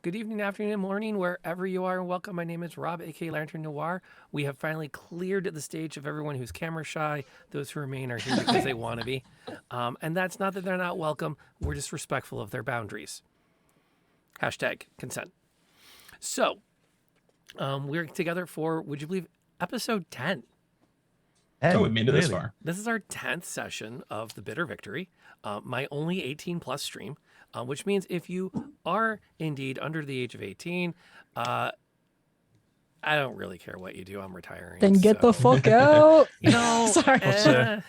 Good evening, afternoon, and morning, wherever you are, and welcome. My name is Rob, aka Lantern Noir. We have finally cleared the stage of everyone who's camera shy. Those who remain are here because they want to be. And that's not that they're not welcome. We're just respectful of their boundaries. Hashtag consent. So, we're together for, would you believe, episode 10. Oh, we made it this far. This is our 10th session of the Bitter Victory, my only 18 plus stream, which means if you are indeed under the age of 18, I don't really care what you do. I'm retiring. Then get the fuck out. Sorry.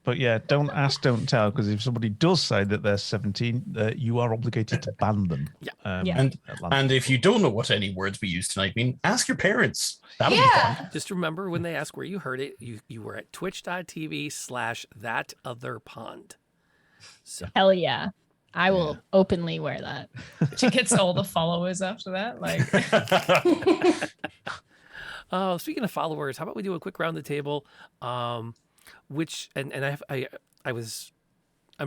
But yeah, don't ask, don't tell, because if somebody does say that they're 17, you are obligated to ban them. Yeah. And if you don't know what any words we use tonight mean, ask your parents. That'll be fun. Just remember when they ask where you heard it, you were at twitch.tv/thatotherpond. So. Hell yeah. I will openly wear that. She gets all the followers after that. Like, speaking of followers, how about we do a quick round the table? I'm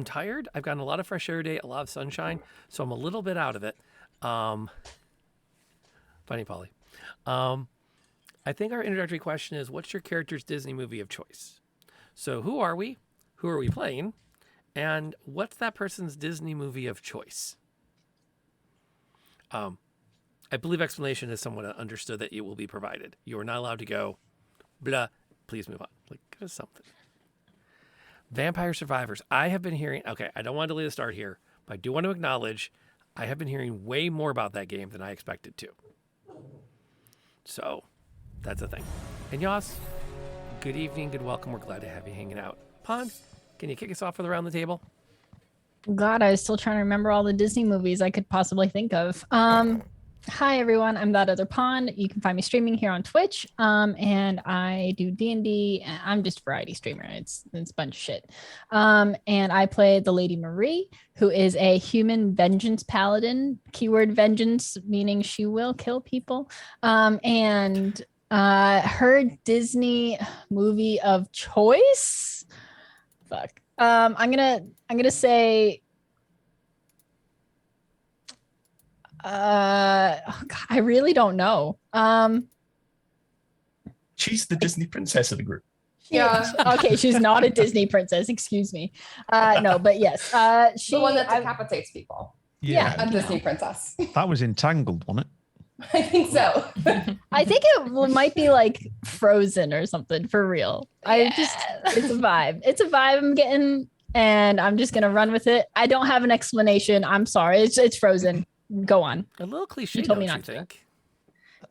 tired. I've gotten a lot of fresh air today, a lot of sunshine, so I'm a little bit out of it. Funny Polly. I think our introductory question is, what's your character's Disney movie of choice? So who are we? Who are we playing? And what's that person's Disney movie of choice? I believe explanation is somewhat understood that it will be provided. You are not allowed to go, blah, please move on. Like, give us something. Vampire Survivors. I have been hearing, okay, I don't want to delay the start here, but I do want to acknowledge I have been hearing way more about that game than I expected to. So, that's a thing. And Yas, good evening, good welcome. We're glad to have you hanging out. Pond, can you kick us off for the round the table? God, I was still trying to remember all the Disney movies I could possibly think of. Hi, everyone. I'm That Other Pond. You can find me streaming here on Twitch. And I do D&D. I'm just a variety streamer. It's a bunch of shit. And I play the Lady Marie, who is a human vengeance paladin. Keyword vengeance, meaning she will kill people. And her Disney movie of choice. Fuck. I'm gonna say. Oh God, I really don't know. She's the Disney princess of the group. Yeah. Okay, she's not a Disney princess. Excuse me. No, but yes. She the one that decapitates people. Yeah, A Disney princess. That was Entangled, wasn't it? I think so. I think it might be like Frozen or something for real. It's a vibe. It's a vibe I'm getting, and I'm just gonna run with it. I don't have an explanation. I'm sorry. It's Frozen. Go on. A little cliche, You told me don't not you to. think?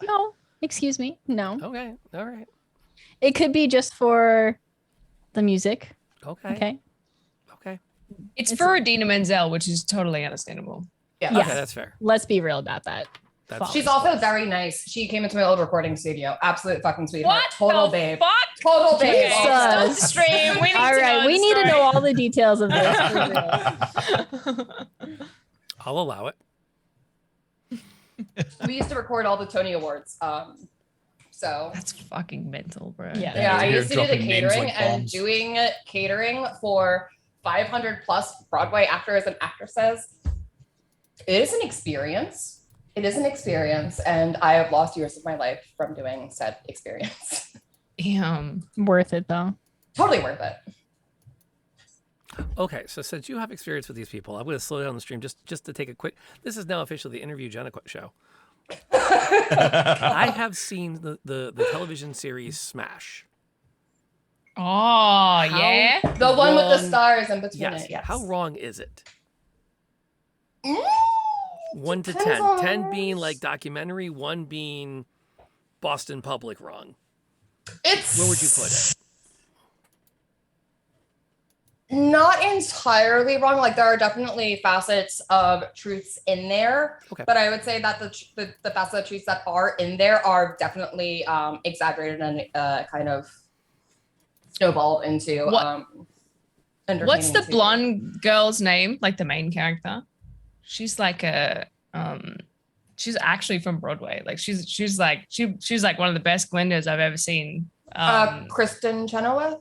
No, excuse me. No. Okay, all right. It could be just for the music. Okay. it's for Idina Menzel, which is totally understandable. Yeah. Okay, that's fair. Let's be real about that. She's also very nice. She came into my old recording studio. Absolute fucking sweetheart. What Total the babe. fuck? Total babe. Jesus. Stop the stream. We need All to right, know we the need to story. know all the details of this. For real. I'll allow it. We used to record all the Tony Awards. So That's fucking mental, bro. Yeah. I You're used to do the dropping names catering like and bombs. doing catering for 500 plus Broadway actors and actresses. It is an experience. It is an experience, and I have lost years of my life from doing said experience. Damn. Worth it though. Totally worth it. Okay, so since you have experience with these people, I'm going to slow down the stream just to take a quick. This is now officially the Interview Jenna show. I have seen the television series Smash. Oh, yeah. The one with the wrong- stars in between Yes. it. Yes. How wrong is it? Mm, 1 to depends 10. on- 10 being like documentary, 1 being Boston Public wrong. It's Where would you put it? not entirely wrong. Like there are definitely facets of truths in there, Okay. but I would say that the facets of truths that are in there are definitely exaggerated and kind of snowballed into What- entertaining What's the TV. blonde girl's name? Like the main character? She's like a she's actually from Broadway. Like she's like one of the best Glendas I've ever seen. Kristen Chenoweth?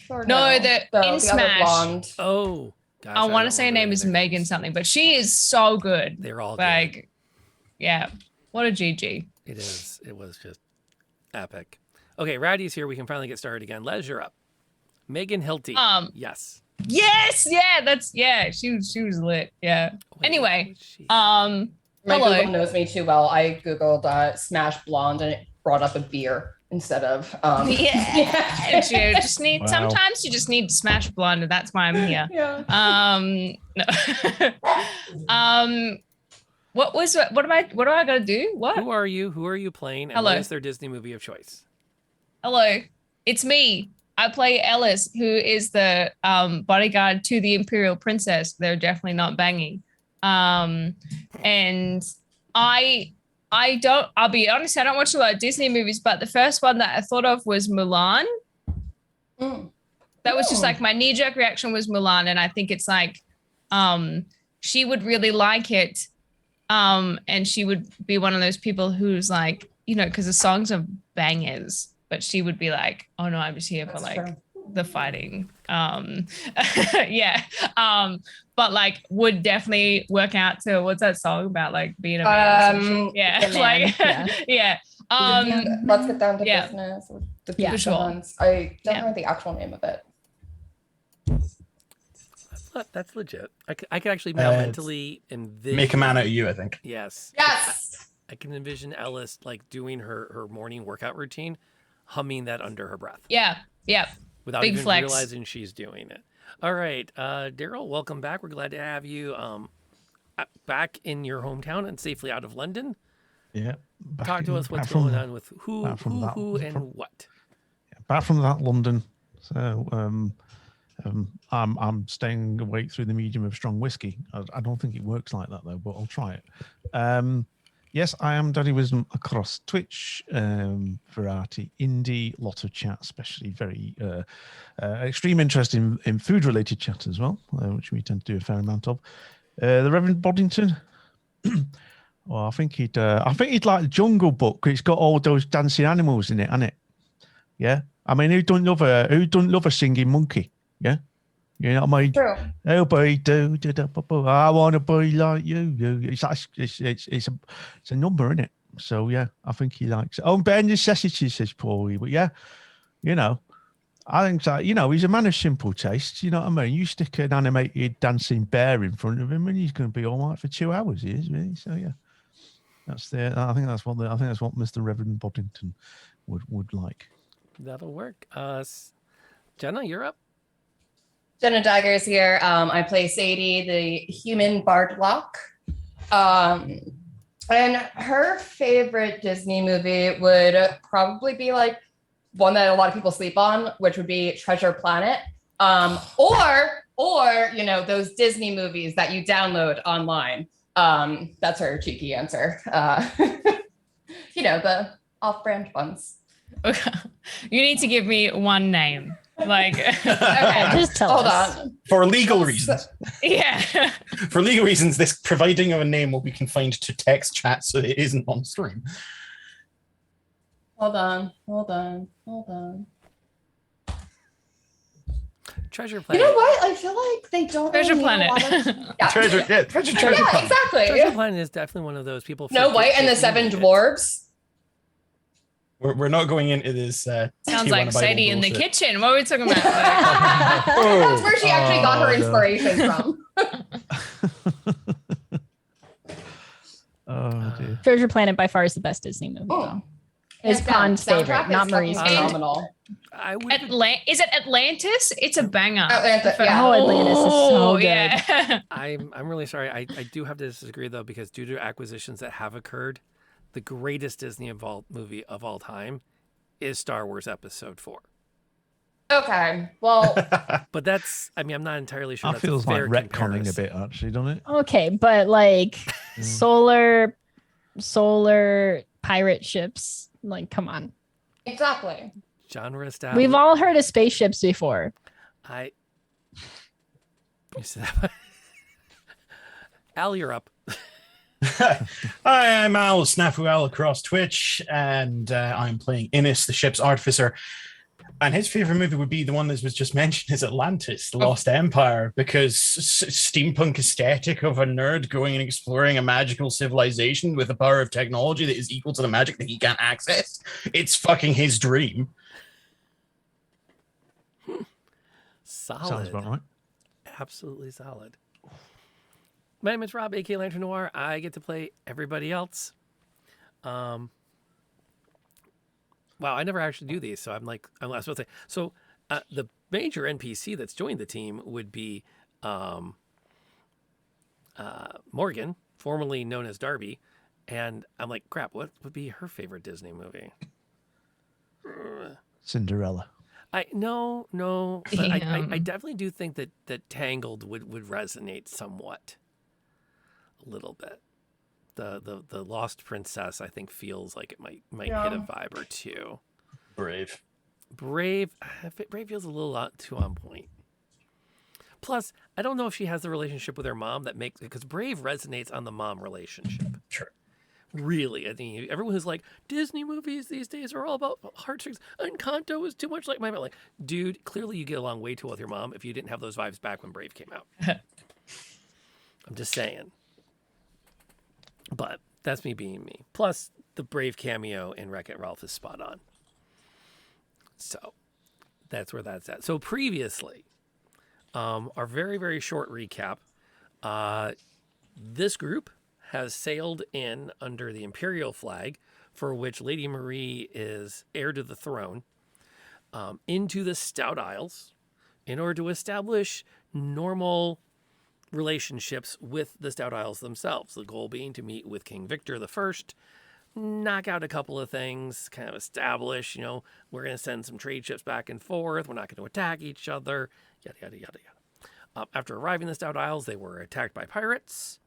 Or No, the in other Smash. blonde. Oh, gosh, I want don't to say her remember name is either. Megan something, but she is so good. They're all good. Like Yeah. What a GG. It is. It was just epic. Okay, Rowdy's here. We can finally get started again. Les, you're up. Megan Hilty. Yes. Yes. Yeah. She was lit. Yeah. Wait, anyway. who's she? My Hello. Google knows me too well. I Googled Smash Blonde and it brought up a beer instead of Yeah. And you just need Wow. sometimes you just need to smash blonde, and that's why I'm here. Yeah. No. What do I gotta do? What? Who are you? Who are you playing? And Hello. what is their Disney movie of choice? Hello, it's me. I play Ellis, who is the bodyguard to the Imperial Princess. They're definitely not banging. And I'll be honest, I don't watch a lot of Disney movies, but the first one that I thought of was Mulan. Mm. That was just like my knee-jerk reaction was Mulan, and I think it's like she would really like it. And she would be one of those people who's like, because the songs are bangers, but she would be like, oh no, I'm just here for like true. the fighting. Yeah. But like would definitely work out to what's that song about, like being a man or some shit? Yeah. The Man, Like yeah. yeah. Let's get down to yeah. business. With the Yeah. pizza For sure. ones. I don't know the actual name of it. That's legit. I could actually now It's mentally envision. Make a man out of you, I think. Yes. Yes. I can envision Ellis like doing her morning workout routine, humming that under her breath Yeah. without Big even flex. realizing she's doing it. All right, Daryl, welcome back. We're glad to have you back in your hometown and safely out of London. Yeah. Talk to us what's back from- going on with who, back from that- and from- what. Back from that London. So I'm staying awake through the medium of strong whiskey. I don't think it works like that though, but I'll try it. Yes, I am Daddy Wisdom across Twitch, variety, indie, lot of chat, especially very extreme interest in food-related chat as well, which we tend to do a fair amount of. The Reverend Boddington. Well, I think he'd like Jungle Book. It's got all those dancing animals in it, hasn't it? Yeah. I mean, who don't love a singing monkey? Yeah. You know what I mean? True. Oh boy, I want to be like you. It's a number, isn't it? So yeah, I think he likes it. Oh, bare necessity, says Paulie. But yeah, I think that he's a man of simple tastes. You know what I mean? You stick an animated dancing bear in front of him, and he's going to be all right for 2 hours. He is really. So yeah, I think that's what Mr. Reverend Boddington would like. That'll work. Jenna, you're up. Jenna Daggers here. I play Sadie, the human bard lock. And her favorite Disney movie would probably be like one that a lot of people sleep on, which would be Treasure Planet. Or those Disney movies that you download online. That's her cheeky answer. The off-brand ones. Okay. You need to give me one name. Like Okay. Just tell Hold us. on. For legal reasons. yeah. For legal reasons, this providing of a name will be confined to text chat, so it isn't on stream. Hold on. Treasure You Planet. know what? I feel like they don't Treasure really need a lot Planet. of- Yeah. Treasure Yeah, Planet. exactly. Treasure Planet is definitely one of those people. Snow forget White and the Disney Seven movies. Dwarves. We're not going into this. Sounds Tijuana like Bible Sadie in the bullshit. kitchen. What are we talking about? That's where she actually got her inspiration from. Oh dear. Treasure Planet by far is the best Disney movie. Though. It's Hands down. Pond's favorite, Soundtrack not is Marie's fucking favorite. phenomenal. I would. Is it Atlantis? It's a banger. Atlanta, yeah. Oh, Atlantis is so good. Yeah. I'm really sorry. I do have to disagree though, because due to acquisitions that have occurred, the greatest Disney movie of all time is Star Wars Episode 4. Okay, well, But that's, I'm not entirely sure. That That's feels a like fair retconning a comparison. bit, actually, doesn't it? Okay, but like solar pirate ships, like come on. exactly. Genre style. We've all heard of spaceships before. You see that? Al, you're up. Hi, I'm Al, Snafu Al across Twitch, and I'm playing Innis, the ship's artificer. And his favorite movie would be the one that was just mentioned, is Atlantis, The Lost Empire, because steampunk aesthetic of a nerd going and exploring a magical civilization with the power of technology that is equal to the magic that he can't access. It's fucking his dream. Solid. Sounds about right. Absolutely solid. My name is Rob, aka Lantern Noir. I get to play everybody else. Wow, I never actually do these, so I'm supposed to say. So the major NPC that's joined the team would be Morgan, formerly known as Darby, and I'm like, crap, what would be her favorite Disney movie? Cinderella. No, but I Damn. definitely do think that Tangled would resonate somewhat, a little bit. The Lost Princess, I think, feels like it might hit a vibe or two. Brave feels a little too on point. Plus, I don't know if she has the relationship with her mom that makes it, because Brave resonates on the mom relationship. Sure. Really, I think everyone who's like, Disney movies these days are all about heartstrings. Encanto is too much like my mom. Like, dude, clearly you get along way too well with your mom if you didn't have those vibes back when Brave came out. I'm just saying. But that's me being me. Plus, the Brave cameo in Wreck-It Ralph is spot on. So that's where that's at. So previously, our very, very short recap. This group has sailed in under the Imperial flag, for which Lady Marie is heir to the throne, into the Stout Isles in order to establish normal relationships with the Stout Isles themselves. The goal being to meet with King Victor I, knock out a couple of things, kind of establish, we're going to send some trade ships back and forth. We're not going to attack each other, yada, yada, yada, yada. After arriving in the Stout Isles, they were attacked by pirates.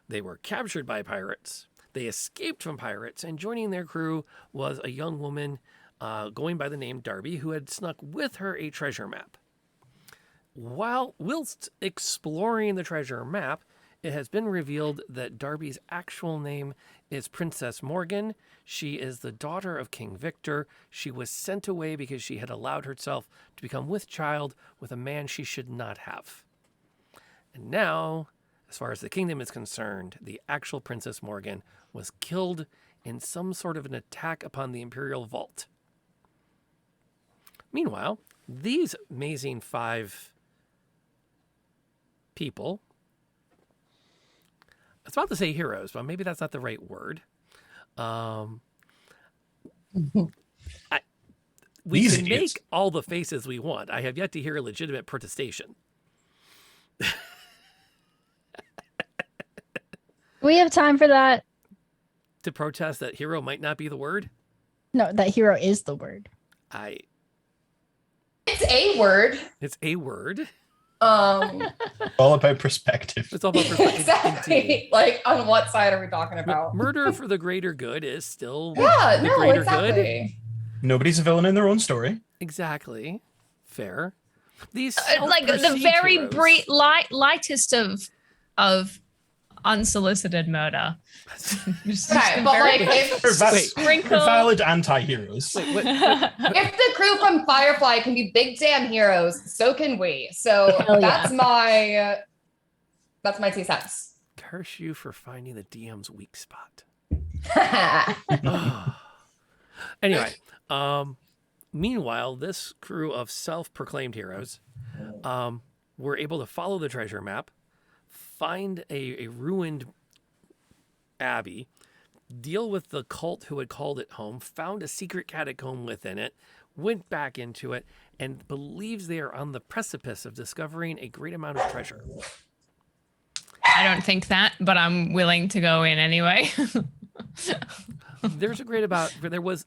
They were captured by pirates. They escaped from pirates, and joining their crew was a young woman going by the name Darby, who had snuck with her a treasure map. Whilst exploring the treasure map, it has been revealed that Darby's actual name is Princess Morgan. She is the daughter of King Victor. She was sent away because she had allowed herself to become with child with a man she should not have. And now, as far as the kingdom is concerned, the actual Princess Morgan was killed in some sort of an attack upon the Imperial Vault. Meanwhile, these amazing 5 people, I was about to say heroes, but maybe that's not the right word. We These can idiots. make all the faces we want. I have yet to hear a legitimate protestation. We have time for that. To protest that hero might not be the word. No, that hero is the word. It's a word. It's a word. All about perspective. It's all about perspective. Exactly. Indeed. Like, on what side are we talking about? Murder for the greater good is still Yeah, the no, greater exactly. Nobody's a villain in their own story. good. Exactly. Fair. These Like the self-perceived very heroes. lightest of unsolicited murder. Just Okay, but very- like, if They're sprinkle. valid anti-heroes. Wait, what? if the crew from Firefly can be big damn heroes, so can we. So Hell yeah. that's my 2 cents. Curse you for finding the DM's weak spot. Anyway, meanwhile, this crew of self-proclaimed heroes were able to follow the treasure map, find a ruined abbey, deal with the cult who had called it home, found a secret catacomb within it, went back into it, and believes they are on the precipice of discovering a great amount of treasure. I don't think that, but I'm willing to go in anyway. There was,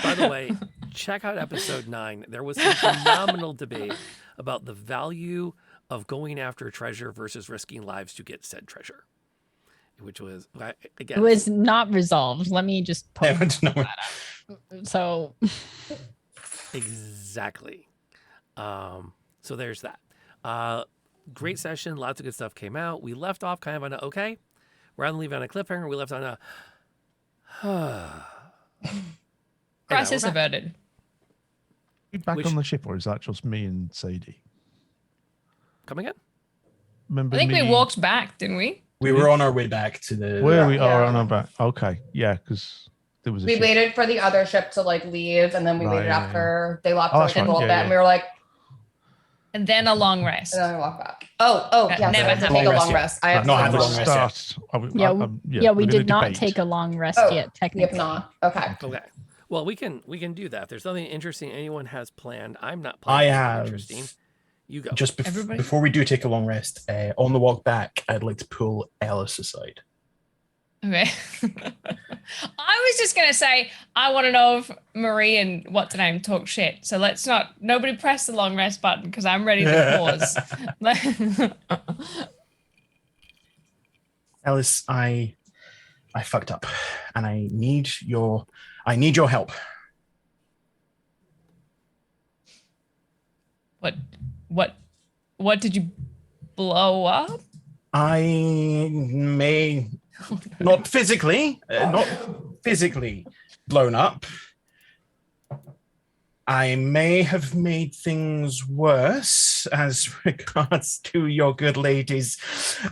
by the way, check out episode 9. There was a phenomenal debate about the value of going after treasure versus risking lives to get said treasure, which was, again, It was not resolved. Let me just Yeah, point no, that out. So exactly. So there's that. Great session. Lots of good stuff came out. We left off kind of on a, okay, rather than leave on a cliffhanger, we left on a, Crisis we're back. averted. You back Which- on the ship, or is that just me and Sadie? Come again? Remember I think we me- walked back, didn't we? We were on our way back to the. Where we Yeah. are on our back. Okay, yeah, because there was a We ship. waited for the other ship to like leave, and then we Right, waited yeah, after they left Oh, for that's like a right. little Yeah, bit, and yeah. we were like, And then a long rest. and then we walked back. Oh, That yes, never I had to happened. take a long Long rest, rest. I have Not to had take the a long long rest. rest. Yeah, we're we gonna did not debate. take a long rest Oh, yet, We technically. have not. Okay. Okay. Well, we can do that. If there's nothing interesting anyone has planned, I'm not I planning anything have. interesting. You go. Just Everybody? before we do take a long rest, on the walk back, I'd like to pull Alice aside. Okay. I was just gonna say I want to know if Marie and what's her name talk shit. So let's not. Nobody press the long rest button because I'm ready to pause. Alice, I fucked up, and I need your help. What did you blow up? I may not physically blown up. I may have made things worse as regards to your good lady's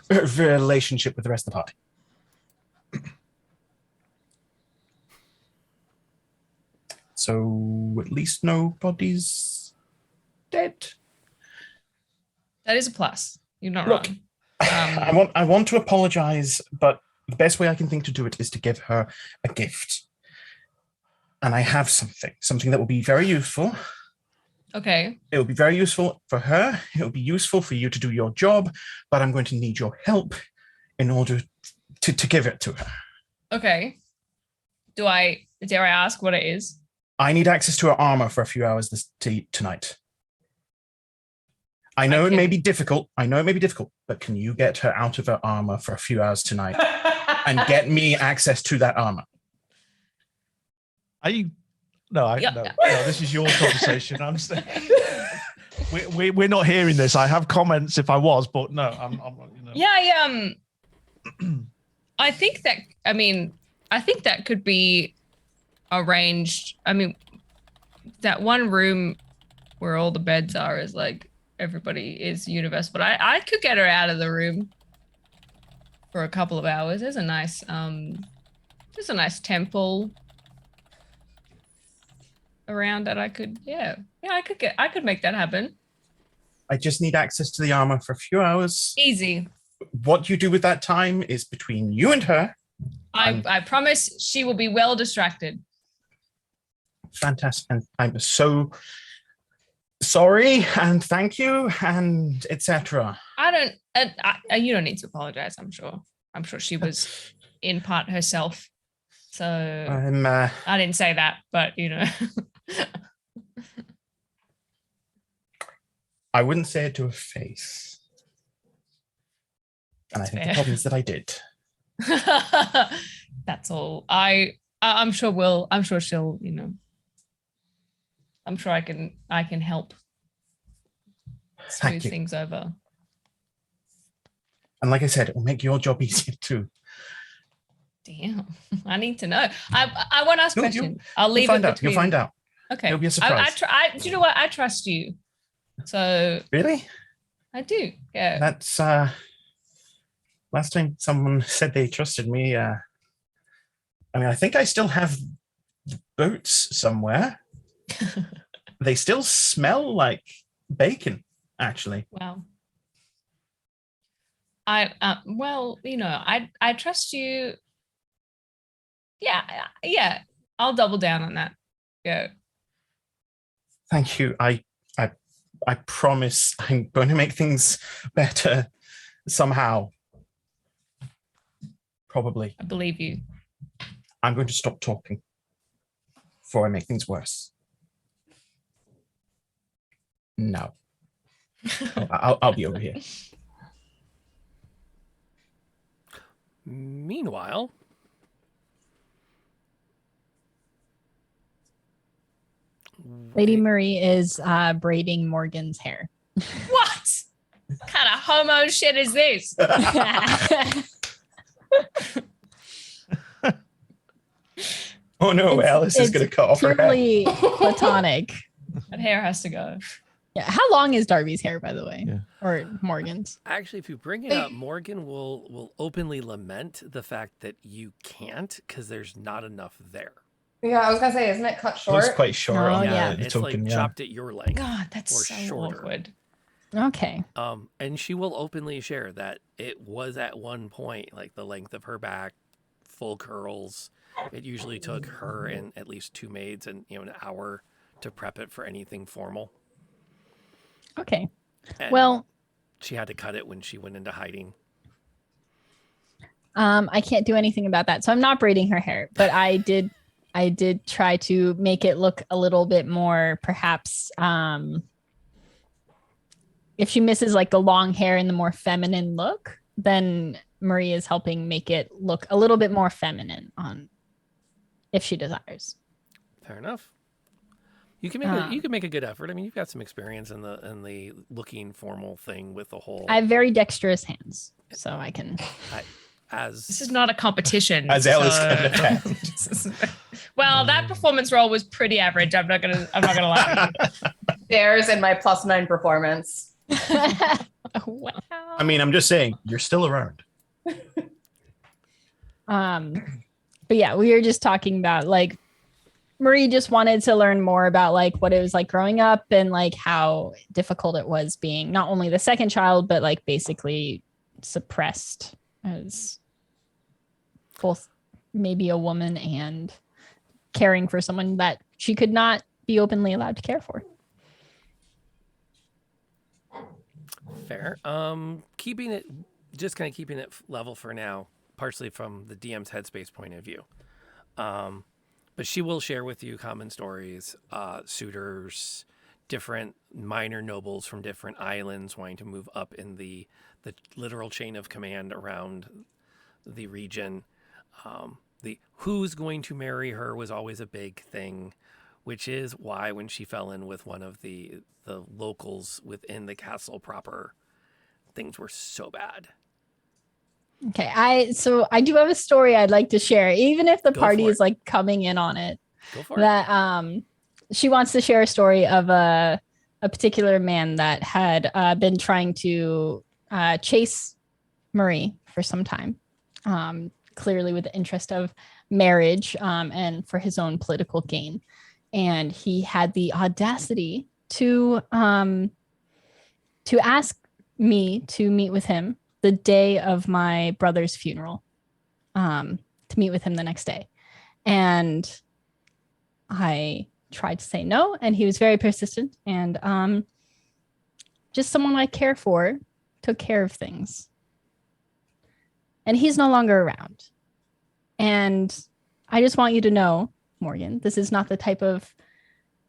relationship with the rest of the party. So at least nobody's dead. That is a plus. You're not Look, wrong. I want to apologize, but the best way I can think to do it is to give her a gift. And I have something that will be very useful. Okay. It will be very useful for her. It will be useful for you to do your job, but I'm going to need your help in order to give it to her. Okay. Dare I ask what it is? I need access to her armor for a few hours tonight. I know it may be difficult. But can you get her out of her armor for a few hours tonight and get me access to that armor? Are you? No, Yeah. no, this is your conversation. I'm saying we're not hearing this. I have comments if I was, but no, I'm you know. Yeah, I think that could be arranged. I mean, that one room where all the beds are is like everybody is universal, but I could get her out of the room for a couple of hours. There's a nice temple around that I could I could make that happen. I just need access to the armor for a few hours. Easy. What you do with that time is between you and her. I promise she will be well distracted. Fantastic. And I'm so sorry and thank you and etc. You don't need to apologize. I'm sure she was in part herself. So I didn't say that, but you know. I wouldn't say it to her face. And I think the problem is that I did. That's all. I'm sure she'll, you know. I'm sure I can help Thank smooth you. things over. And like I said, it will make your job easier too. Damn, I need to know. I won't ask questions. I'll leave it between. You'll find out. Okay. It'll be a surprise. Do you know what? I trust you. So Really? I do. Yeah. That's last time someone said they trusted me. I mean, I think I still have the boots somewhere. They still smell like bacon, actually. Wow. Well, you know, I trust you. Yeah. I'll double down on that. Yeah. Thank you. I promise I'm going to make things better somehow. Probably. I believe you. I'm going to stop talking before I make things worse. No. I'll be over here. Meanwhile, Lady Marie is braiding Morgan's hair. What kind of homo shit is this? Oh no, Alice is going to cut off her head. Purely platonic. That hair has to go. Yeah. How long is Darby's hair, by the way? Yeah. Or Morgan's? Actually, if you bring it up, Morgan will openly lament the fact that you can't because there's not enough there. Yeah, I was gonna say, isn't it cut It short? was quite short Oh, on yeah. the It's token. like Yeah. chopped at your length. God, that's Or so shorter. awkward. Okay. And she will openly share that it was at one point like the length of her back, full curls. It usually took her and at least two maids and an hour to prep it for anything formal. Okay. And Well, she had to cut it when she went into hiding. I can't do anything about that. So I'm not braiding her hair, but I did try to make it look a little bit more, perhaps, if she misses like the long hair and the more feminine look, then Marie is helping make it look a little bit more feminine on if she desires. Fair enough. You can make a good effort. I mean, you've got some experience in the looking formal thing with the whole. I have very dexterous hands, so I can. This is not a competition. As Ellis so- can attest. Well, that performance roll was pretty average. I'm not gonna lie. There's in my +9 performance. Wow. I mean, I'm just saying, you're still around. But yeah, we were just talking about like Marie just wanted to learn more about like what it was like growing up and like how difficult it was being not only the second child, but like basically suppressed as both maybe a woman and caring for someone that she could not be openly allowed to care for. Fair. Keeping it level for now, partially from the DM's headspace point of view. But she will share with you common stories, suitors, different minor nobles from different islands wanting to move up in the literal chain of command around the region. The who's going to marry her was always a big thing, which is why when she fell in with one of the locals within the castle proper, things were so bad. Okay, I do have a story I'd like to share, even if the Go party for is like coming in on it. Go for it. That she wants to share a story of a particular man that had been trying to chase Marie for some time, clearly with the interest of marriage and for his own political gain. And he had the audacity to ask me to meet with him the day of my brother's funeral, to meet with him the next day. And I tried to say no, and he was very persistent. And just someone I care for took care of things. And he's no longer around. And I just want you to know, Morgan, this is not the type of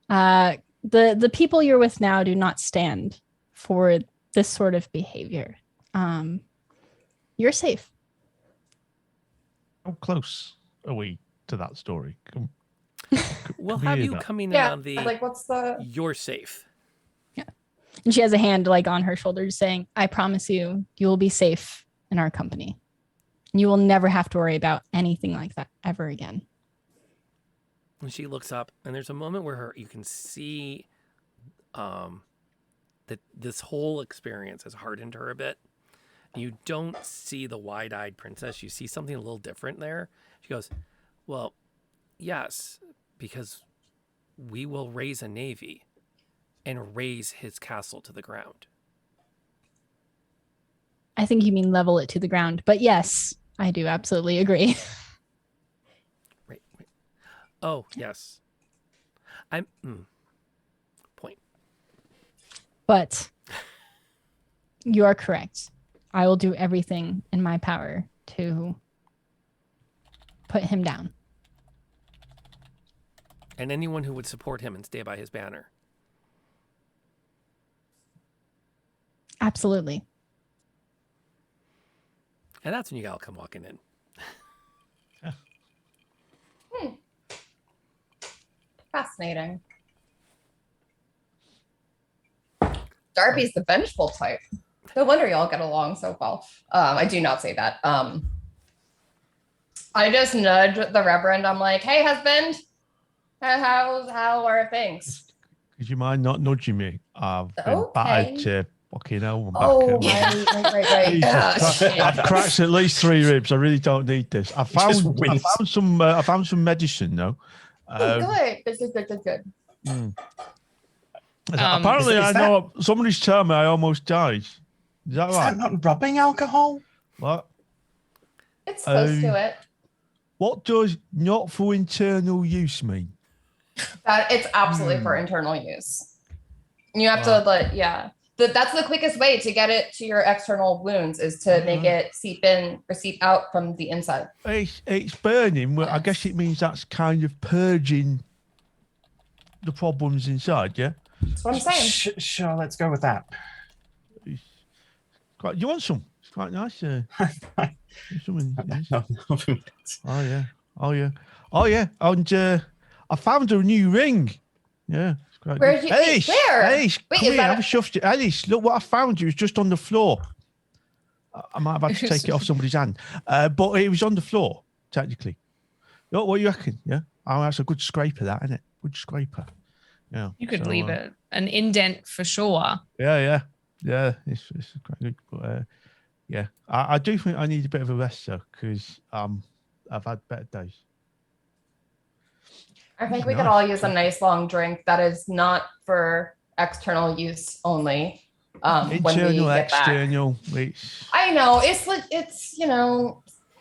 the people you're with now do not stand for this sort of behavior. You're safe. How close are we to that story? We'll we have hear you that? coming in Yeah, on the like what's the you're safe. And she has a hand like on her shoulder saying, I promise you, you will be safe in our company. You will never have to worry about anything like that ever again. And she looks up, and there's a moment where you can see that this whole experience has hardened her a bit. You don't see the wide-eyed princess. You see something a little different there. She goes, well, yes, because we will raise a navy and raise his castle to the ground. I think you mean level it to the ground. But yes, I do absolutely agree. Wait. Oh, yes. Point. But you are correct. I will do everything in my power to put him down. And anyone who would support him and stay by his banner. Absolutely. And that's when you all come walking in. fascinating? Darby's the vengeful type. No wonder y'all get along so well. I do not say that. I just nudge the Reverend. I'm like, hey, husband, how are things? Could you mind not nudging me? I've been Okay. battered to fucking hell. I'm back Oh, here. right. Jesus Ah, Christ. shit. I've cracked at least 3 ribs. I really don't need this. I Just found some medicine though. Oh, good. Apparently, Is I that- know somebody's telling me I almost died. Is that Is right? that not rubbing alcohol? What? It's close to it. What does not for internal use mean? That it's absolutely for internal use. You have to that's the quickest way to get it to your external wounds is to make it seep in or seep out from the inside. It's burning. Well, I guess it means that's kind of purging the problems inside. Yeah. That's what I'm saying. Sure, let's go with that. You want some? It's quite nice. Something, yes. No. Oh yeah. And I found a new ring. Yeah. It's quite Where'd good. you- Alice, where? Alice, Wait, come is here. that Have a shuffle. Alice, look what I found. It was just on the floor. I might have had to take it off somebody's hand, but it was on the floor technically. Look, what do you reckon? Yeah. Oh, that's a good scraper, that isn't it? Good scraper. Yeah. You could so, leave an indent for sure. Yeah. It's quite good, but yeah, I do think I need a bit of a rest though, because I've had better days. I think we could all use a nice long drink that is not for external use only. When we Internal, get back. external. It's I know it's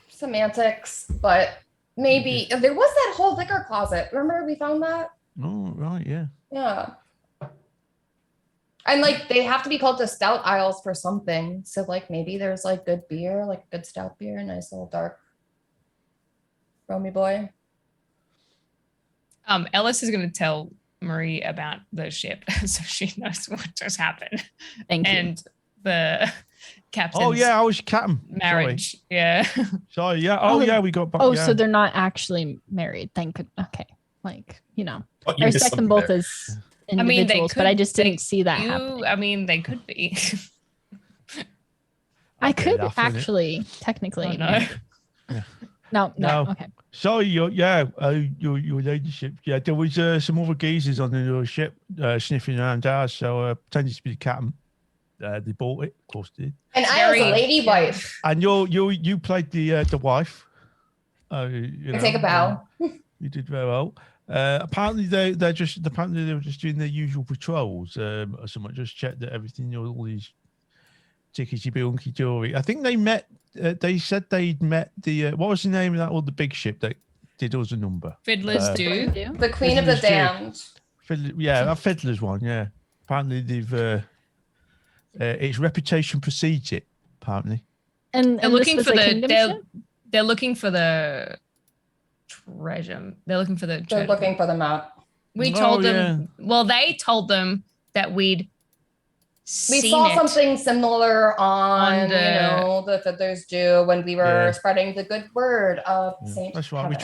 semantics, but maybe there was that whole liquor closet. Remember we found that? oh right, yeah. Yeah. And like they have to be called the Stout Isles for something. So like maybe there's like good beer, like good stout beer, nice little dark Romy boy. Ellis is going to tell Marie about the ship so she knows what just happened. Thank you. And the captain's Oh yeah, I was captain. marriage. Yeah. Sorry, yeah. Oh yeah, we got back. Oh, yeah. so they're not actually married. Thank goodness. Okay. Like, Oh, I you missed respect them something both there. as I mean, they individuals, but I could- just didn't see that happening. They could be. I Okay, could that's in it. actually, technically. Oh, no. No. No. Okay. Sorry, your ladyship. Yeah, there was some other geezers on the ship sniffing around ours, so pretended to be the captain. They bought it, of course, they did. And I was a Very- lady wife. And you played the wife. I take a bow. You did very well. Apparently they were just doing their usual patrols. Or something. Just checked that everything, all these tickety bunky jewelry. I think they met. They said they'd met the what was the name of that? Or the big ship that did us a number. Fiddlers do. The Queen of the Fiddler's Jew. Damned. Yeah, that Fiddler's one. Yeah, apparently they've. Its reputation precedes it. Apparently. And They're this looking was for a the kingdom they're, ship? they're looking for the treasure. They're looking for the They're treasure. looking for the map. We Oh, told them well, they told them that we'd We seen saw it. something similar on the- the Fiddler's Jew when we were Yeah. spreading the good word of Saint. That's right. We Kevin.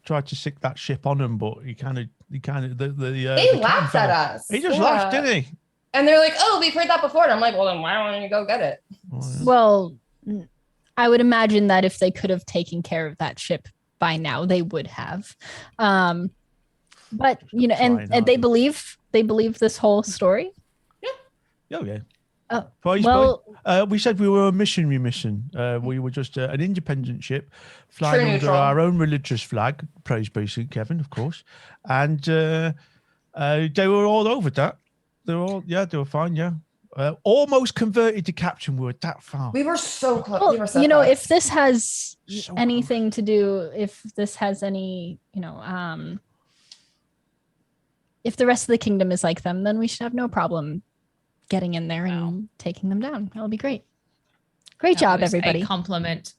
tried to sick that ship on him, but he kind of They the laughed captain at fell. us. He just Yeah. laughed, didn't he? And they're like, "Oh, we've heard that before." And I'm like, "Well, then why don't you go get it?" Oh, yeah. Well, I would imagine that if they could have taken care of that ship by now, they would have. But Try and not they to. believe this whole story. Oh yeah. Oh, Praise well, we said we were a missionary mission. We were just an independent ship flying True under neutral. our own religious flag. Praise be St. Kevin, of course. And they were all over that. They were fine. Yeah. Almost converted to captain. We were that far. We were so close. well, we were so you know, close. if this has So anything to do, if this has any, if the rest of the kingdom is like them, then we should have no problem getting in there and taking them down. That'll be great. Great That job, was everybody. A compliment.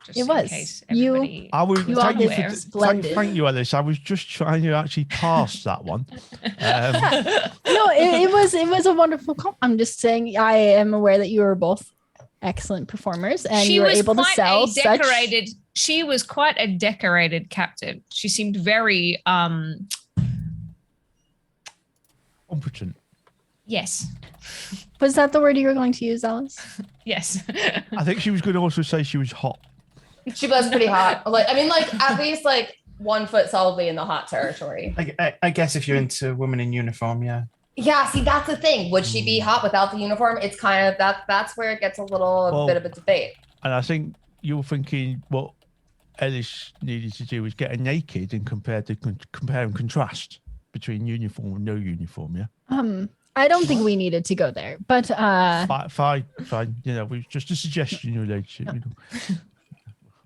Just It in was. case You- everybody I was You all thank you did for splendid. thank you, Alice. I was just trying to actually pass that one. No, it was a wonderful call. I'm just saying I am aware that you were both excellent performers and you were able to quite sell a such decorated. She was quite a decorated captain. She seemed very Competent. yes. Was that the word you were going to use, Alice? Yes. I think she was going to also say she was hot. She was pretty hot. Like, I mean, like at least like 1 foot solidly in the hot territory. I guess if you're into women in uniform, yeah. Yeah, see, that's the thing. Would she be hot without the uniform? It's kind of that's where it gets a little bit of a debate. And I think you're thinking what Ellis needed to do was get her naked and compare and contrast between uniform and no uniform. Yeah. I don't think we needed to go there, but Fine. You know, we just a suggestion, your ladyship. You know.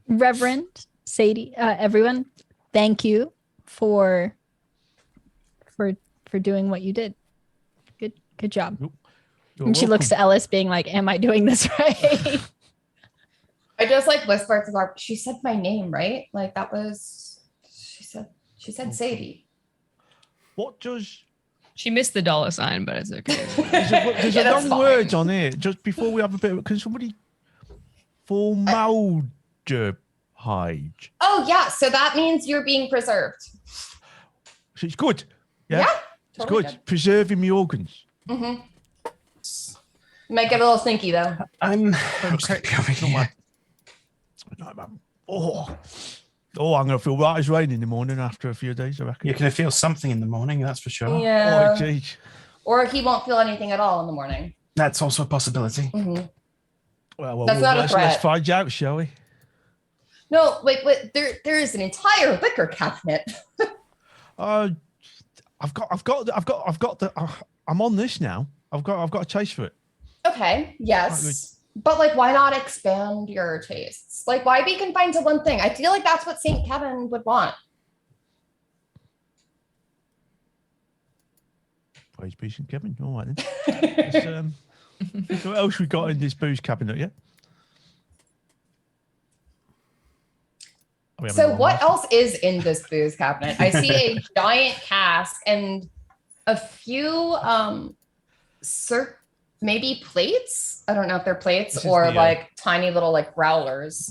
Reverend Sadie, everyone, thank you for doing what you did. Good job. You're And she looks welcome. to Ellis, being like, "Am I doing this right?" I just like whispered to Barb. She said my name, right? Like that was. She said Sadie. What does She missed the $sign, but it's okay. there's Yeah, a that's long fine. words on here. Just before we have a bit of, can somebody formaldehyde? Oh yeah, so that means you're being preserved. So it's good. Yeah, Yeah, it's totally good. Preserving my organs. Mm-hmm. Might get a little stinky though. I'm just gonna be over here. Oh, I'm gonna feel right as rain in the morning after a few days. I reckon. You're gonna feel something in the morning, that's for sure. Yeah. Oh, geez. Or he won't feel anything at all in the morning. That's also a possibility. Mm-hmm. Well, That's not a let's threat. find out, shall we? No, wait. There is an entire liquor cabinet. I've got the. I'm on this now. I've got a taste for it. Okay, yes. But like, why not expand your tastes? Like, why be confined to one thing? I feel like that's what St. Kevin would want. Praise be St. Kevin. All right then. So what else we got in this booze cabinet? Yeah. Are we having a So long what laugh? else is in this booze cabinet? I see a giant cask and a few maybe plates. I don't know if they're plates This is or the, like tiny little like growlers.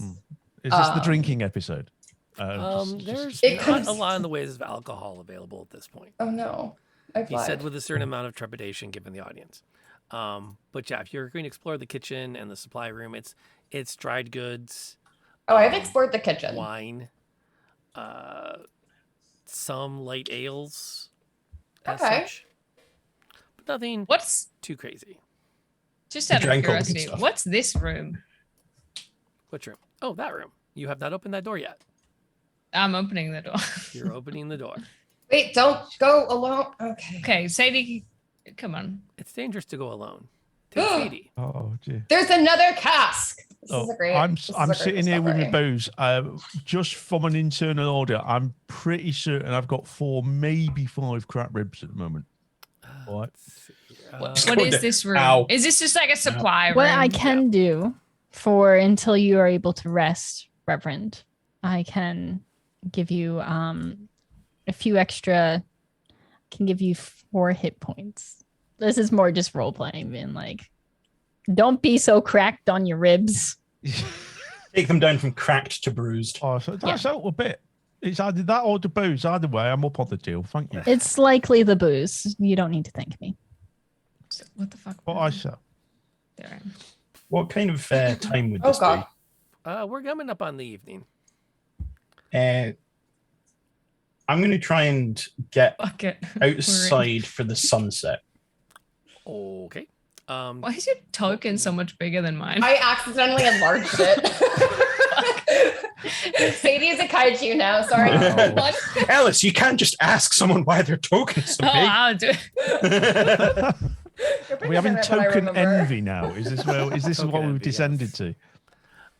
Is this the drinking episode? There's It not could- a lot in the ways of alcohol available at this point. Oh no. I've He said lied. with a certain amount of trepidation given the audience. But yeah, if you're going to explore the kitchen and the supply room, it's dried goods, Oh, I've explored the kitchen. wine, some light ales, as Okay. such, but nothing What's too crazy. just out of drank all the good curiosity? stuff. What's this room? Which room? Oh, that room. You have not opened that door yet. I'm opening the door. You're opening the door. Wait, don't go alone. Okay. Okay, Sadie, come on. It's dangerous to go alone. Take Sadie. Oh dear. There's another cask. This Oh, is a great. I'm this is a I'm great sitting here with my discovery. booze. Just from an internal order, I'm pretty certain I've got 4, maybe 5 crap ribs at the moment. All right. What Go is down. this room? Ow. Is this just like a supply room? What I can do for until you are able to rest, Reverend, I can give you a few extra. Can give you 4 hit points. This is more just role playing, being like, don't be so cracked on your ribs. Take them down from cracked to bruised. Oh, so that's out a bit. It's either that or the booze. Either way, I'm up on the deal. Thank you. It's likely the booze. You don't need to thank me. What the fuck? What I said. There I am. What kind of time would Oh this god. We're coming up on the evening. be? I'm going to try and get Fuck it. outside for the sunset. Okay. Why is your token so much bigger than mine? I accidentally enlarged it. Sadie is a kaiju now. Sorry. Wow. What? Alice, you can't just ask someone why their token's so Oh, big. I'll do it. You're Are we having bigger than what I token remember. envy now? Is this what we've Token envy, descended yes. to?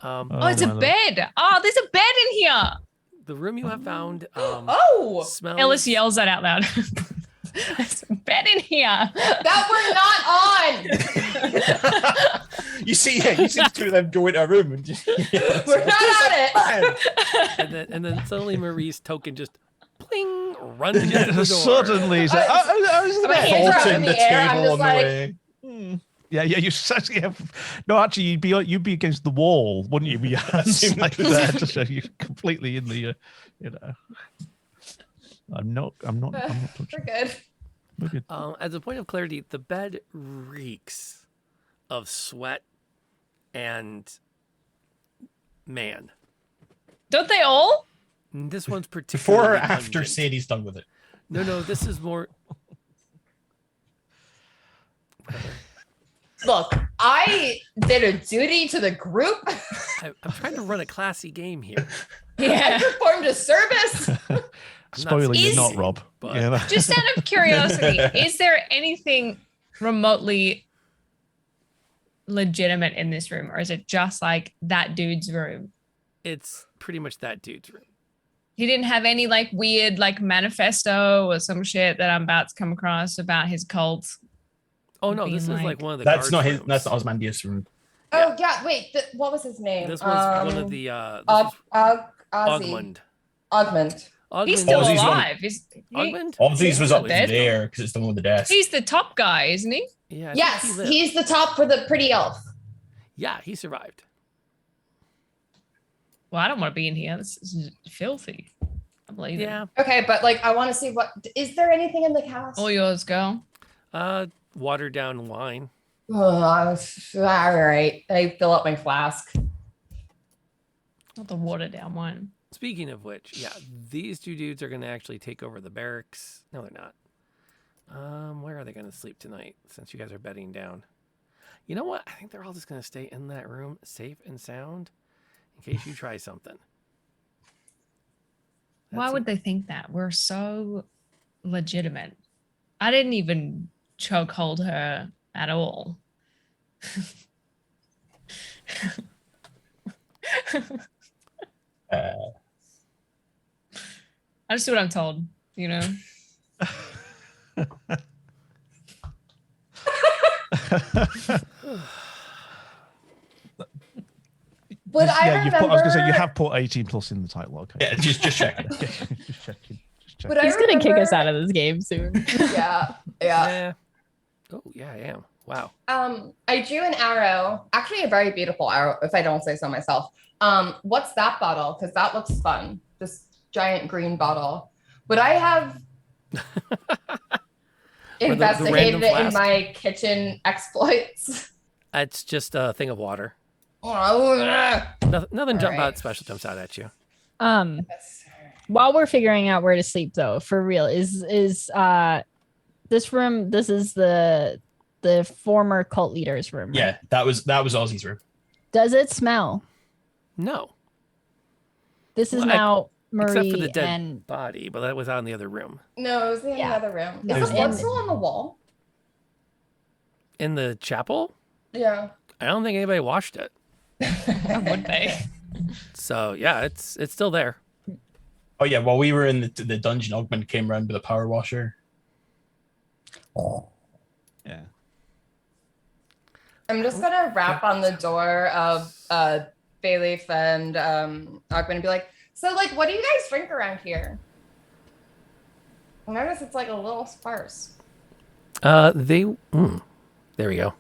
Oh, it's a my Lord. bed. Oh, there's a bed in here. The room you have found Oh, smells. Ellis yells that out loud. There's a bed in here. that we're not on. You see the two of them go into a room and just. We're not on it. And then suddenly Marie's token just pling runs into the door. Suddenly, it's like, oh, My hands are up in Vaulting the the air. I'm table just on the like, way. Yeah, you actually have. No, actually, you'd be against the wall, wouldn't you? With your hands like there to show you completely in the, you know. I'm not we're touching. good. We're good. As a point of clarity, the bed reeks of sweat and man. Don't they all? This one's particularly Before or after pungent. Sadie's done with it? No, this is more. Look, I did a duty to the group. I'm trying to run a classy game here. I performed a service. Spoiler, you're Is- not Rob. but- You know? Just out of curiosity, is there anything remotely legitimate in this room, or is it just like that dude's room? It's pretty much that dude's room. He didn't have any like weird like manifesto or some shit that I'm about to come across about his cult. Oh no, Being this is like like- one of the. That's guard not his. rooms. That's not Osmandius' room. Oh yeah, wait. What was his name? This was one of the. This Ozzy. Augmund. Augment. He's still Ozzy's one- alive. Augmund? All these was up dead? there because it's the one with the desk. He's the top guy, isn't he? Yeah. I think Yes, he lived. he's the top for the pretty elf. Yeah, he survived. Well, I don't want to be in here. This is filthy. I'm leaving. Yeah. Okay, but like, I want to see what is there anything in the cast? All yours, girl. Watered down wine. Oh, all right. I fill up my flask. Not the watered down one. Speaking of which, yeah, these two dudes are going to actually take over the barracks. No, they're not. Where are they going to sleep tonight? Since you guys are bedding down. You know what? I think they're all just going to stay in that room, safe and sound, in case you try something. Why That's would they think that? We're so legitimate. I didn't even chokehold her at all. I just do what I'm told, you know? But I yeah, remember. I was going to say you have put 18 plus in the title. Okay. Yeah, just check. Just checking. Just checking. But I He's gonna kick us remember- out of this game soon. Yeah, yeah. Yeah. Oh, yeah, I am. Wow. I drew an arrow. Actually, a very beautiful arrow, if I don't say so myself. What's that bottle? Because that looks fun. This giant green bottle. Would I have investigated random it in flask? my kitchen exploits? It's just a thing of water. Oh, Nothing jump right. out special jumps out at you. While we're figuring out where to sleep, though, for real, is this room? This is the former cult leader's room. Right? Yeah, that was Ozzy's room. Does it smell? No, This is Well, now except Marie for the dead and body, but that was out in the other room. no, it was in Yeah. the other room. No. Is the blood still on the wall? In the chapel? Yeah. I don't think anybody washed it. Or would they? So yeah, it's still there. Oh yeah, while we were in the dungeon, Augment came around with a power washer. Yeah. I'm just gonna rap on the door of Bayleaf and Augment and be like, so like, what do you guys drink around here? I notice it's like a little sparse. There we go.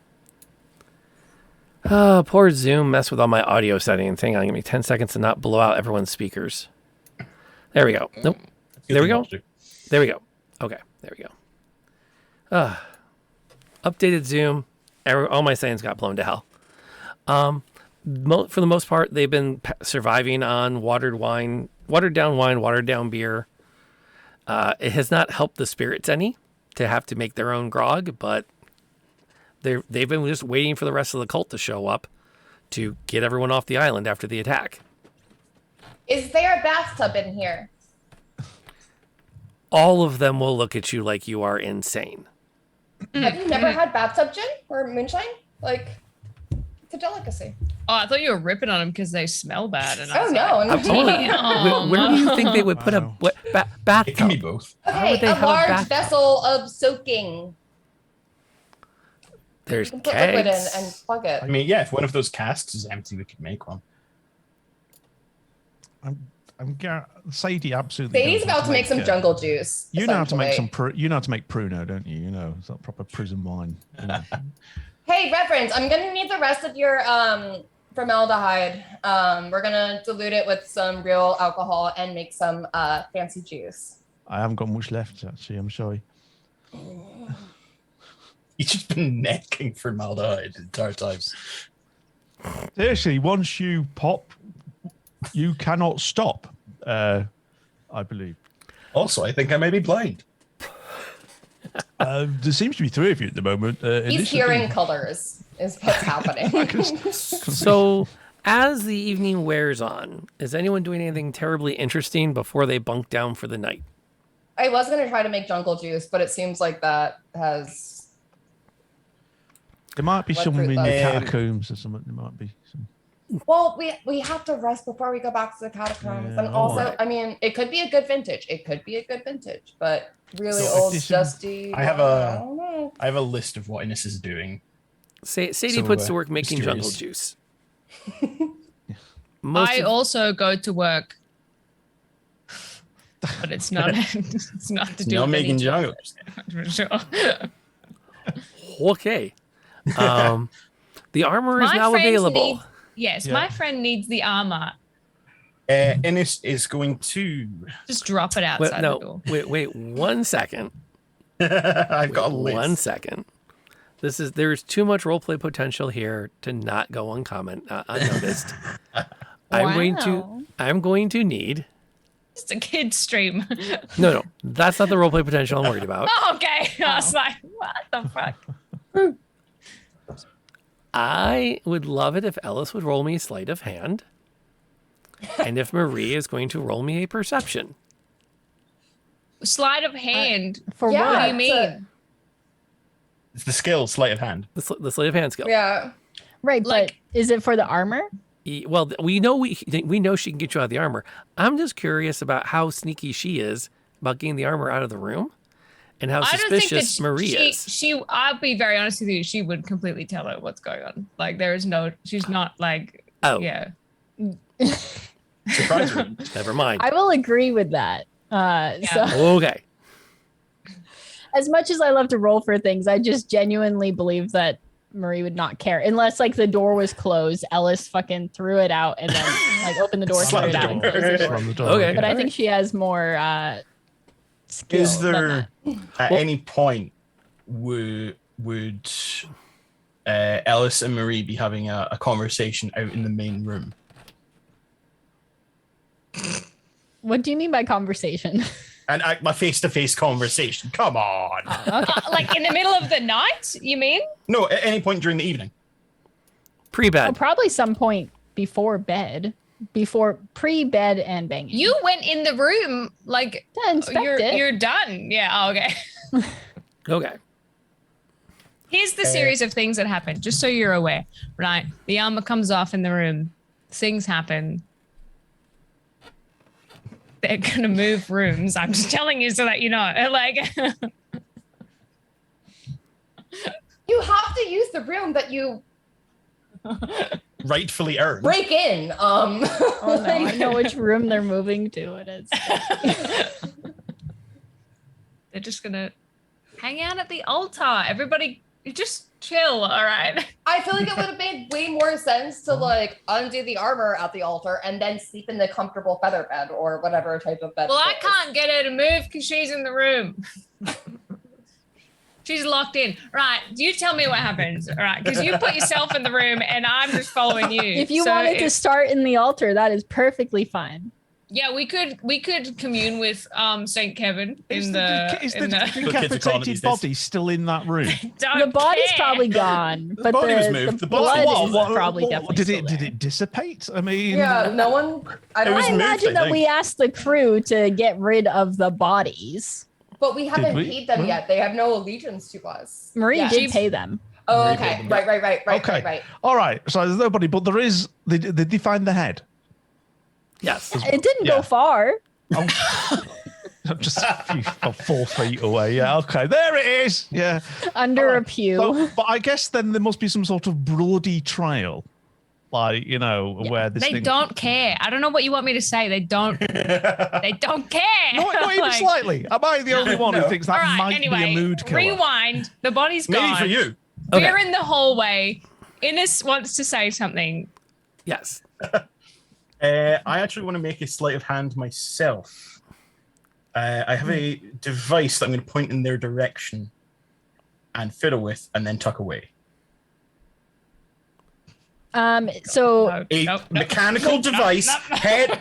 Poor Zoom messed with all my audio settings. Hang on, give me 10 seconds to not blow out everyone's speakers. There we go. Nope. There we go. There we go. Okay, there we go. Updated Zoom. All my settings got blown to hell. For the most part, they've been surviving on watered down wine, watered down beer. It has not helped the spirits any to have to make their own grog, but they've been just waiting for the rest of the cult to show up to get everyone off the island after the attack. Is there a bathtub in here? All of them will look at you like you are insane. Have you never had bathtub gin or moonshine? Like, it's a delicacy. Oh, I thought you were ripping on them because they smell bad. And I Oh was no! like, I'm Where do you think they would put Wow. a bathtub? It can be both. Why would okay, they a have a large bathtub? vessel of soaking. There's You can put liquid in kegs. and plug it. I mean, yeah, if one of those casks is empty, we could make one. Sadie absolutely. Sadie's knows how about to make some jungle juice. You know how to make essentially. some. You know how to make Pruno, don't you? You know, it's that proper prison wine. You know. Hey, Reverend, I'm gonna need the rest of your formaldehyde. We're gonna dilute it with some real alcohol and make some fancy juice. I haven't got much left, actually. I'm sorry. He's just been necking formaldehyde the entire time. Seriously, once you pop, you cannot stop. I believe. Also, I think I may be blind. There seems to be 3 of you at the moment. He's Initially- hearing colors, is what's happening. So, as the evening wears on, is anyone doing anything terribly interesting before they bunk down for the night? I was going to try to make jungle juice, but it seems like that has. There might be What some fruit in the does? catacombs or something. There might be some. Well, we have to rest before we go back to the catacombs. Yeah, And also, alright. I mean, it could be a good vintage. It could be a good vintage, but really So old, addition- dusty. I have I don't know. I have a list of what Innes is doing. Sadie So, puts to work making mysterious. jungle juice. I also go to work, but it's not. It's not to do. Not with making any jungle. for sure. Okay. The armor is My now friends available. need- Yes, Yeah. my friend needs the armor. Innes is going to. Just drop it outside the door. Wait 1 second. I've got a Wait list. 1 second. There's too much roleplay potential here to not go unnoticed. I'm going to need. Just a kid stream. No, that's not the roleplay potential I'm worried about. Oh, okay. I was like, what the fuck? I would love it if Ellis would roll me a sleight of hand, and if Marie is going to roll me a perception. Sleight of hand. For Yeah, What do you it's a- mean? It's the skill, sleight of hand. The sleight of hand skill. Yeah. Right, Like- but is it for the armor? Well, we know she can get you out of the armor. I'm just curious about how sneaky she is about getting the armor out of the room, and how I don't think that suspicious Marie is. I'll be very honest with you. She would completely tell her what's going on. Like there is no, she's not like, Oh. yeah. Surprisingly. Never mind. I will agree with that. So Okay. as much as I love to roll for things, I just genuinely believe that Marie would not care unless like the door was closed. Ellis fucking threw it out and then like opened the door, threw Slammed it the out, and door. closed the door. Slam the door. Okay. But I Alright. think she has more skill. Is than there that. at Well- any point would Ellis and Marie be having a conversation out in the main room? What do you mean by conversation? And my face-to-face conversation. Come on. Like in the middle of the night, you mean? No, at any point during the evening. Pre-bed. Well, probably some point before bed, before pre-bed and banging. You went in the room, like to inspect it. you're done. Yeah, oh, okay. Okay. Here's the series of things that happen, just so you're aware, right? The armor comes off in the room. Things happen. They're gonna move rooms. I'm just telling you so that you know. Like, You have to use the room that you Rightfully earned. break in. Oh no, I know which room they're moving to. It is. they're just gonna hang out at the altar. Everybody, you just chill, all right? I feel like it would have made way more sense to like undo the armor at the altar and then sleep in the comfortable feather bed or whatever type of bed. Well, I it is. can't get her to move because she's in the room. She's locked in. Right. You tell me what happens. All right. Because you put yourself in the room and I'm just following you. If you So wanted to if- start in the altar, that is perfectly fine. Yeah, we could commune with Saint Kevin Is in the, the is the in the kids are calling it decapitated these body still in that room? Don't The body's care. probably gone, but body was the moved. The blood body- is probably definitely did still it? Did there. it dissipate? I mean, Yeah, no one. I It don't. was I moved, imagine I that we think. asked the crew to get rid of the bodies. But we haven't we? paid them Well- yet. They have no allegiance to us. Marie Yeah. did pay them. Oh, Marie okay. paid them. Right. Okay. All right. So there's nobody, but there is. They find the head. Yes. It didn't Yeah. go far. Oh, just a few, about 4 feet away. Yeah. Okay. There it is. Yeah. Under All a right. pew. So, but I guess then there must be some sort of bloody trail, like where this They thing. don't care. I don't know what you want me to say. They don't. They don't care. Not even Like, slightly. Am I the only one who No. thinks all that right. might Anyway, be a mood killer? rewind. The body's Maybe gone. for you. Okay. We're in the hallway. Innes wants to say something. Yes. I actually want to make a sleight of hand myself. I have a device that I'm going to point in their direction and fiddle with and then tuck away. So A mechanical device. Head,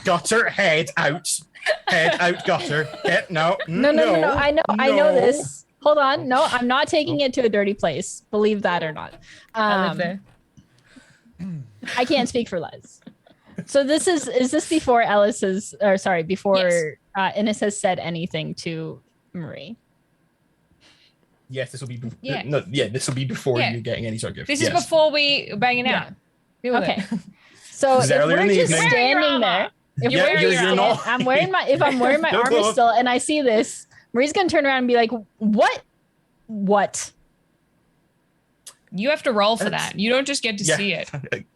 gutter, head out. Head out, gutter. no. I know this. Hold on. No, I'm not taking it to a dirty place. Believe that or not. I live there. I can't speak for Les. So is this before before Innes has said anything to Marie? Yes, this will be. Yeah. No, yeah, this will be before Yeah. you getting any sort of gift. This yes. is before we banging out. Deal with Okay. it. So This is if earlier in we're the just evening. standing there, if You're we're wearing just your stand- not. I'm wearing my Don't armor go. still, and I see this, Marie's gonna turn around and be like, "What? What You have to roll for That's- that. You don't just get to Yeah. see it.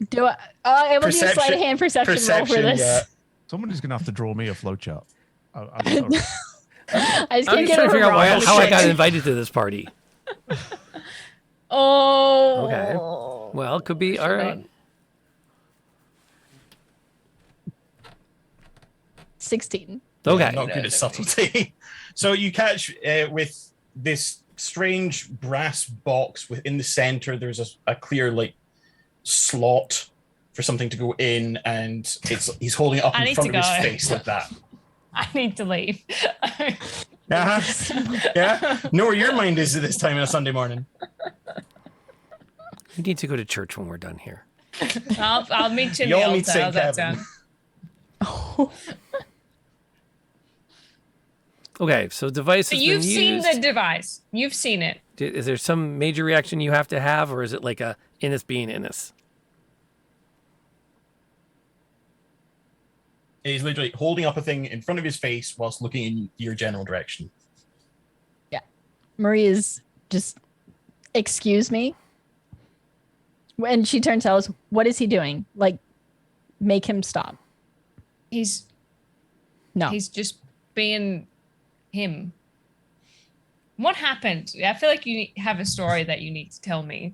do I? I will need a sleight of Perception- hand perception roll for Perception, this. yeah. Somebody's going to have to draw me a flowchart. I'm sorry. I just I'm can't just get trying to over figure out roll. how I got invited to this party. Oh. Okay. Well, it could be all right. 16. Okay. Not good at subtlety. So you catch with this strange brass box within the center. There's a clear like slot for something to go in, and he's holding it up I in need front to of his go. face like that. I need to leave. Yeah. Know where your mind is at this time on a Sunday morning. We need to go to church when we're done here. I'll meet you in Y'all the meet altar. How's St. that Kevin. sound? Okay, so device So has you've been seen used. the device. You've seen it. Is there some major reaction you have to have, or is it like a Innis being Innis? He's literally holding up a thing in front of his face whilst looking in your general direction. Marie is just, excuse me. When she turns to Alice, what is he doing? Like, make him stop. He's No. He's just being him. What happened? I feel like you have a story that you need to tell me.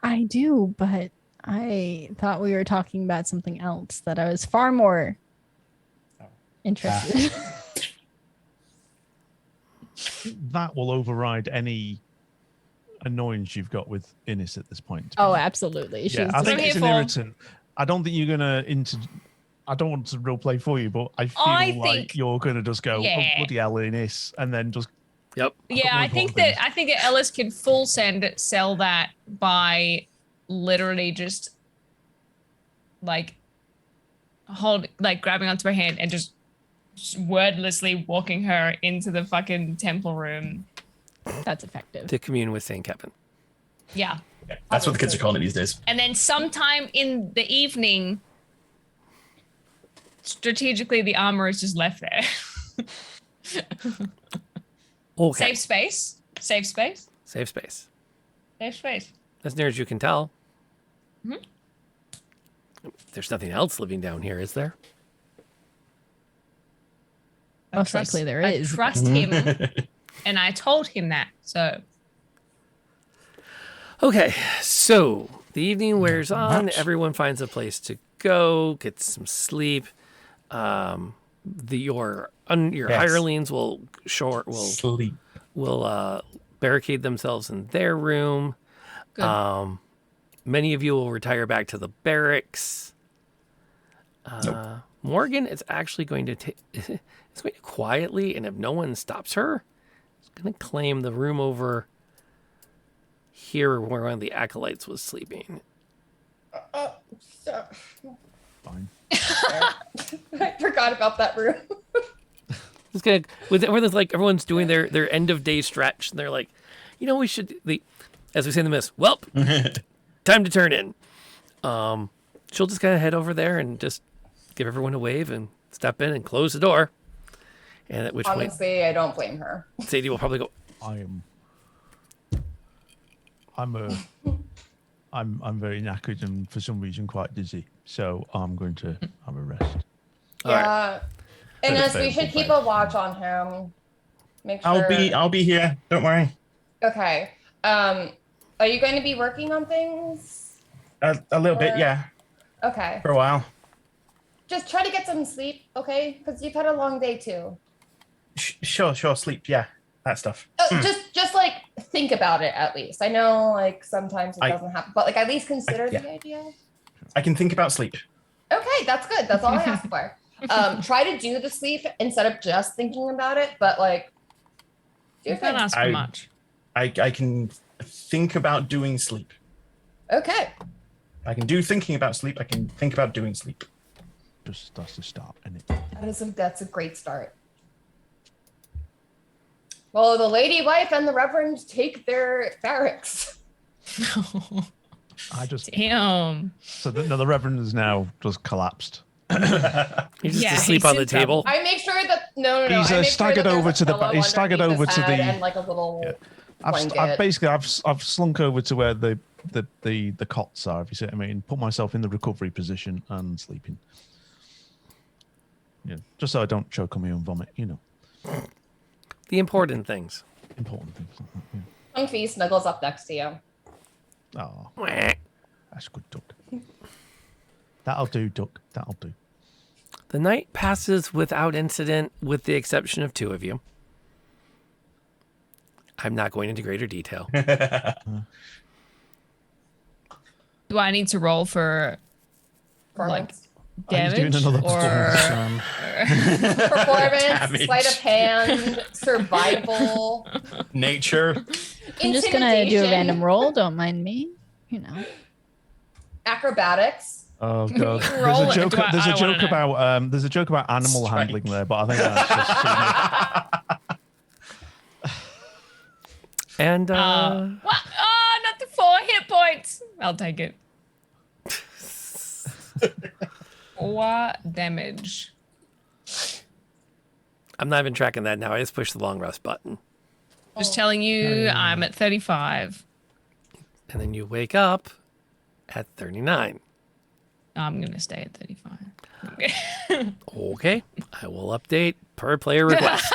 I do, but I thought we were talking about something else that I was far more interested. That will override any annoyance you've got with Innis at this point. Oh, absolutely. She's Yeah, I think I'm it's an here for- irritant. I don't think you're gonna I don't want to role play for you, but I feel I like think- you're gonna just go, Yeah. oh, bloody hell, Innis, and then just Yep. Yeah, more I think important that Ellis can sell that by literally just like grabbing onto her hand and just wordlessly walking her into the fucking temple room. That's effective. To commune with St. Kevin. Yeah. Yeah, that's what the kids are calling it these days. And then sometime in the evening, strategically, the armor is just left there. Okay. Safe space. Safe space. Safe space. Safe space. As near as you can tell. Mhm. There's nothing else living down here, is there? Most likely there I is. trust him, and I told him that. So Okay, so the evening wears on. much. Everyone finds a place to go, get some sleep. Your hirelings will Sleep. barricade themselves in their room. good. Many of you will retire back to the barracks. Morgan is actually going to it's going to quietly, and if no one stops her, it's going to claim the room over here where one of the acolytes was sleeping. fine. I forgot about that room. It's gonna with like everyone's doing their end of day stretch, and they're like, we should as we say in the mist, welp, time to turn in. She'll just kind of head over there and just give everyone a wave and step in and close the door. And at which point Honestly, I don't blame her. Sadie will probably go, I'm very knackered and for some reason quite dizzy, so I'm going to have a rest. all right. Yeah. Bit of Innes, we should favorable keep a watch on him. Make sure. I'll be here. Don't worry. Okay. Are you going to be working on things? A little bit, yeah, Okay. for a while. Just try to get some sleep, okay? Because you've had a long day too. Sure. Sleep, yeah, that stuff. Just like think about it at least. I know like sometimes it doesn't happen, but like at least consider yeah. the idea. I can think about sleep. Okay, that's good. That's all I asked for. Try to do the sleep instead of just thinking about it, but like do You your thing. can't ask for much. I can think about doing sleep. Okay. I can do thinking about sleep. I can think about doing sleep. Just that's the start, isn't it? That's a great start. Well, the lady wife and the reverend take their barracks. I just Damn. so the reverend is now just collapsed. He's just Yeah, asleep he's on the in table. I make sure that no. He's, I make staggered sure that over there's a to the- pillow he's staggered underneath over his to the- head and like a little Yeah. blanket. I've slunk over to where the cots are, if you see what I mean. Put myself in the recovery position and sleeping. Yeah, just so I don't choke on my own vomit. You know, The important things. important things. Like that, yeah. Comfy snuggles up next to you. Oh, Mwah. that's good, Duck. That'll do, Duck. That'll do. The night passes without incident, with the exception of 2 of you. I'm not going into greater detail. Do I need to roll for like Performance, He's doing damage another or performance. performance Damage. sleight of hand, survival. Nature. I'm just gonna do a intimidation, random roll. Don't mind me. You know. acrobatics. Oh god, Roll there's it. a joke. Do I- There's I a don't joke wanna know. about there's a joke about animal Strike. handling there, but I think that's just And what? Oh, not the 4 hit points. I'll take it. 4 damage. I'm not even tracking that now. I just pushed the long rest button. Just telling you, I'm at 35. And then you wake up at 39. I'm gonna stay at 35. Okay. I will update per player request.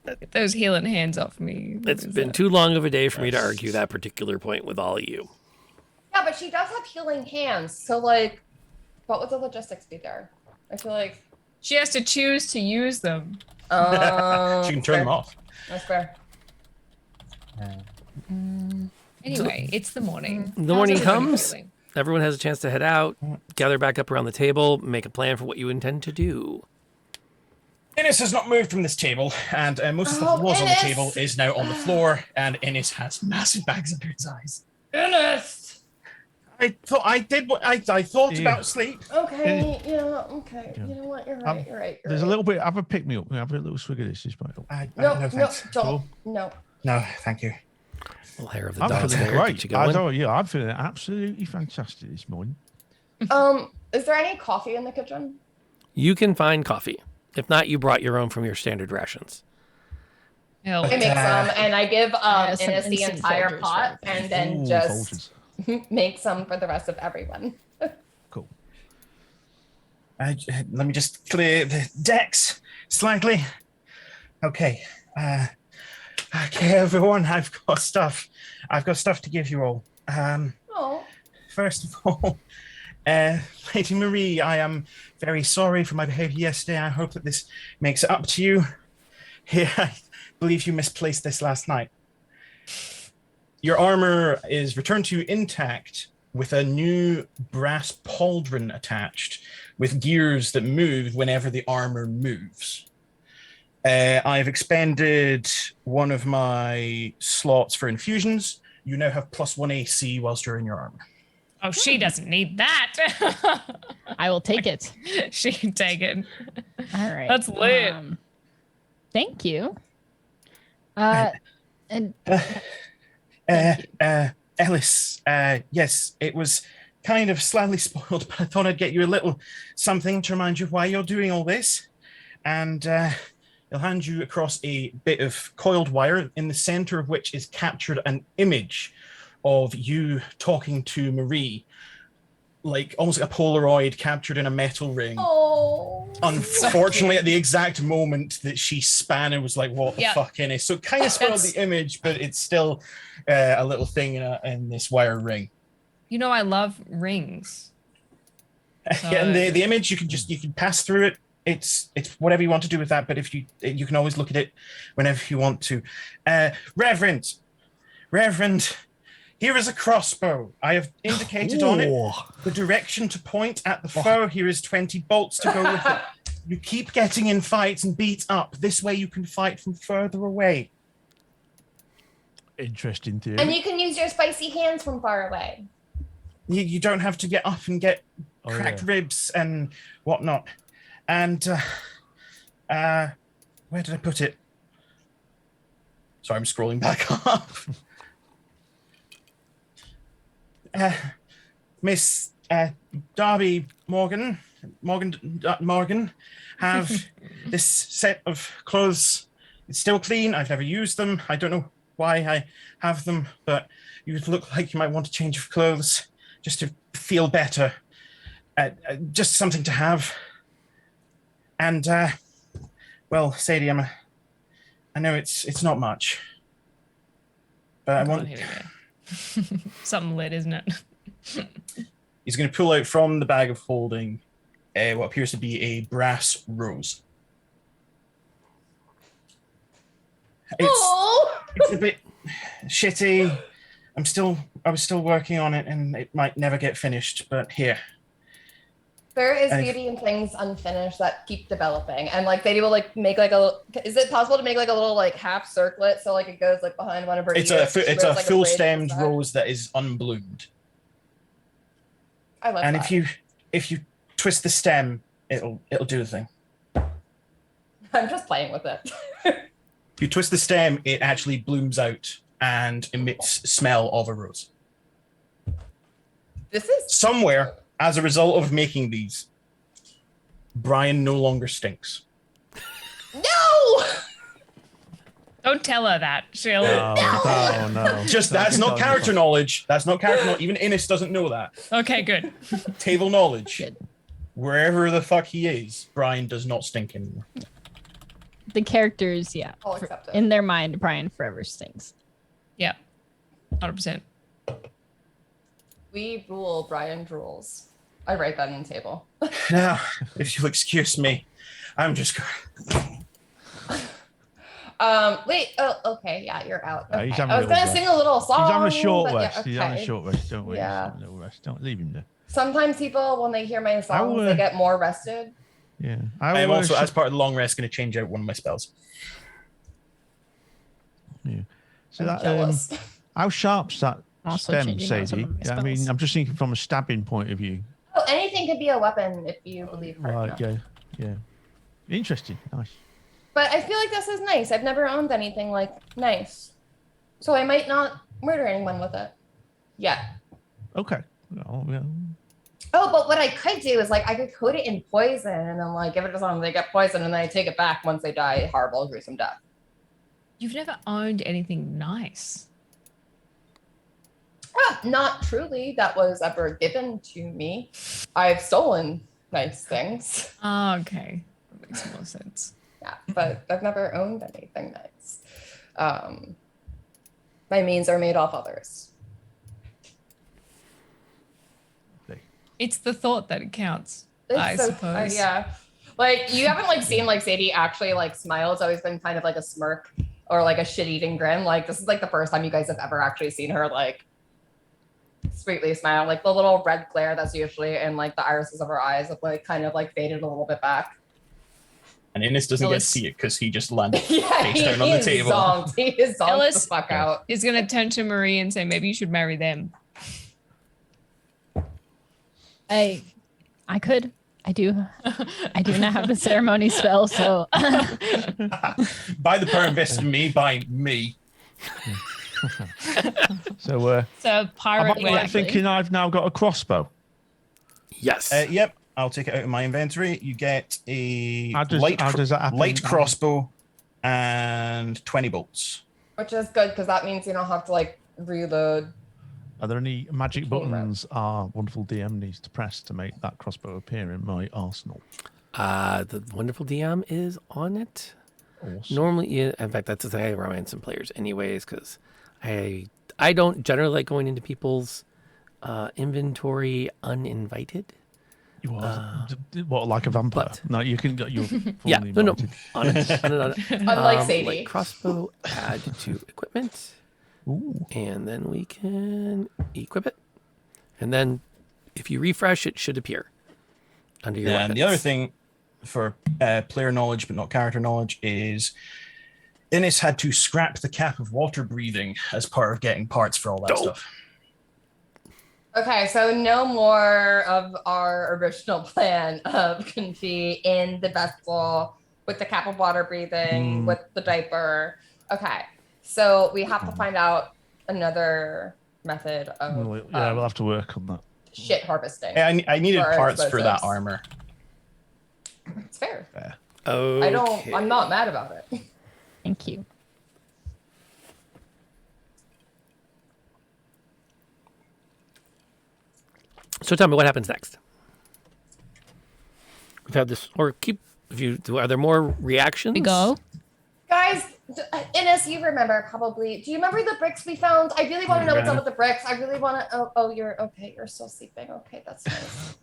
Get those healing hands off me. What It's is been that? too long of a day for me to argue that particular point with all of you. Yeah, but she does have healing hands. So like, what would the logistics be there? I feel like She has to choose to use them. She can turn them off. That's fair. Anyway, it's the morning. The morning How's everybody comes. feeling? Everyone has a chance to head out, gather back up around the table, make a plan for what you intend to do. Innes has not moved from this table, and most of the stuff that was on the Innes! table is now on the floor, and Innes has massive bags under his eyes. Goodness. I thought I did what I thought Yeah. about sleep. Okay. Yeah. Okay. Yeah. You know what? You're right. You're right. You're there's a right. little bit. Have a pick me up. Have a little swig of this. It's right up. No, no, no, thanks. don't. Cool. No. No, thank you. Little hair of the I'm dog's feeling hair. great. Get you going. Yeah, I'm feeling absolutely fantastic this morning. Is there any coffee in the kitchen? You can find coffee. If not, you brought your own from your standard rations. Hell, I make some, and I give some Innes the instant entire Folgers pot, for and then Ooh, just Folgers. make some for the rest of everyone. Cool. Let me just clear the decks slightly. Okay. Okay, everyone. I've got stuff to give you all. Oh. First of all, Lady Marie, I am very sorry for my behavior yesterday. I hope that this makes it up to you. Here, I believe you misplaced this last night. Your armor is returned to you intact with a new brass pauldron attached with gears that move whenever the armor moves. I've expended one of my slots for infusions. You now have +1 AC whilst you're in your armor. oh, she doesn't need that. I will take it. She can take it. All right. That's lit. Thank you. And Ellis, yes, it was kind of slightly spoiled, but I thought I'd get you a little something to remind you why you're doing all this. And he'll hand you across a bit of coiled wire, in the center of which is captured an image of you talking to Marie, like almost like a Polaroid captured in a metal ring. Oh. Unfortunately, at the exact moment that she span and was like, "What the Yeah. fuck in it?" So it kind of spoiled That's- the image, but it's still a little thing in this wire ring. You know, I love rings. And the image you can pass through it it's whatever you want to do with that. But if you can always look at it whenever you want to. Reverend, here is a crossbow. I have indicated on it the direction to point at the foe. Here is 20 bolts to go with it. You keep getting in fights and beat up. This way you can fight from further away. Interesting theory. And you can use your spicy hands from far away. You don't have to get up and get cracked ribs and whatnot. And where did I put it? Sorry, I'm scrolling back up. Miss Darby Morgan, have this set of clothes. It's still clean. I've never used them. I don't know why I have them, but you look like you might want a change of clothes just to feel better. Just something to have. And well, Sadie, I know it's not much, but I want. Something lit, isn't it? He's going to pull out from the bag of holding what appears to be a brass rose. It's a bit shitty. I was still working on it, and it might never get finished. But here, there is beauty in things unfinished that keep developing, and like they will like make like a. Is it possible to make like a little like half circlet so like it goes like behind one of her ears? It's a full stemmed rose that is unbloomed. I love and that. if you twist the stem, it'll do the thing. I'm just playing with it. If you twist the stem, it actually blooms out and emits smell of a rose. This is somewhere as a result of making these. Brian no longer stinks. No. Don't tell her that. She'll. No. Just that's not character knowledge. That's not character knowledge. Even Innes doesn't know that. Okay, good. Table knowledge. Wherever the fuck he is, Brian does not stink anymore. The characters, I'll accept it. in their mind, Brian forever stinks. Yeah, 100%. We rule, Brian drools. I write that on the table. Now, if you'll excuse me, I'm just going. Wait. Oh, okay. Yeah, you're out. Okay. He's having I was gonna sing a little song. He's having a short but rest. Yeah, He's having a okay. short rest. Don't worry. Yeah. He's having a little rest. Don't leave him there. Sometimes people, when they hear my songs, they get more rested. Yeah. I am also, as part of the long rest, going to change out one of my spells. Yeah. So I'm that jealous. how sharp's that Also stem, changing out some Sadie? of my I mean, spells. I'm just thinking from a stabbing point of view. Oh, anything could be a weapon if you believe her. Right. Yeah. Interesting. Nice. But I feel like this is nice. I've never owned anything like nice. So I might not murder anyone with it. Yeah. Okay. Oh, yeah. Oh, but what I could do is like I could coat it in poison and then like give it to someone, they get poisoned, and then I take it back once they die a horrible, gruesome death. You've never owned anything nice. Not truly. That was ever given to me. I've stolen nice things. Oh, okay. That makes more sense. Yeah, but I've never owned anything nice. My means are made off others. It's the thought that counts, It's I so- suppose. yeah. Like you haven't like seen like Sadie actually like smile. It's always been kind of like a smirk or like a shit-eating grin. Like this is like the first time you guys have ever actually seen her like sweetly smile. Like the little red glare that's usually in like the irises of her eyes have like kind of like faded a little bit back. And Innes doesn't get to Ellis. see it because he just landed Yeah, face he down on the is table. zonked. He is zonked Ellis- the fuck out. Is going to turn to Marie and say, maybe you should marry them. I could. I do not have the ceremony spell, so By the power invested in me, by me. So So am pirate I wear. right thinking I've now got a crossbow? Yes. Yep, I'll take it out of my inventory. You get a How does that happen? light crossbow and 20 bolts. Which is good because that means you don't have to like reload. Are there any magic Between buttons our wonderful DM needs to press to make that crossbow appear in my arsenal? The wonderful DM is on it. Awesome. Normally, yeah, in fact, that's the thing I remind some players anyways, because I don't generally like going into people's inventory uninvited. You are what, like a vampire? but- No, you can. You're Yeah, formally no, invited. on it. Unlike Sadie. Light crossbow, add to equipment, Ooh. and then we can equip it. And then if you refresh, it should appear under your And weapons. the other thing for player knowledge, but not character knowledge, is Innes had to scrap the cap of water breathing as part of getting parts for all that Dope. stuff. Okay, so no more of our original plan of Confit in the vessel with the cap of water breathing, with the diaper. Okay, so we have to find out another method of Well, yeah, we'll have to work on that. shit harvesting. Hey, I needed For our parts for that explosives. armor. It's fair. Okay. I'm not mad about it. Thank you. So tell me what happens next. We've had this, or keep. If you are there more reactions? We go. Guys, Innes, you remember probably. Do you remember the bricks we found? I really want to know what's up with the bricks. I really want to. Oh, you're okay. You're still sleeping. Okay, that's nice.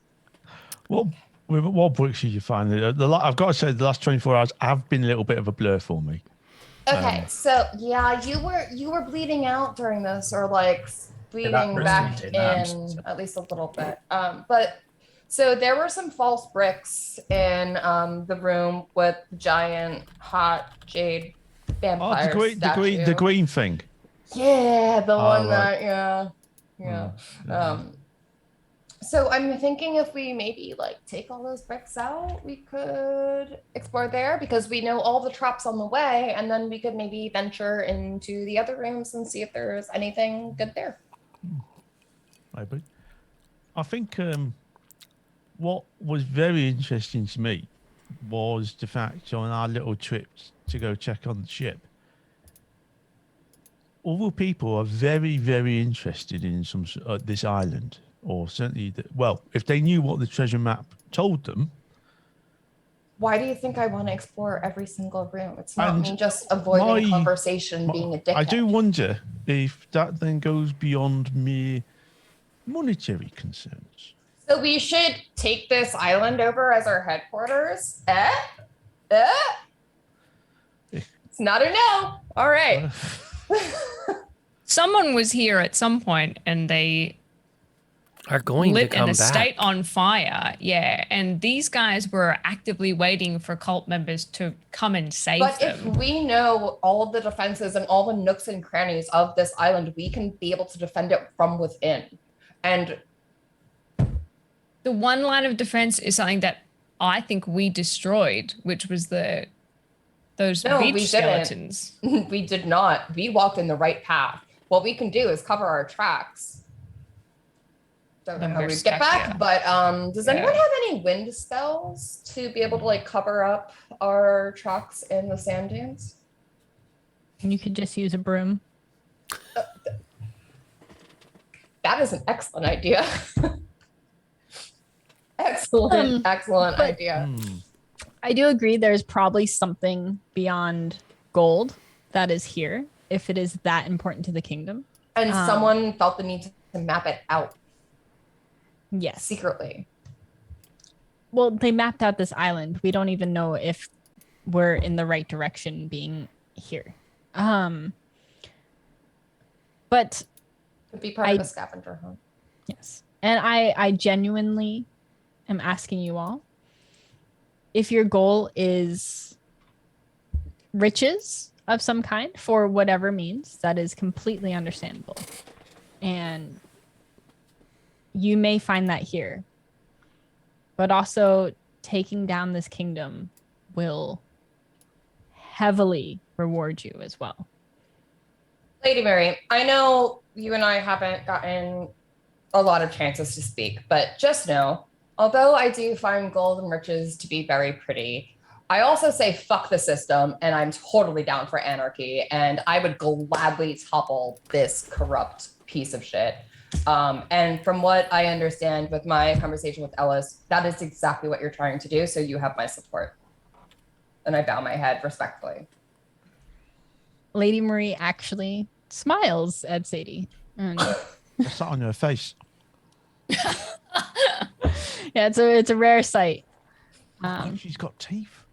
What bricks did you find? I've got to say, the last 24 hours have been a little bit of a blur for me. Okay, so yeah, you were bleeding out during this, or like bleeding back in at least a little bit. But so there were some false bricks in the room with the giant hot jade vampire statue. The green thing. Yeah, the one right. that yeah. So I'm thinking if we maybe like take all those bricks out, we could explore there because we know all the traps on the way, and then we could maybe venture into the other rooms and see if there's anything good there. Maybe. I think what was very interesting to me was the fact on our little trips to go check on the ship, other people are very, very interested in this island, or certainly, if they knew what the treasure map told them. Why do you think I want to explore every single room? It's not And me just avoiding conversation, being a dickhead. I do wonder if that then goes beyond mere monetary concerns. So we should take this island over as our headquarters. It's not a no. All right. Someone was here at some point and they Are going to lit come an back. estate on fire. Yeah. And these guys were actively waiting for cult members to come and save But them. if we know all of the defenses and all the nooks and crannies of this island, we can be able to defend it from within. And The one line of defense is something that I think we destroyed, which was those No, we beach didn't. skeletons. we did not. We walked in the right path. What we can do is cover our tracks. Don't know Then how we're we stuck get back, here. but does anyone Yeah. have any wind spells to be able to like cover up our tracks in the sand dunes? And you could just use a broom. That is an excellent idea. excellent but- idea. I do agree there's probably something beyond gold that is here, if it is that important to the kingdom. And someone felt the need to map it out Yes. secretly. Well, they mapped out this island. We don't even know if we're in the right direction being here. But Could be part of a scavenger hunt. yes. And I genuinely am asking you all, if your goal is riches of some kind for whatever means, that is completely understandable. And you may find that here. But also taking down this kingdom will heavily reward you as well. Lady Mary, I know you and I haven't gotten a lot of chances to speak, but just know, although I do find gold and riches to be very pretty, I also say fuck the system, and I'm totally down for anarchy, and I would gladly topple this corrupt piece of shit. And from what I understand with my conversation with Ellis, that is exactly what you're trying to do, so you have my support. And I bow my head respectfully. Lady Marie actually smiles at Sadie. And What's that on your face? Yeah, it's a rare sight. She's got teeth.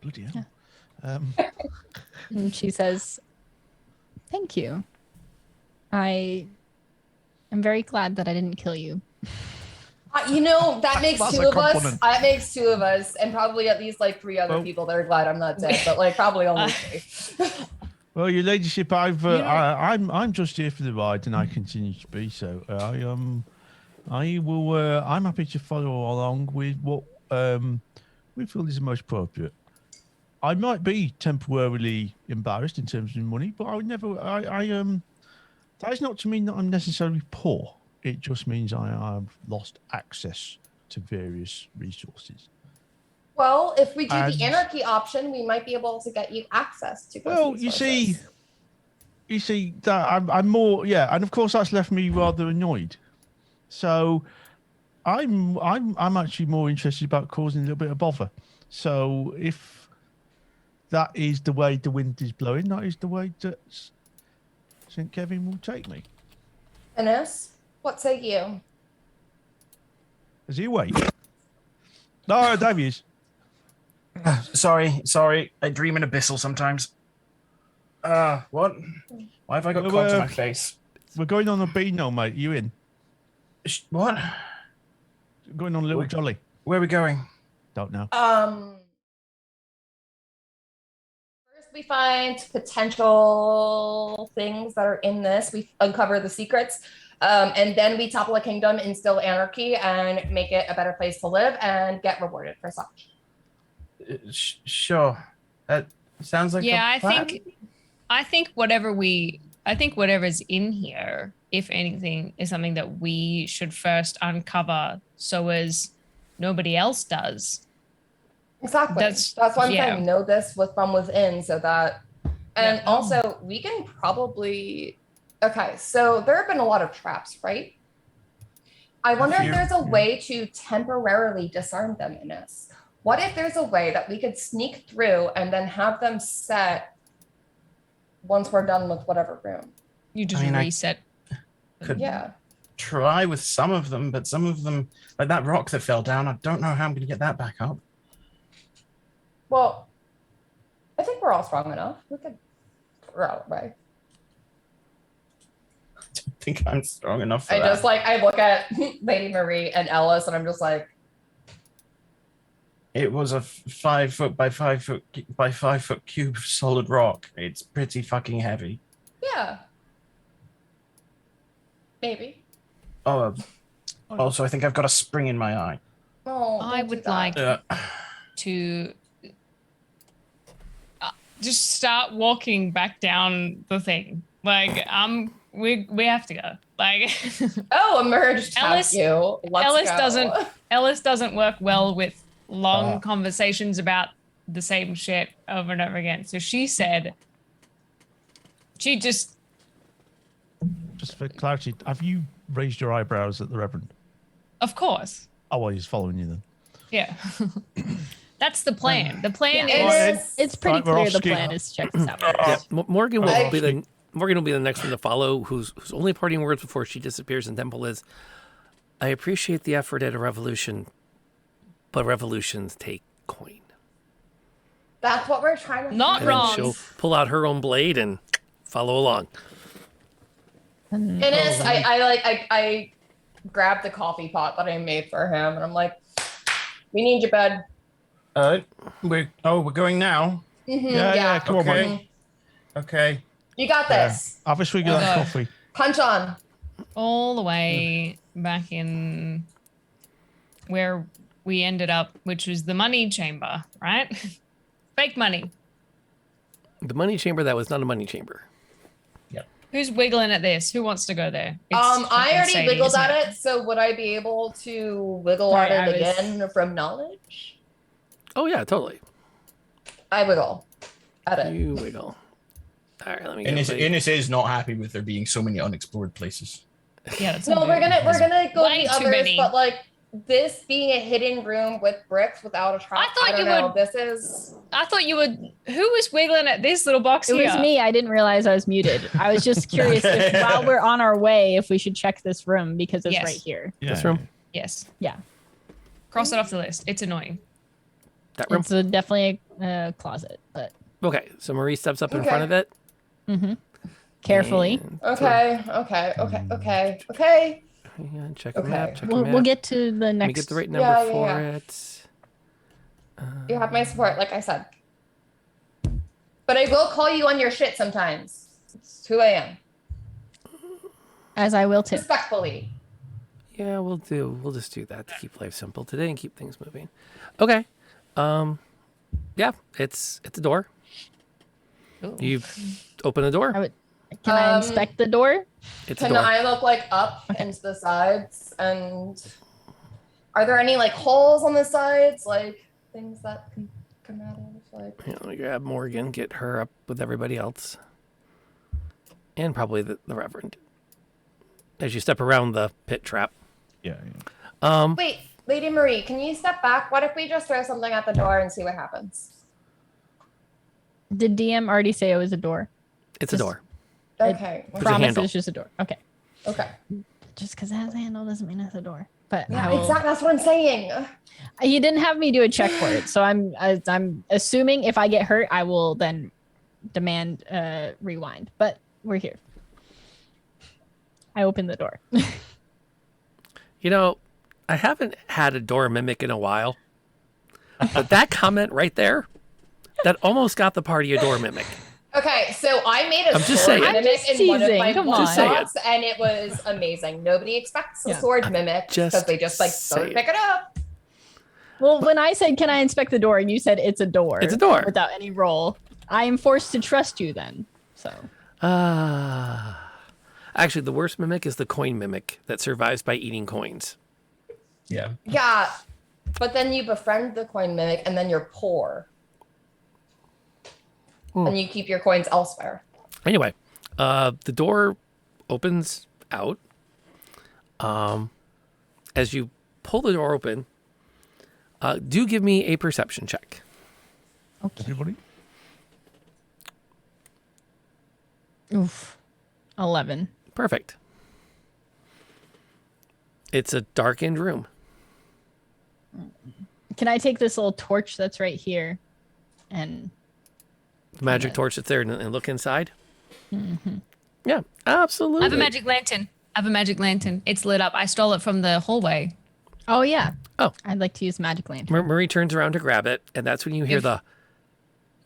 Bloody hell. And she says, "Thank you. I am very glad that I didn't kill you." That makes That's two a of us. compliment. That makes two of us, and probably at least like three other Well- people that are glad I'm not dead, but like probably only three. Well, your ladyship, know- I'm just here for the ride, and I continue to be so. I will. I'm happy to follow along with what we feel is the most appropriate. I might be temporarily embarrassed in terms of money, but I would never. That is not to mean that I'm necessarily poor. It just means I have lost access to various resources. Well, if we do And- the anarchy option, we might be able to get you access to. those Well, you resources. see that I'm more, yeah, and of course that's left me rather annoyed. So I'm actually more interested about causing a little bit of bother. So if that is the way the wind is blowing, that is the way that St. Kevin will take me. Ines, what say you? Is he awake? No, there he is. Sorry. I dream in abyssal sometimes. What? Why have I got Well, clogs in my face? We're going on a beano, mate. You in? What? Going on a little Wait. jolly. Where are we going? Don't know. First we find potential things that are in this. We uncover the secrets. And then we topple a kingdom, instill anarchy, and make it a better place to live and get rewarded for such. Sure. That sounds like Yeah, a plan. I think whatever's in here, if anything, is something that we should first uncover so as nobody else does. Exactly. That's- That's why I'm yeah. saying know this from within so that, and Yeah. also we can probably, okay, so there have been a lot of traps, right? I wonder if few, there's a yeah. way to temporarily disarm them in this. What if there's a way that we could sneak through and then have them set once we're done with whatever room? You just I mean, I reset. could Yeah. try with some of them, but some of them, like that rock that fell down, I don't know how I'm going to get that back up. Well, I think we're all strong enough. We could figure out a way. I don't think I'm strong enough for I that. just like, I look at Lady Marie and Ellis and I'm just like, It was a 5 foot by 5 foot by 5 foot cube of solid rock. It's pretty fucking heavy. yeah. Maybe. Oh, also, I think I've got a spring in my eye. Oh, I don't do would that. like to just start walking back down the thing. Like, we have to go. Like, Oh, emerged Ellis- you. Let's go. Ellis doesn't work well with long conversations about the same shit over and over again. So she said, she just, Just for clarity, have you raised your eyebrows at the Reverend? of course, Oh, well, he's following you then. yeah. That's the plan. The plan Yeah, is it is. It's pretty Right, we're clear off the ski. plan is to check this out. Yeah, Morgan will I- be the next one to follow. Whose only parting words before she disappears in temple is, "I appreciate the effort at a revolution, but revolutions take coin." That's what we're trying to Not And then wrong. she'll pull out her own blade and follow along. It is. I grabbed the coffee pot that I made for him and I'm like, we need you, bud. We're going now. Mhm, Yeah, come on, Okay. mate. Okay. You got this. Have a swig of that Okay. coffee. Punch on. all the way back in where we ended up, which was the money chamber, right? Fake money. The money chamber that was not a money chamber. Who's wiggling at this? Who wants to go there? It's I fucking already Sadie, wiggled isn't at it, so would I be able to wiggle Sorry, at it I was- again from knowledge? Oh yeah, totally. I wiggle at it. You wiggle. All right, let me get Innes is not happy with there being so many unexplored places. Yeah, that's No, we're gonna go way the too others, many. but like this being a hidden room with bricks without a trap. I thought don't you know. would- This is I thought you would. Who was wiggling at this little box It here? was me. I didn't realize I was muted. I was just curious if Okay. while we're on our way, if we should check this room because it's Yes. right here. Yeah. This room. Yes. Cross it off the list. It's annoying. That room. It's definitely a closet, but Okay, so Marie steps up in front of it. carefully. and Okay. Hang on, check Okay. a map. Check a We'll map. get to the Let me next. get the right number Yeah, for yeah. it. You have my support, like I said. But I will call you on your shit sometimes. It's who I am. As I will too. Respectfully. Yeah, we'll just do that to keep life simple today and keep things moving. Okay. Yeah, it's a door. Ooh. You open the door. Can I inspect the door? It's a Can door. I look like up into the sides? And are there any like holes on the sides? Like things that can come out of like You know, grab Morgan, get her up with everybody else. And probably the Reverend. As you step around the pit trap. Yeah. Wait, Lady Marie, can you step back? What if we just throw something at the door and see what happens? Did DM already say it was a door? It's a door. Okay. There's a Promise handle. it's just a door. Okay. Okay. Just because it has a handle doesn't mean it's a door. But Yeah, I will- exactly. That's what I'm saying. You didn't have me do a check for it, so I'm assuming if I get hurt, I will then demand rewind. But we're here. I open the door. You know, I haven't had a door mimic in a while. But that comment right there, that almost got the party a door mimic. Okay, so I made a I'm just sword saying. mimic I'm just in one of teasing, my come one on. Just saying. shots, and it was amazing. Nobody expects a Yeah. sword mimic because just they just like saying. don't pick it up. Well, when I said, "Can I inspect the door?" and you said it's a door. It's a door. without any roll. I am forced to trust you then. So Actually, the worst mimic is the coin mimic that survives by eating coins. Yeah. Yeah, but then you befriend the coin mimic, and then you're poor, and you keep your coins elsewhere. Anyway, the door opens out. As you pull the door open, do give me a perception check. Everybody? oof, 11. Perfect. It's a darkened room. Can I take this little torch that's right here, and The magic Okay. torch that's there and look inside. Yeah, absolutely. I have a magic lantern. It's lit up. I stole it from the hallway. oh yeah, Oh. I'd like to use magic lantern. Marie turns around to grab it, and that's when you hear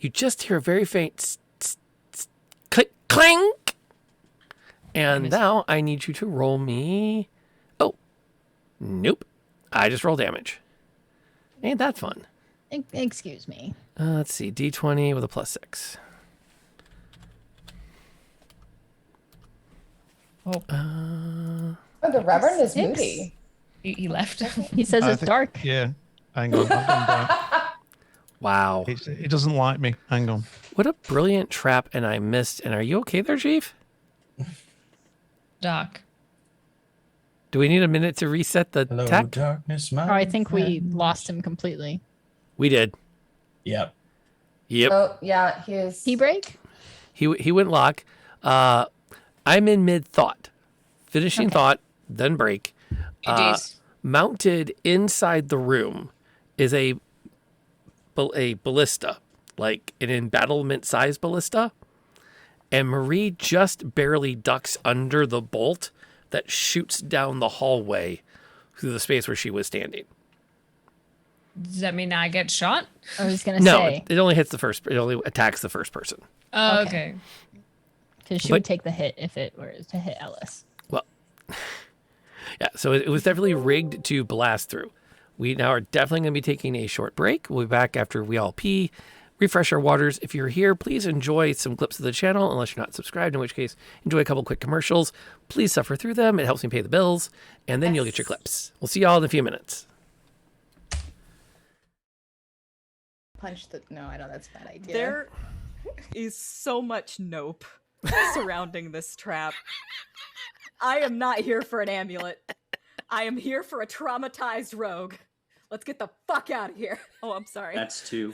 you just hear a very faint click, clink. And now I need you to roll me. Oh, nope. I just roll damage. Ain't that fun? Excuse me. Let's see. D20 with a +6. Oh, the Reverend is 6? moody. He left. He says I it's think- dark. Yeah. Hang on. I've gone dark. Wow. It doesn't like me. Hang on. What a brilliant trap, and I missed. And are you okay there, Chief? Dark. Do we need a minute to reset the Hello, tech? darkness, my Oh, I think we friend. lost him completely. We did. Yep. Yep. Oh yeah, he's Tea break? He went lock. I'm in mid thought, finishing Okay. thought, then break. GGs. Mounted inside the room is a ballista, like an embattlement size ballista, and Marie just barely ducks under the bolt that shoots down the hallway through the space where she was standing. Does that mean I get shot? I was gonna No, say it only hits the first. It only attacks the first person. Oh, Okay. okay. because she but- would take the hit if it were to hit Ellis. Well, yeah, so it was definitely rigged to blast through. We now are definitely going to be taking a short break. We'll be back after we all pee, refresh our waters. If you're here, please enjoy some clips of the channel, unless you're not subscribed, in which case, enjoy a couple quick commercials. Please suffer through them. It helps me pay the bills, and then you'll get your clips. We'll see y'all in a few minutes. punch the. No, I know that's a bad idea. There is so much nope surrounding this trap. I am not here for an amulet. I am here for a traumatized rogue. Let's get the fuck out of here. Oh, I'm sorry. That's two.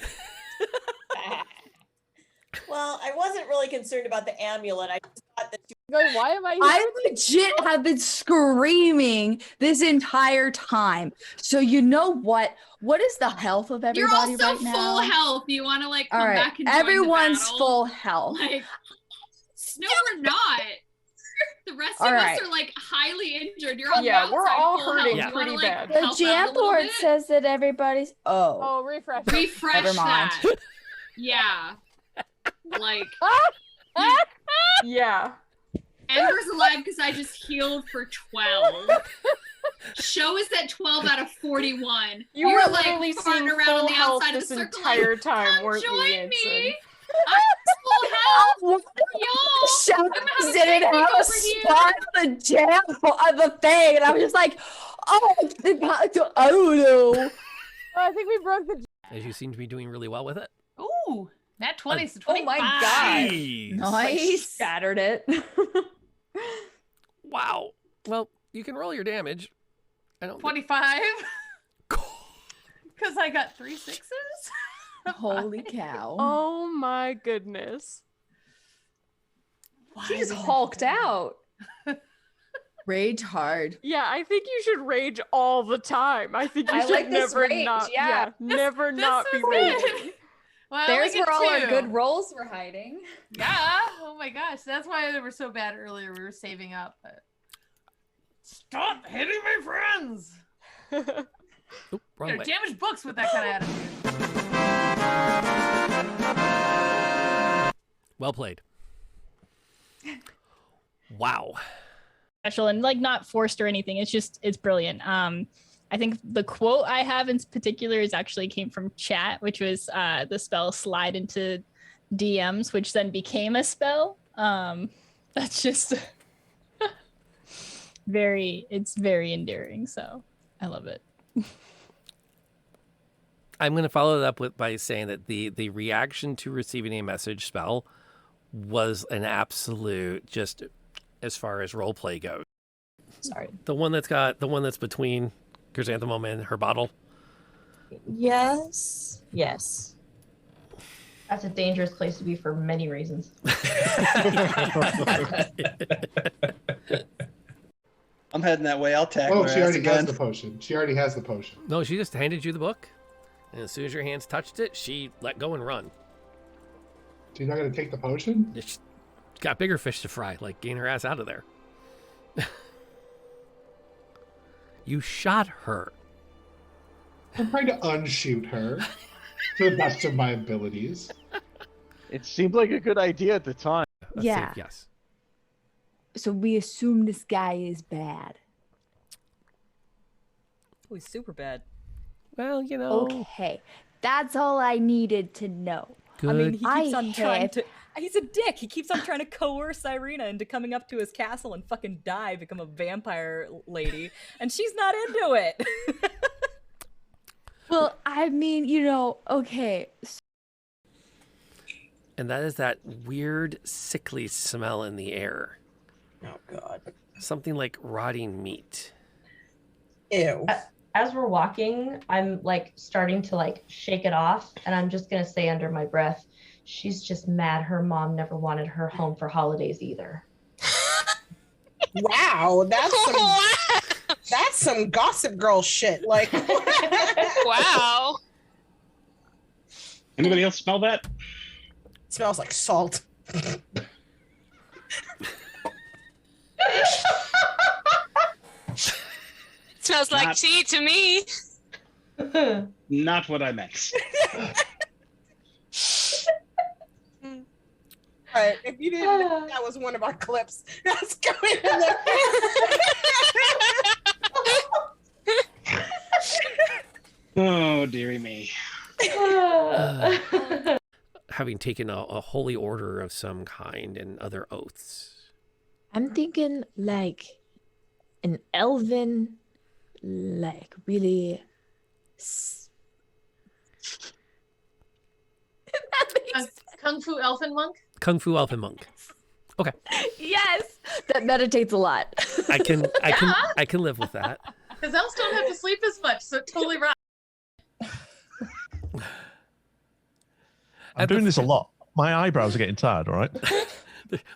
Well, I wasn't really concerned about the amulet. I just thought that you Going, why am I here? I legit have been screaming this entire time. So you know what? What is the health of You're everybody also right full now? health. You want to like All come right, back and join everyone's the battle? full health. Like, no, we're not. The rest All of right. us are like highly injured. You're on Yeah, the we're outside all full hurting health. You wanna, pretty like, bad. The help out a jam little board bit? says that everybody's. Oh, Oh, refresh. Refresh Never mind. that. Yeah. Like, Yeah. Ember's alive because I just healed for 12. Show us that 12 out of 41. You You're were like literally farting seeing around full on the health outside of this the circle. entire Like, time, come weren't you, join Yansen? me. I'm full health. Y'all, Shadows I'm having a didn't picnic have a over here. spot on the jam on the thing, and I was just like, oh, I don't know. Oh, I think we broke the. As you seem to be doing really well with it. Ooh, that 20 to Oh 25. my god! Jeez. Nice, shattered it. Wow. Well, you can roll your damage. I don't. 25. Because I got 3 6s. Holy cow! Oh my goodness. She just hulked out. Rage hard. Yeah, I think you should rage all the time. I think you I should like this never rage, not. yeah. Never not be is raging. it. Well, There's we get where all our 2. good rolls were hiding. Yeah. Oh my gosh. That's why they were so bad earlier. We were saving up. But... Stop hitting my friends. Oop, wrong You know, way. damage books with that kind of attitude. Well played. Wow. Special and like not forced or anything. It's brilliant. I think the quote I have in particular is actually came from chat, which was the spell slide into DMs, which then became a spell. That's just it's very endearing. So I love it. I'm going to follow it up by saying that the reaction to receiving a message spell was an absolute, just as far as role play goes. Sorry. The one that's between Chrysanthemum and her bottle. Yes. Yes. That's a dangerous place to be for many reasons. I'm heading that way. I'll tackle Oh, her she ass already has again. the potion. She already has the potion. No, she just handed you the book, and as soon as your hands touched it, she let go and run. She's not going to take the potion? She's got bigger fish to fry, like getting her ass out of there. You shot her. I'm trying to unshoot her to the best of my abilities. It seemed like a good idea at the time. Yeah. Safe yes. So we assume this guy is bad. Oh, he's super bad. Well, you know. Okay, that's all I needed to know. Good. I mean, he keeps I on trying have- to. He's a dick. He keeps on trying to coerce Irina into coming up to his castle and fucking die, become a vampire lady, and she's not into it. Well, I mean, okay. And that is that weird, sickly smell in the air. Oh God. Something like rotting meat. Ew. As we're walking, I'm like starting to like shake it off, and I'm just gonna say under my breath, she's just mad her mom never wanted her home for holidays either. Wow, that's some Gossip Girl shit. Like, Wow. Anybody else smell that? smells like salt. Smells like Not- tea to me. Not what I meant. But if you didn't know that was one of our clips, that's going in there. Oh, dearie me. Having taken a holy order of some kind and other oaths. I'm thinking like an elven, like really. Kung Fu Elfin Monk? Kung Fu Elfin Monk. Okay. Yes, that meditates a lot. I can live with that. Because elves don't have to sleep as much, so totally right. I'm doing this a lot. My eyebrows are getting tired, all right?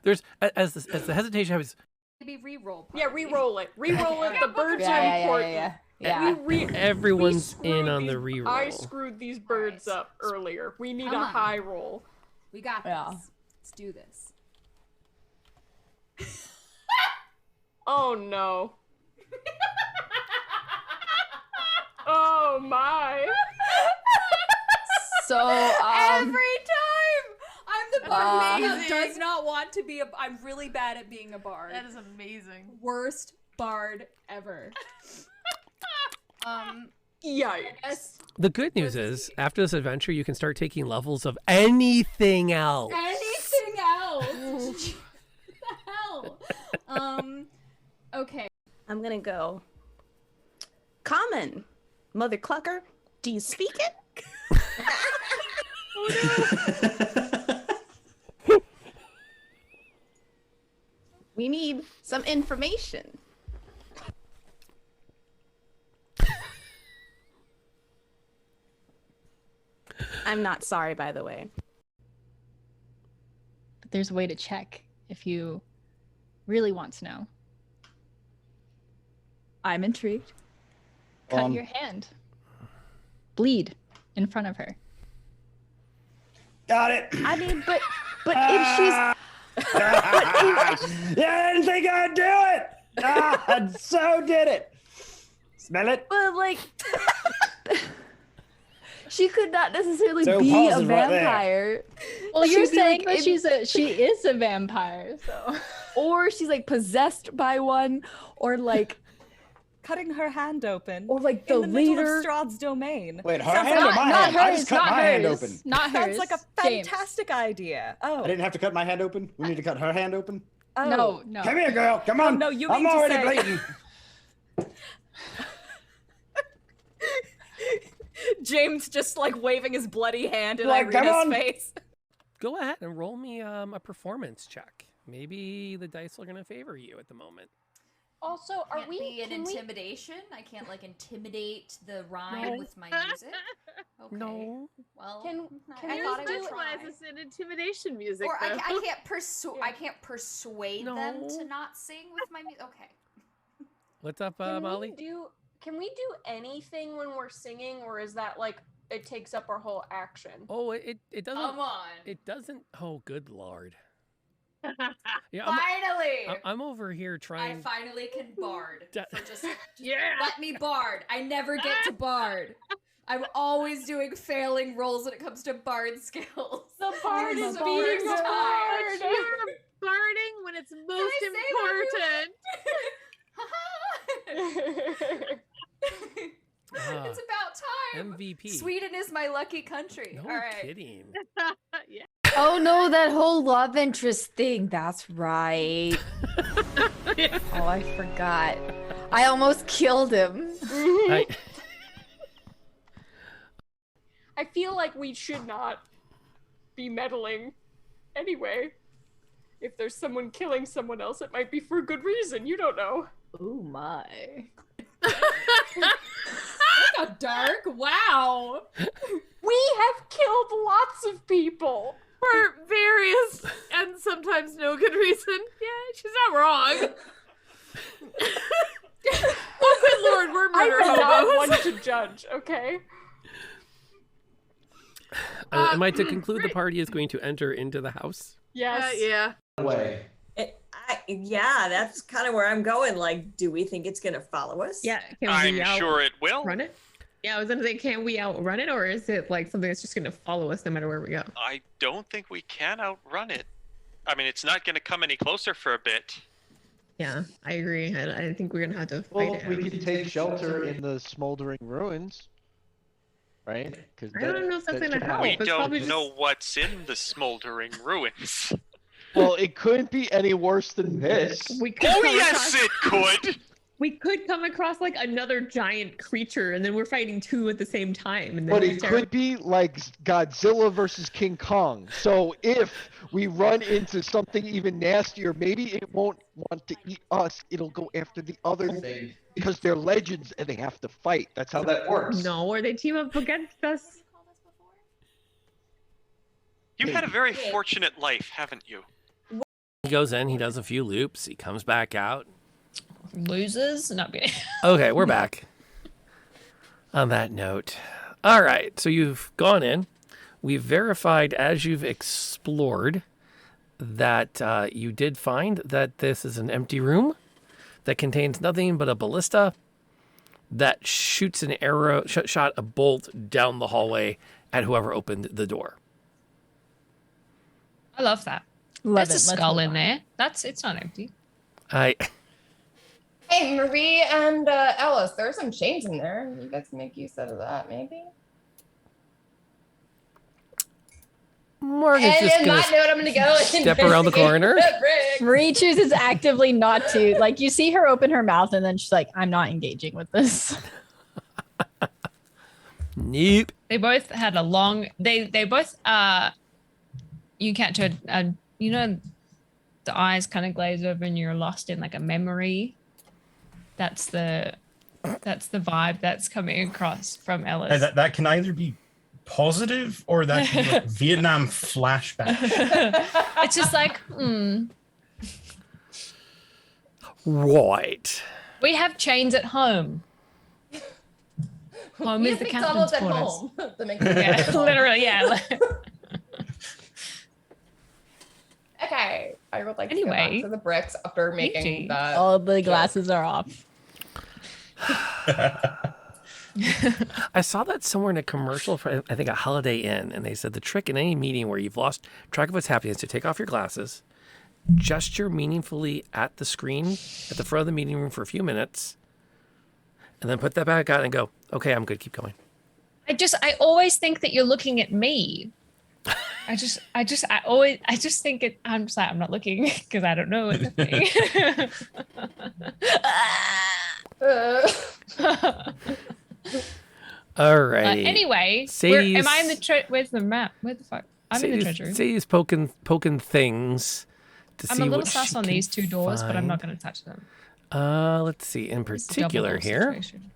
There's as the hesitation happens. Maybe re-roll. Yeah, re-roll it. Re-roll it. The birds Yeah, are yeah, yeah, important. yeah, yeah. Everyone's We in screwed on the these- re-roll. I screwed these birds up earlier. We need Come a on. high roll. We got this. Yeah. Let's do this. Oh no. Oh my. So Every time I'm the bard who Amazing. does not want to be a. I'm really bad at being a bard. That is amazing. Worst bard ever. Yikes. The good news is, after this adventure, you can start taking levels of anything else. Anything else? What the hell? Okay. I'm gonna go. Common, Mother Clucker, do you speak it? We need some information. I'm not sorry, by the way. But there's a way to check if you really want to know. I'm intrigued. Cut your hand. Bleed in front of her. Got it. I mean, but if she's Yeah, I didn't think I'd do it. I so did it. Smell it? But like, she could not necessarily So be a pause is right there. vampire. Well, you're She'd be, saying like, that she is a vampire, so. Or she's like possessed by one, or like Cutting her hand open. Or like the in the middle leader. of Strahd's domain. Wait, her Sounds hand like or my hand? I just cut my hand open. Not Sounds hers. like a James. fantastic idea. Oh. I didn't have to cut my hand open. We need to cut her hand open. Oh. No, no. Come here, girl. Come on. No, you I'm mean to already say- bleeding. James just like waving his bloody hand in Like, come Irina's on. face. Go ahead and roll me a performance check. Maybe the dice are going to favor you at the moment. Also, are Can't we? be an Can we? intimidation? I can't like intimidate the rhyme No. with my music. Okay. No. Well, Can I you thought I would specialize try. this in intimidation music? Or I though? can't persuade them to No. not sing with my music. Okay. What's up, Can Molly? Can we do anything when we're singing, or is that like it takes up our whole action? Oh, it doesn't. Come on. It doesn't. Oh, good lord. Finally. I'm over here I trying. finally can bard. For just Yeah. let me bard. I never get to bard. I'm always doing failing rolls when it comes to bard skills. The bard This is the being first time. hard. You're barding when it's most important. Ah, It's about time. MVP. Sweden is my lucky country. No All right. kidding. Yeah. Oh no, that whole love interest thing. That's right. Oh, I forgot. I almost killed him. I, I feel like we should not be meddling anyway. If there's someone killing someone else, it might be for a good reason. You don't know. Oh my. Look dark. Wow. We have killed lots of people. For various and sometimes no good reason. Yeah, she's not wrong. Oh, good lord, we're murder I'm not hobos. one to judge, okay? am I to conclude the party is going to enter into the house? Yes. Yeah. Way. Yeah, that's kind of where I'm going. Like, do we think it's gonna follow us? Yeah, I'm sure it will. Run it. Yeah, I was gonna say, can we outrun it, or is it like something that's just gonna follow us no matter where we go? I don't think we can outrun it. I mean, it's not going to come any closer for a bit. Yeah, I agree. I think we're gonna have to fight Well, it. we out. could take shelter in the smoldering ruins, right? Because I don't know if that's gonna help. We It's don't probably know what's in the smoldering ruins. Well, it couldn't be any worse than this. We could Oh come yes, across- it could. We could come across like another giant creature, and then we're fighting two at the same time. And then But it's it terrible. could be like Godzilla versus King Kong. So if we run into something even nastier, maybe it won't want to eat us. It'll go after the other thing because they're legends and they have to fight. That's how that works. No, or they team up against us. You've had a very fortunate life, haven't you? He goes in, he does a few loops, he comes back out. Losers? Not kidding. Okay, we're back. On that note. All right, so you've gone in. We've verified as you've explored that you did find that this is an empty room that contains nothing but a ballista that shoots an arrow, shot a bolt down the hallway at whoever opened the door. I love that. Love There's it. a Let's skull move in on. there. It's not empty. Hey, Marie and Alice, there are some chains in there. You guys can make use of that, maybe? Morgan's And just on gonna that note, I'm going to go step around the corner. Marie chooses actively not to. Like, you see her open her mouth and then she's like, I'm not engaging with this. Nope. They both had a long. They both. You catch a you know, the eyes kind of glaze over and you're lost in like a memory. That's the vibe that's coming across from Ellis. That can either be positive or that can be like Vietnam flashback. It's just like, Right. we have chains at home. Home We is have the McDonald's captain's at quarters. home. The Yeah, McDonald's at home. literally, yeah. Okay, I would like to go Anyway, back to the bricks after making that. All the glasses are off. I saw that somewhere in a commercial for, I think, a Holiday Inn, and they said the trick in any meeting where you've lost track of what's happening is to take off your glasses, gesture meaningfully at the screen at the front of the meeting room for a few minutes, and then put that back on and go, okay, I'm good, keep going. I always think that you're looking at me. I just think it. I'm just like, I'm not looking because I don't know what's happening. All right. Anyway, Sadie's, am I in the where's the map? Where the fuck? I'm in the treasure room. Sadie's poking things to I'm see a little what sus she on can these two doors, but I'm not find. going to touch them. Let's see. In It's a double particular door here. situation.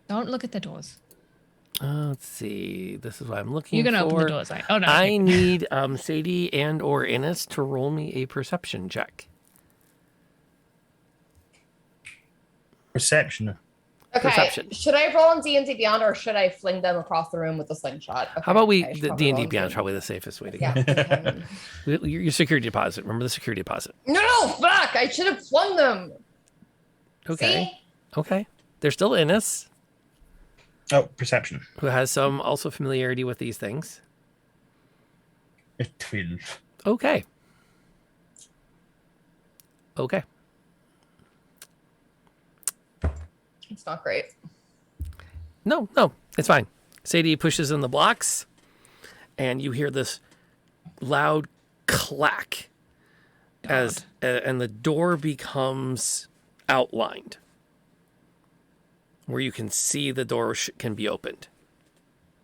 Don't look at the doors. Let's see. This is what I'm looking You're for. gonna open the doors. Oh no. I okay. need Sadie and or Innes to roll me a perception check. Perception. Okay, Perception. should I roll on D&D Beyond or should I fling them across the room with a slingshot? Okay, How about I should the probably roll D&D on Beyond is D&D. probably the safest way to Yeah. go. Your security deposit. Remember the security deposit. No, fuck! I should have flung them. Okay. See? Okay. They're still Innes, Oh, perception. who has some also familiarity with these things. A 12. Okay. Okay. It's not great. No, it's fine. Sadie pushes in the blocks, and you hear this loud clack as and the door becomes outlined, where you can see the door can be opened.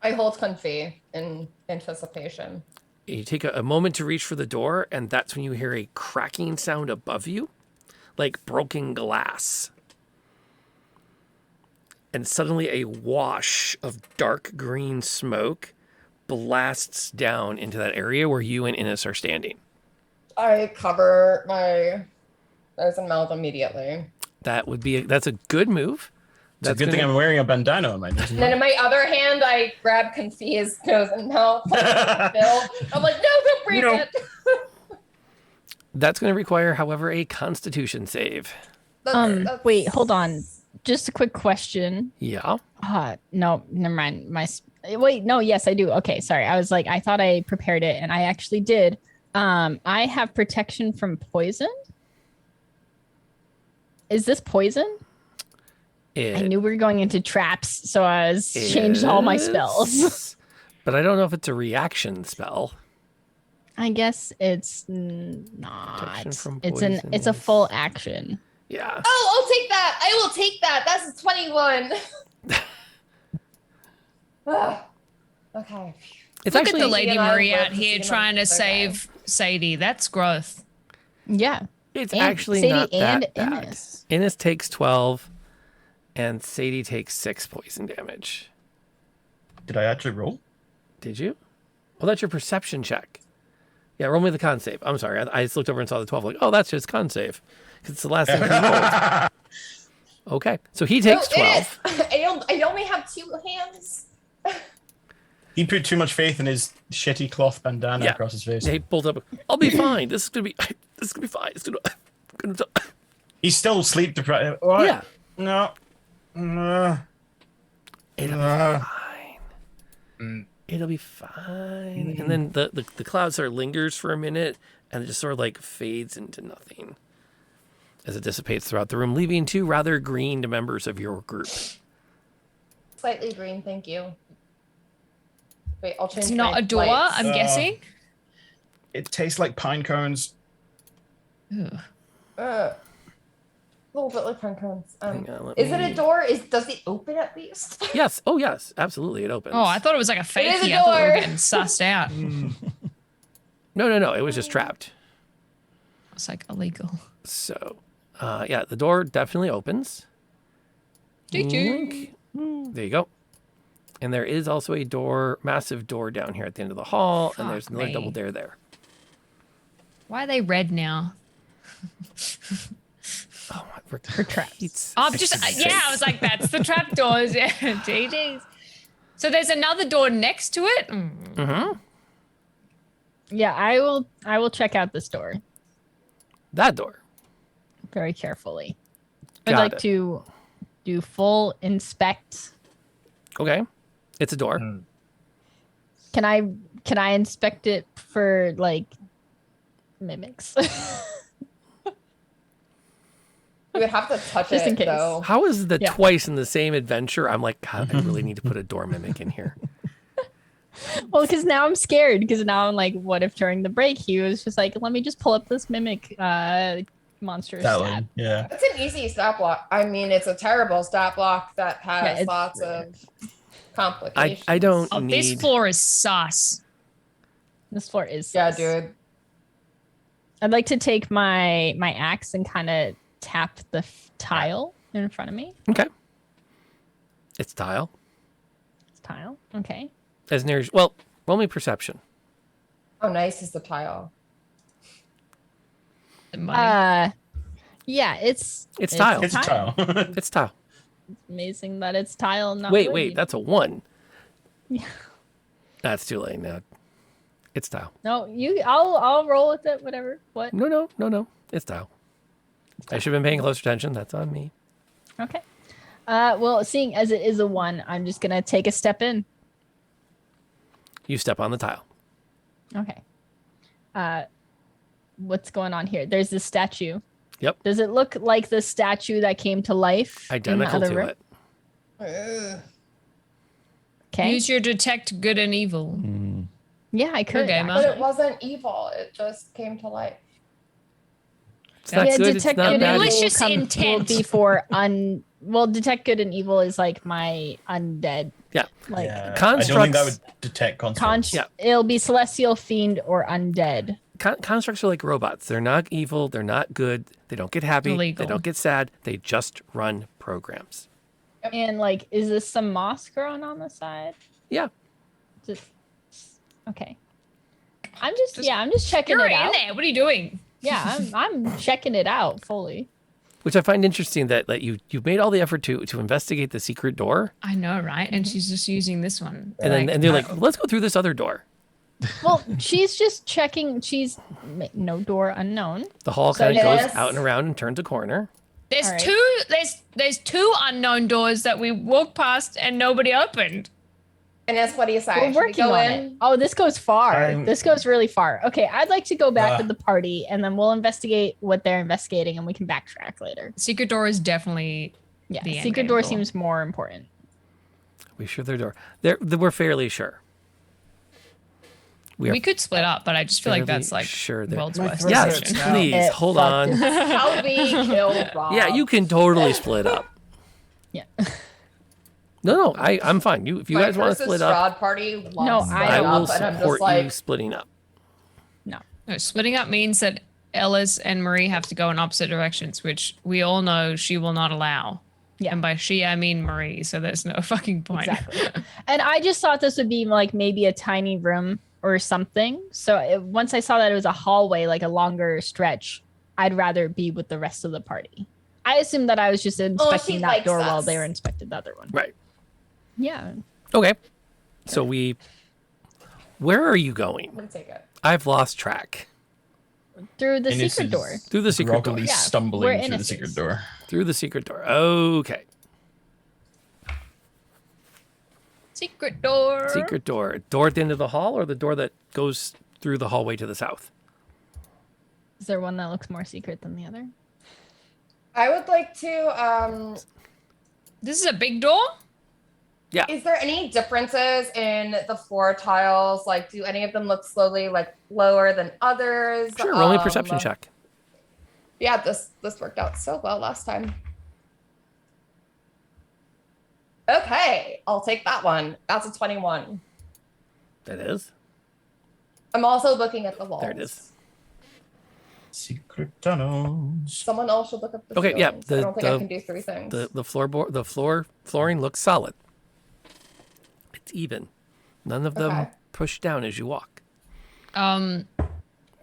I hold comfy in anticipation. You take a moment to reach for the door, and that's when you hear a cracking sound above you, like broken glass. And suddenly a wash of dark green smoke blasts down into that area where you and Innes are standing. I cover my nose and mouth immediately. That's a good move. It's a good thing I'm wearing a bandana on my nose. And then in my other hand, I grab Confi's nose and mouth. Bill. I'm like, no, don't break No. it. That's going to require, however, a Constitution save. Wait, hold on. Just a quick question. Yeah. No, never mind. Wait, no, yes, I do. Okay, sorry. I was like, I thought I prepared it, and I actually did. I have protection from poison. Is this poison? I knew we were going into traps, so I was changed all my spells. But I don't know if it's a reaction spell. I guess it's not. Protection from It's a full action. Yeah. Oh, I'll take that. I will take that. That's a 21. Okay. It's Look actually at the Lady And I Marie love out to here see them. trying to Okay. save Sadie. That's growth. Yeah. It's And actually Sadie not and that bad. Innes. Innes takes 12, and Sadie takes 6 poison damage. Did I actually roll? Did you? Well, that's your perception check. Yeah, roll me the con save. I'm sorry. I just looked over and saw the 12. Like, oh, that's his con save. Because it's the last thing he rolled. Okay. So he takes 12. I only have 2 hands. He put too much faith in his shitty cloth bandana across his face. He pulled up. I'll be fine. This is gonna be fine. It's gonna He's still sleep deprived. Yeah. No. It'll be fine. It'll be fine. And then the cloud sort of lingers for a minute and it just sort of like fades into nothing as it dissipates throughout the room, leaving 2 rather green members of your group. Slightly green, thank you. Wait, I'll change. It's not my a door, lights. I'm guessing. It tastes like pine cones. A little bit like pine cones. Hang on, Is it a door? Does it open at least? Yes. Oh, yes. Absolutely. It opens. Oh, I thought it was like a It is fakey. a I thought we were door. getting sussed out. No. It was just trapped. It's like illegal. So, yeah, the door definitely opens. Ding. There you go. And there is also a door, massive door down here at the end of the hall, and there's another me. double dare there. Why are they red now? For traps. I'm just I was like, that's the trap doors. Yeah, GG's. So there's another door next to it. Mm-hmm. Yeah, I will check out this door That door. very carefully. I'd Got like it. to do full inspect. Okay. It's a door. Can I inspect it for like mimics? You would have to touch Just in it case. though. How is the Yeah. twice in the same adventure? I'm like, God, I really need to put a door mimic in here. Well, because now I'm scared. Because now I'm like, what if during the break he was just like, let me just pull up this mimic monster That stat. one, yeah. It's an easy stat block. I mean, it's a terrible stat block that has it's lots of complications. I don't Oh, need. this floor is sus. This floor is. Yeah, sus. dude. I'd like to take my axe and kind of tap the tile in front of me. Okay. It's tile. It's tile. Okay. As near as well, roll me perception. How nice is the tile? Yeah, it's tile. It's a tile. It's tile. It's amazing that it's tile. Not Wait, wood. that's a 1. Yeah. That's too late now. It's tile. No, I'll roll with it. Whatever. What? No. It's tile. I should have been paying closer attention. That's on me. Okay. Well, seeing as it is a 1, I'm just gonna take a step in. You step on the tile. Okay. What's going on here? There's this statue. Yep. Does it look like the statue that came to life? Identical in the to other room? it. Okay. Use your detect good and evil. Yeah, I could. gamer. But it wasn't evil. It just came to life. It's not Yeah, good. It's detect not good bad. and evil Malicious will intent. be for well, detect good and evil is like my undead. Yeah. Like I don't think that would detect constructs. It'll be celestial, fiend, or undead. Constructs are like robots. They're not evil. They're not good. They don't get happy. Illegal. They don't get sad. They just run programs. And like, is this some moss growing on the side? Yeah. Just okay. I'm just checking You're it out. in there. What are you doing? Yeah, I'm checking it out fully. Which I find interesting that you've made all the effort to investigate the secret door, I know, right? And she's just using this one. and they're like, let's go through this other door. Well, she's just checking. She's no door unknown. The hall So kind of yes. goes out and around and turns a corner. There's All right. there's 2 unknown doors that we walked past and nobody opened. And that's what do you say? We're Should we working go on in? it. Oh, this goes far. This goes really far. Okay, I'd like to go back to the party, and then we'll investigate what they're investigating, and we can backtrack later. Secret door is definitely Yeah, the secret endgame door goal. seems more important. We sure their door. We're fairly sure. We could split up, but I just feel like fairly that's like sure that- world's My worst throat decision. hurts now. Please, hold on. How we kill Rob. Yeah, you can totally split up. Yeah. No, I'm fine. If you My guys want to versus split up, Strahd party No, loves I splitting will up, and I'm support just like, you splitting up. No. No, splitting up means that Ellis and Marie have to go in opposite directions, which we all know she will not allow. Yeah. And by she, I mean Marie. So there's no fucking point. Exactly. And I just thought this would be like maybe a tiny room or something. So once I saw that it was a hallway, like a longer stretch, I'd rather be with the rest of the party. I assumed that I was just inspecting that door while they were inspecting the other one. Right. Yeah. Okay. So where are you going? We'll take it. I've lost track. Through the secret door. Through the secret door. Groggily we're stumbling through the innocents. secret door. Through the secret door. Okay. Secret door. Secret door. Door at the end of the hall or the door that goes through the hallway to the south? Is there one that looks more secret than the other? I would like to. This is a big door? Yeah. Is there any differences in the floor tiles? Like, do any of them look slowly like lower than others? Sure, roll me a perception check. Yeah, this worked out so well last time. Okay, I'll take that one. That's a 21. That is. I'm also looking at the walls. There it is. Secret tunnels. Someone else should look at the Okay, yeah. ceilings. I don't think I can do three things. The flooring looks solid. It's even. None of them push down as you walk. I'm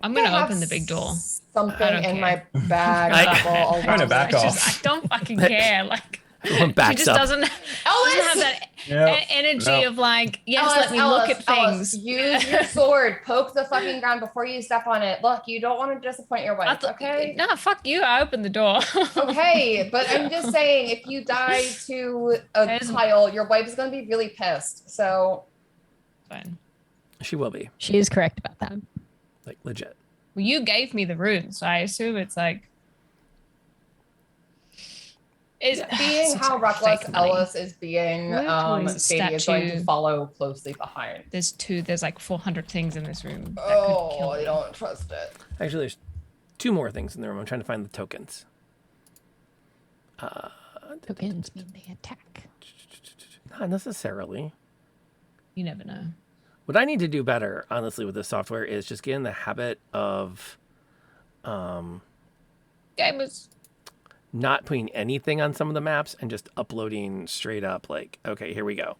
gonna open the big door. Something in my bag. I'm gonna back off. I don't fucking care. Like Everyone backs she just up. doesn't have that energy of like, yes, let me look at things. Use your sword. Poke the fucking ground before you step on it. Look, you don't want to disappoint your wife, okay? No, fuck you. I opened the door. Okay, but I'm just saying, if you die to a tile, your wife is going to be really pissed. So, fine. She will be. She is correct about that. Like, legit. Well, you gave me the rune, so I assume it's like. Being how reckless Ellis is being, Sadie Sadie is going to follow closely behind. There's like 400 things in this room. That Oh, could kill I me. don't trust it. Actually, there's 2 more things in the room. I'm trying to find the tokens. Tokens mean they attack. Not necessarily. You never know. What I need to do better, honestly, with this software is just get in the habit of Gamers. not putting anything on some of the maps and just uploading straight up, like, okay, here we go,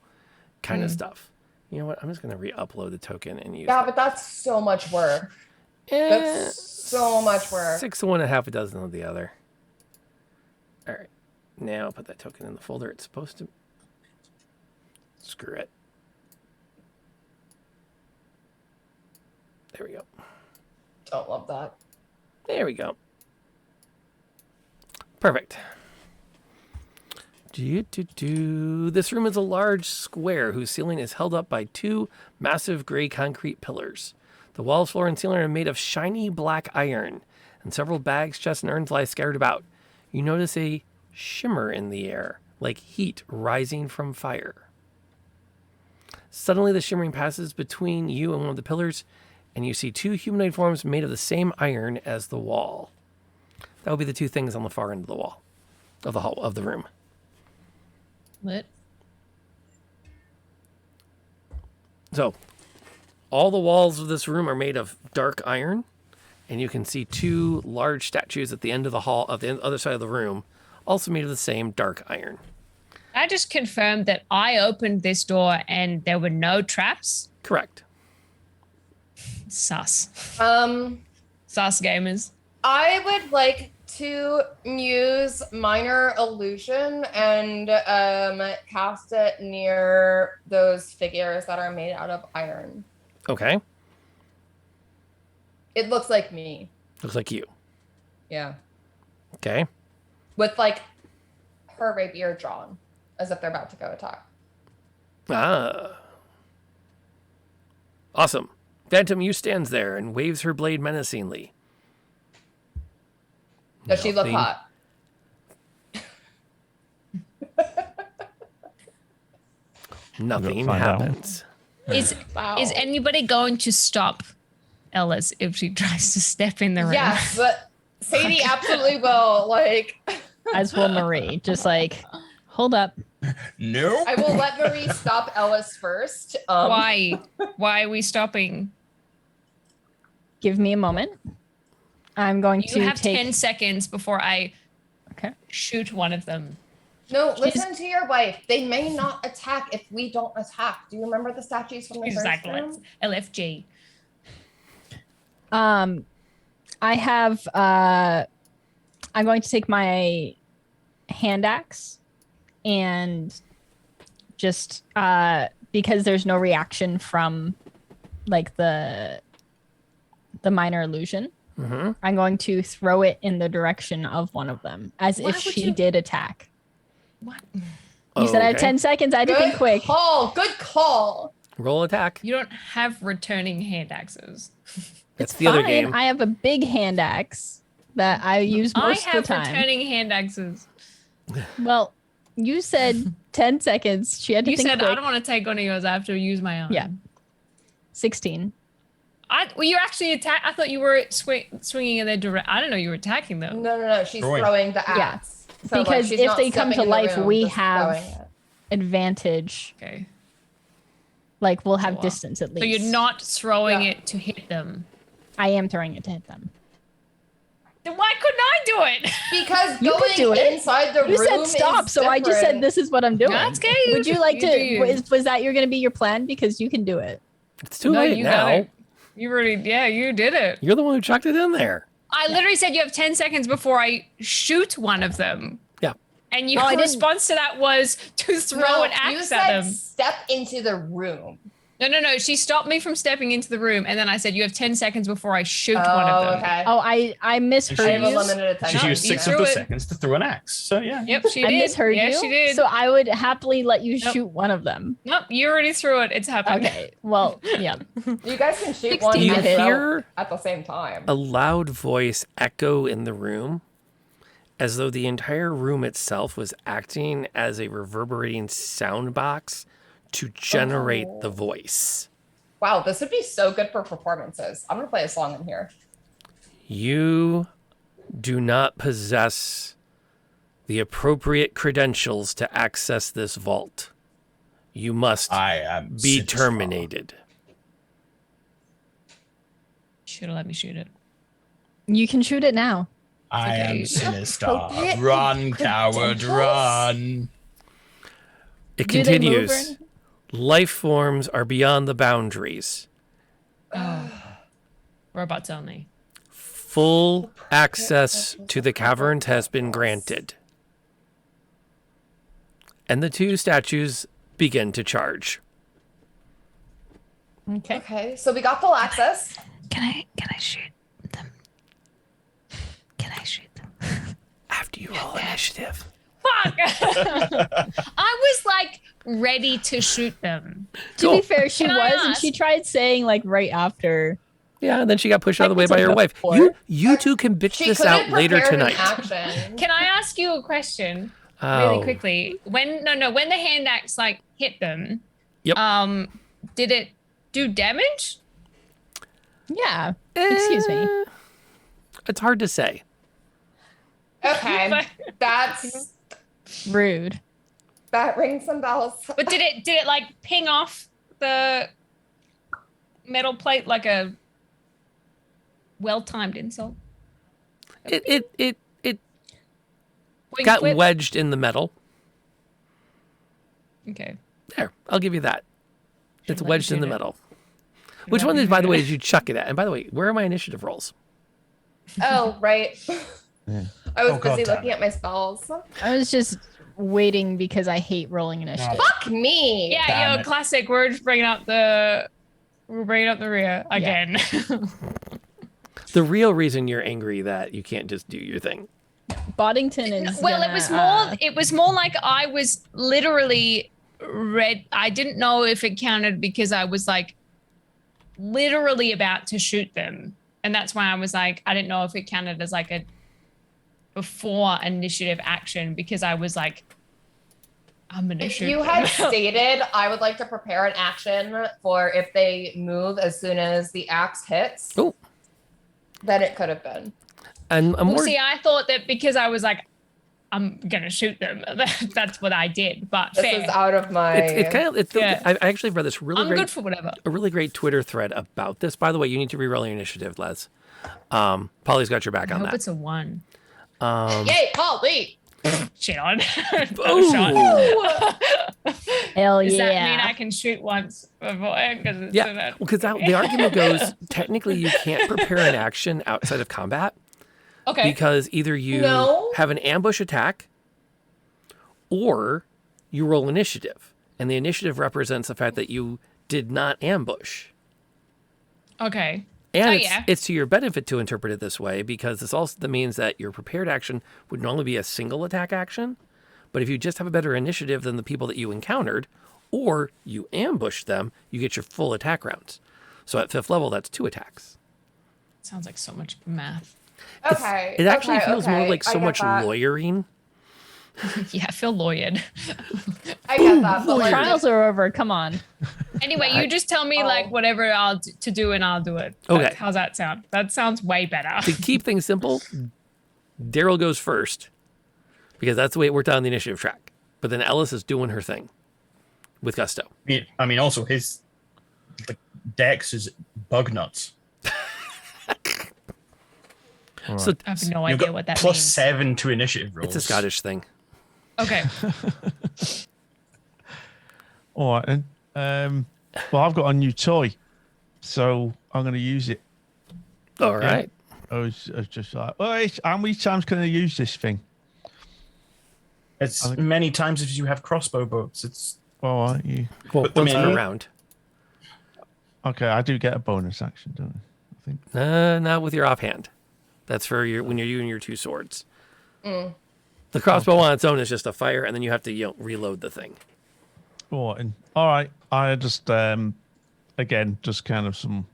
kind of stuff. You know what? I'm just going to re-upload the token and use Yeah, but that's so much work. That's so much work. 6 of one and half a dozen of the other. All right. Now put that token in the folder it's supposed to. Screw it. There we go. Don't love that. There we go. Perfect. This room is a large square whose ceiling is held up by 2 massive gray concrete pillars. The walls, floor, and ceiling are made of shiny black iron, and several bags, chests, and urns lie scattered about. You notice a shimmer in the air, like heat rising from fire. Suddenly, the shimmering passes between you and one of the pillars, and you see 2 humanoid forms made of the same iron as the wall. That would be the 2 things on the far end of the wall, of the room. Lit. So, all the walls of this room are made of dark iron, and you can see 2 large statues at the end of the hall, of the other side of the room, also made of the same dark iron. I just confirmed that I opened this door and there were no traps. Correct. Sus. Sus gamers. I would like to use minor illusion and cast it near those figures that are made out of iron. Okay. It looks like me. Looks like you. Yeah. Okay. With like her rapier drawn, as if they're about to go attack. Awesome. Phantom, you stands there and waves her blade menacingly. Does she look Nothing. hot? Nothing find out. happens. Is anybody going to stop Ellis if she tries to step in the room? Yes, but Sadie absolutely will. Like, As will Marie. Just like, hold up. No. I will let Marie stop Ellis first. Why? Why are we stopping? Give me a moment. I'm going You to have take 10 seconds before I Okay. shoot one of them. No, listen to your wife. They may not attack if we don't attack. Do you remember the statues from the first room? LFG. I have I'm going to take my hand axe and just because there's no reaction from like the minor illusion, I'm going to throw it in the direction of one of them as if she did attack. What? You said I had 10 seconds. I had to think quick. Good call. Roll attack. You don't have returning hand axes. That's the other Fine, game. I have a big hand axe that I use most I have of the time. returning hand axes. Well, you said 10 seconds. She had to You think said quick. I don't want to take one of yours. I have to use my own. Yeah. 16. Well, you actually attack. I thought you were swinging in their direct. I don't know you were attacking them. No. She's throwing the axe. So, Because she's if not they come stepping to in the life, room, we just have throwing it. advantage. Okay. Like we'll have distance at least. So you're not throwing it to hit them. I am throwing it to hit them. Then why couldn't I do it? Because You going could do it. inside the You room said stop, is so I just said different. this is what I'm doing. That's okay. Would you like You to? do you. Was that you're going to be your plan? Because you can do it. It's too No, late you got now. it. You already, you did it. You're the one who chucked it in there. I literally said you have 10 seconds before I shoot one of them. Yeah. And your I didn't- response to that was to throw No, an axe you at said them. step into the room. No. She stopped me from stepping into the room, and then I said, "You have 10 seconds before I shoot one of them." Okay. Oh, I misheard I have a you. limited attention. She used you 6 of threw those it. seconds to throw an axe. So yeah. Yep, she I did. misheard yeah, you. she did. So I would happily let you Nope. shoot one of them. Nope, you already threw it. It's happened. Okay. Well, yeah. You guys can shoot 16. one You and hear throw at the same time. a loud voice echo in the room as though the entire room itself was acting as a reverberating sound box to generate the voice. Wow, this would be so good for performances. I'm gonna play a song in here. You do not possess the appropriate credentials to access this vault. You must I am be sinister. terminated. Should have let me shoot it. You can shoot it now. I Okay. am sinister. Appropriate Run, coward, credentials? run. It Do they move or continues. anything? Life forms are beyond the boundaries. Robots only. Full access to the caverns has been granted. And the two statues begin to charge. Okay, so we got full access. Can I shoot them? Can I shoot them? After you roll initiative. Fuck! I was like ready to shoot them. To be fair, she Can I was, and ask? she tried saying like right after. Yeah, and then she got pushed out of the way Like by it's her like wife. before. You two can bitch She this couldn't out later prepare an tonight. action. Can I ask you a question Oh. really quickly? When the hand axe like hit them, Yep. did it do damage? Yeah. Excuse me. It's hard to say. Okay, that's Rude. that rings some bells. But did it like ping off the metal plate like a well-timed insult? It Wing got whip? wedged in the metal. Okay. There, I'll give you that. It's let me wedged in shoot the it. metal. Which one, by the way, did you chuck it at? And by the way, where are my initiative rolls? Oh, right. Yeah. I was Oh, God busy damn looking it. at my spells. I was just waiting because I hate rolling initiative. Fuck me. Yeah, Damn it. classic. We're bringing up the rear again. The real reason you're angry that you can't just do your thing. Boddington is. Well, gonna, it was more like I was literally I didn't know if it counted because I was like literally about to shoot them. And that's why I was like, I didn't know if it counted as like a before initiative action because I was like, I'm gonna If shoot you them. had stated, I would like to prepare an action for if they move as soon as the axe hits, Oh, then it could have been. and I'm Well, more. see, I thought that because I was like, I'm gonna shoot them. That's what I did. But This fair. is out of my. It's kind of. It's Yeah. I actually read this really I'm great. good for whatever. A really great Twitter thread about this. By the way, you need to reroll your initiative, Les. Polly's got your back I on hope that. it's a 1. Yay, Paul, wait. shit on. Ooh. Hell Does that yeah. mean I can shoot once before? Yeah, because the argument goes, technically you can't prepare an action outside of combat. Okay. Because either you have an ambush attack or you roll initiative. And the initiative represents the fact that you did not ambush. Okay. And it's to your benefit to interpret it this way, because this also means that your prepared action would normally be a single attack action. But if you just have a better initiative than the people that you encountered, or you ambush them, you get your full attack rounds. So at 5th level, that's 2 attacks. Sounds like so much math. Okay. It actually feels more okay, like so I get much that. lawyering. Yeah, I feel lawyered. I get that, but like, Trials are over. Come on. Anyway, you just tell me like whatever to do and I'll do it. Okay. How's that sound? That sounds way better. To keep things simple, Daryl goes first because that's the way it worked out on the initiative track. But then Ellis is doing her thing with gusto. I mean, also his dex is bug nuts. So I have no You've idea got what that plus means. 7 to initiative rolls. It's a Scottish thing. Okay. All right, then. Well, I've got a new toy, so I'm going to use it. All right. I was just like, oh, how many times can I use this thing? As many times as you have crossbow bolts. It's all right. You Well, put them once per in. round. Okay, I do get a bonus action, don't I? I think. Not with your offhand. That's for when you're using your 2 swords. Mm. The crossbow on its own is just a fire, and then you have to reload the thing. All right. I just again just kind of some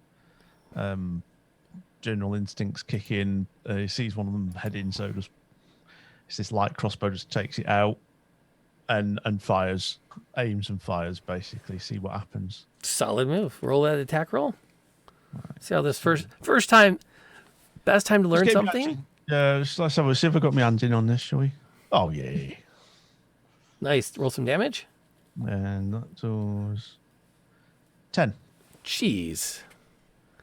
general instincts kick in. He sees one of them heading, so just it's this light crossbow, just takes it out and fires, aims and fires, basically. See what happens. Solid move. Roll that attack roll. See how this first time, best time to learn Let's get something. Yeah, let's have a see if I got my hands in on this, shall we? Oh yeah. Nice. Roll some damage. And that was 10. Jeez.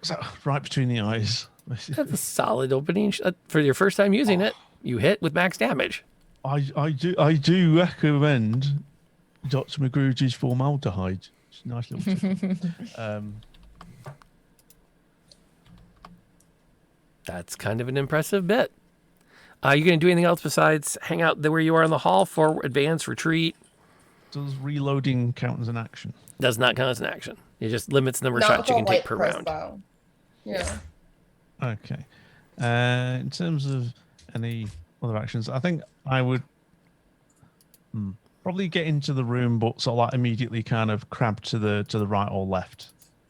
So right between the eyes. That's a solid opening for your first time using it. You hit with max damage. I do recommend Dr. McGruge's formaldehyde. It's a nice little tip. That's kind of an impressive bit. You going to do anything else besides hang out where you are in the hall? Forward, advance, retreat? Does reloading count as an action? Does not count as an action. It just limits the number of not shots you with can a take per light round. crossbow. Yeah. Okay. In terms of any other actions, I think I would probably get into the room, but sort of like immediately kind of crab to the right or left.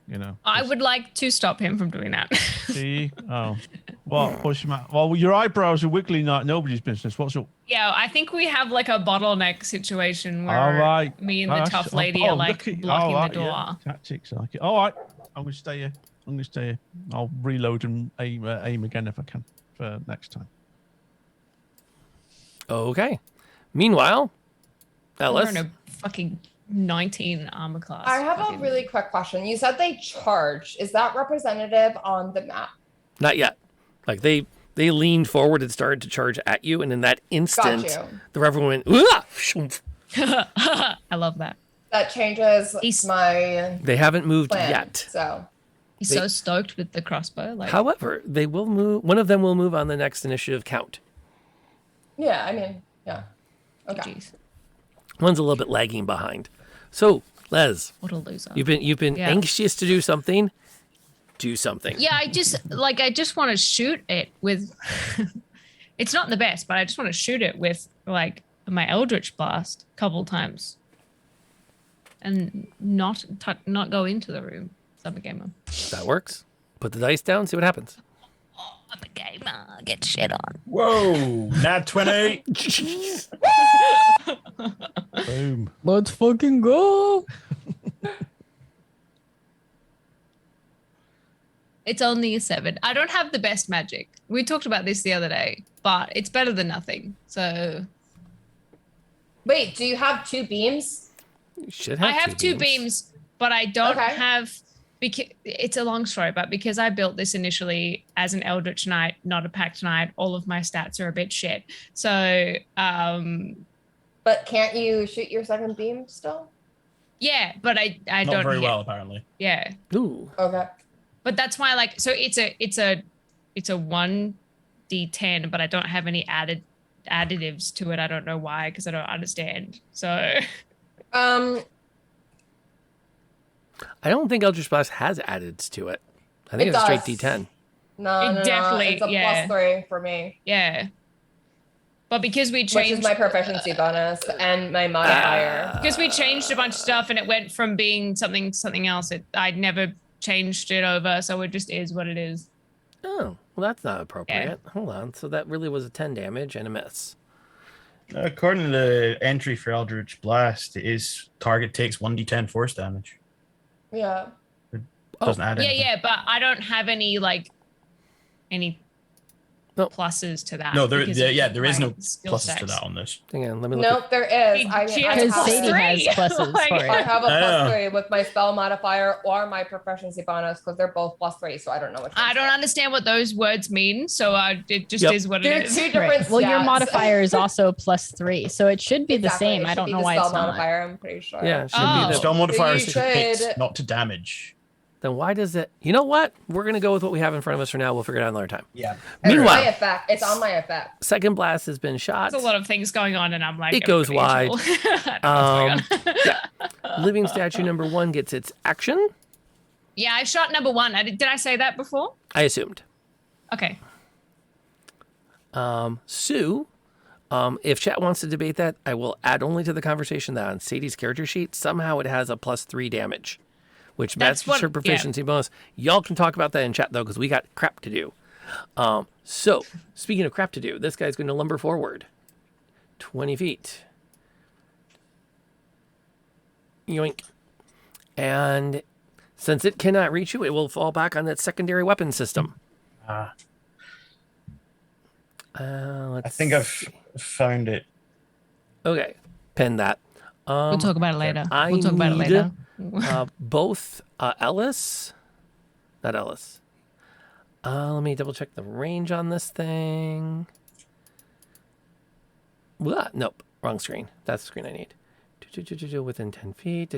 You know. I would like to stop him from doing that. See? Oh. What's your well, your eyebrows are wiggling like nobody's business. What's up? Yeah, I think we have like a bottleneck situation where All right. me and the tough lady are like blocking the door. Yeah. Tactics, I like it. All right. I'm going to stay here. I'll reload and aim again if I can for next time. Okay. Meanwhile, Ellis. We're in a fucking 19 armor class. I have a really quick question. You said they charged. Is that representative on the map? Not yet. Like they leaned forward and started to charge at you, and in that instant, the reverend went, "Ooh!" I love that. That changes my. They haven't moved plan, yet. So He's so stoked with the crossbow. Like, however, they will move. One of them will move on the next initiative count. yeah, I mean, yeah. Okay. One's a little bit lagging behind. So, Les, what a loser. You've been Yeah. anxious to do something. Do something. Yeah, I just want to shoot it with. It's not the best, but I just want to shoot it with like my Eldritch Blast a couple times, and not go into the room. I'm a gamer. That works. Put the dice down. See what happens. I'm a gamer. Get shit on. Whoa! Nat 20. Boom. Let's fucking go. It's only a 7. I don't have the best magic. We talked about this the other day, but it's better than nothing. So. Wait, do you have 2 beams? You should I have 2 beams, but I don't have because it's a long story, but because I built this initially as an Eldritch Knight, not a Pact Knight, all of my stats are a bit shit. So, But can't you shoot your second beam still? yeah, but I Not don't very hit. well, apparently. Yeah. Ooh. Okay. But that's why, like, so it's a 1d10, but I don't have any additives to it. I don't know why, because I don't understand. So, I don't think Eldritch Blast has addeds to it. I think It it's a straight does. D10. No, definitely, it's a yeah. +3 for me. Yeah. But because we Which changed is my proficiency bonus and my modifier. because we changed a bunch of stuff and it went from being something else. I'd never changed it over, so it just is what it is. Oh, well, that's not appropriate. Hold on. So that really was a 10 damage and a miss. According to the entry for Eldritch Blast, it is target takes 1d10 force damage. Yeah. Doesn't add anything. Yeah, but I don't have any pluses to that. No, there because there is my no skill pluses to sets. that on this. Hang on, let me look. Nope, there is. She I has have Sadie has pluses for it. I have a Oh. +3 with my spell modifier or my proficiency bonus because they're both +3, so I don't know which. I don't understand what those words mean, so it just Yep. is what They're it is. two different Well, your stats. modifier is also +3, so it should be Exactly, the same. it I should don't be know the why spell it's not. modifier, I'm pretty sure. Yeah, it should Oh. be the Spell modifier So is you to hit, should- not to damage. Then why does it? You know what? We're gonna go with what we have in front of us for now. We'll figure it out another time. Yeah. It's Meanwhile, my effect. It's on my effect. second blast has been shot. There's a lot of things going on, and I'm like, It goes wide. everybody chill. I don't know what's going on. Living statue number 1 gets its action. Yeah, I shot number 1. Did I say that before? I assumed. Okay. Sue, if chat wants to debate that, I will add only to the conversation that on Sadie's character sheet, somehow it has a +3 damage, which That's matches her what- proficiency bonus. Y'all can talk about that in chat, though, because we got crap to do. So, speaking of crap to do, this guy's going to lumber forward 20 feet. Yoink. And since it cannot reach you, it will fall back on that secondary weapon system. I think I've found it. Okay, pin that. We'll talk about it later. I We'll talk about it need, later. both Ellis, not Ellis. Let me double check the range on this thing. What? Nope, wrong screen. That's the screen I need. Within 10 feet.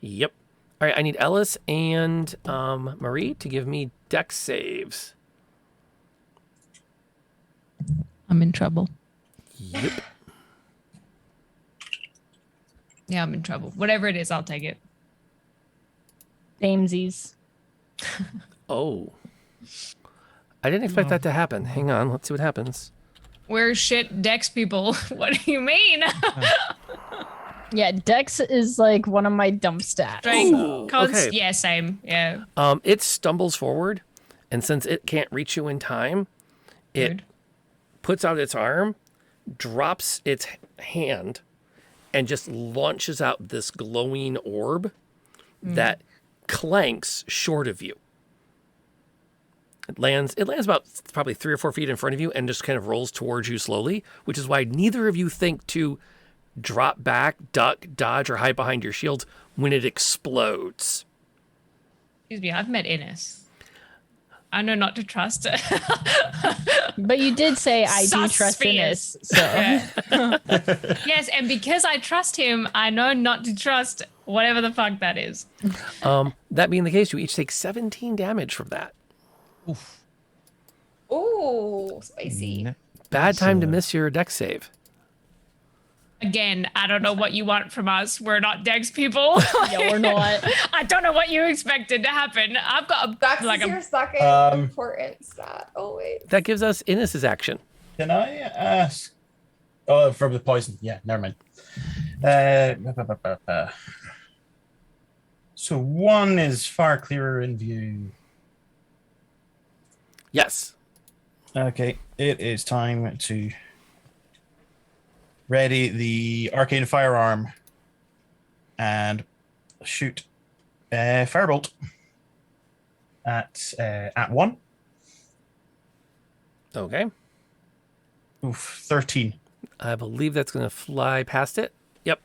Yep. All right, I need Ellis and Marie to give me dex saves. I'm in trouble. Yep. Yeah, I'm in trouble. Whatever it is, I'll take it. Samesies. Oh. I didn't expect that to happen. Hang on, let's see what happens. We're shit dex people. What do you mean? Yeah, Dex is like one of my dump stats. Ooh, okay. Yeah, same. Yeah. It stumbles forward, and since it can't reach you in time, it puts out its arm, drops its hand, and just launches out this glowing orb that clanks short of you. It lands about probably 3 or 4 feet in front of you and just kind of rolls towards you slowly, which is why neither of you think to drop back, duck, dodge, or hide behind your shields when it explodes. Excuse me, I've met Innes. I know not to trust her. But you did say I do trust Suspicious. Innes, so Yeah. Yes, and because I trust him, I know not to trust whatever the fuck that is. That being the case, you each take 17 damage from that. Ooh, spicy. Bad time to miss your dex save. Again, I don't know what you want from us. We're not Dex people. Yeah, we're not. I don't know what you expected to happen. I've got a That's like your a second important stat. Oh wait. That gives us Innes's action. Can I ask? Oh, from the poison. Yeah, never mind. So one is far clearer in view. Yes. Okay, it is time to ready the arcane firearm and shoot firebolt at one. Okay. Oof, 13. I believe that's going to fly past it. Yep.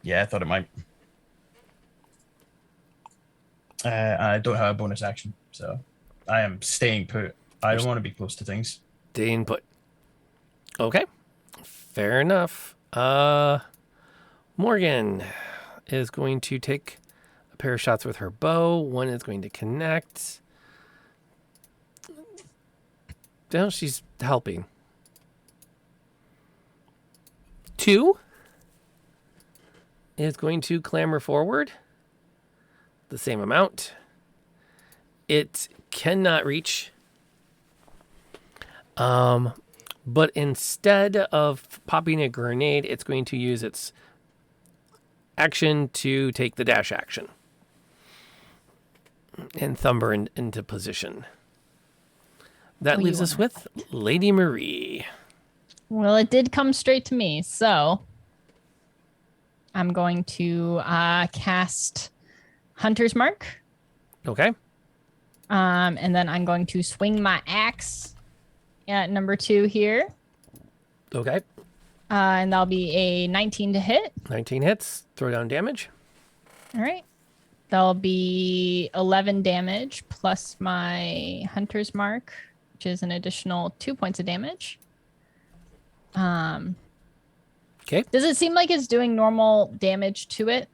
Yeah, I thought it might. I don't have a bonus action, so I am staying put. I don't want to be close to things. Staying put. Okay. Fair enough. Morgan is going to take a pair of shots with her bow. One is going to connect. No, she's helping. 2 is going to clamber forward. The same amount. It cannot reach. But instead of popping a grenade, it's going to use its action to take the dash action and thumber into position. That leaves us with Lady Marie. Well, it did come straight to me, so I'm going to cast Hunter's Mark. Okay. And then I'm going to swing my axe at number 2 here. Okay. And that'll be a 19 to hit. 19 hits. Throw down damage. All right. That'll be 11 damage plus my Hunter's Mark, which is an additional 2 points of damage. Okay. Does it seem like it's doing normal damage to it?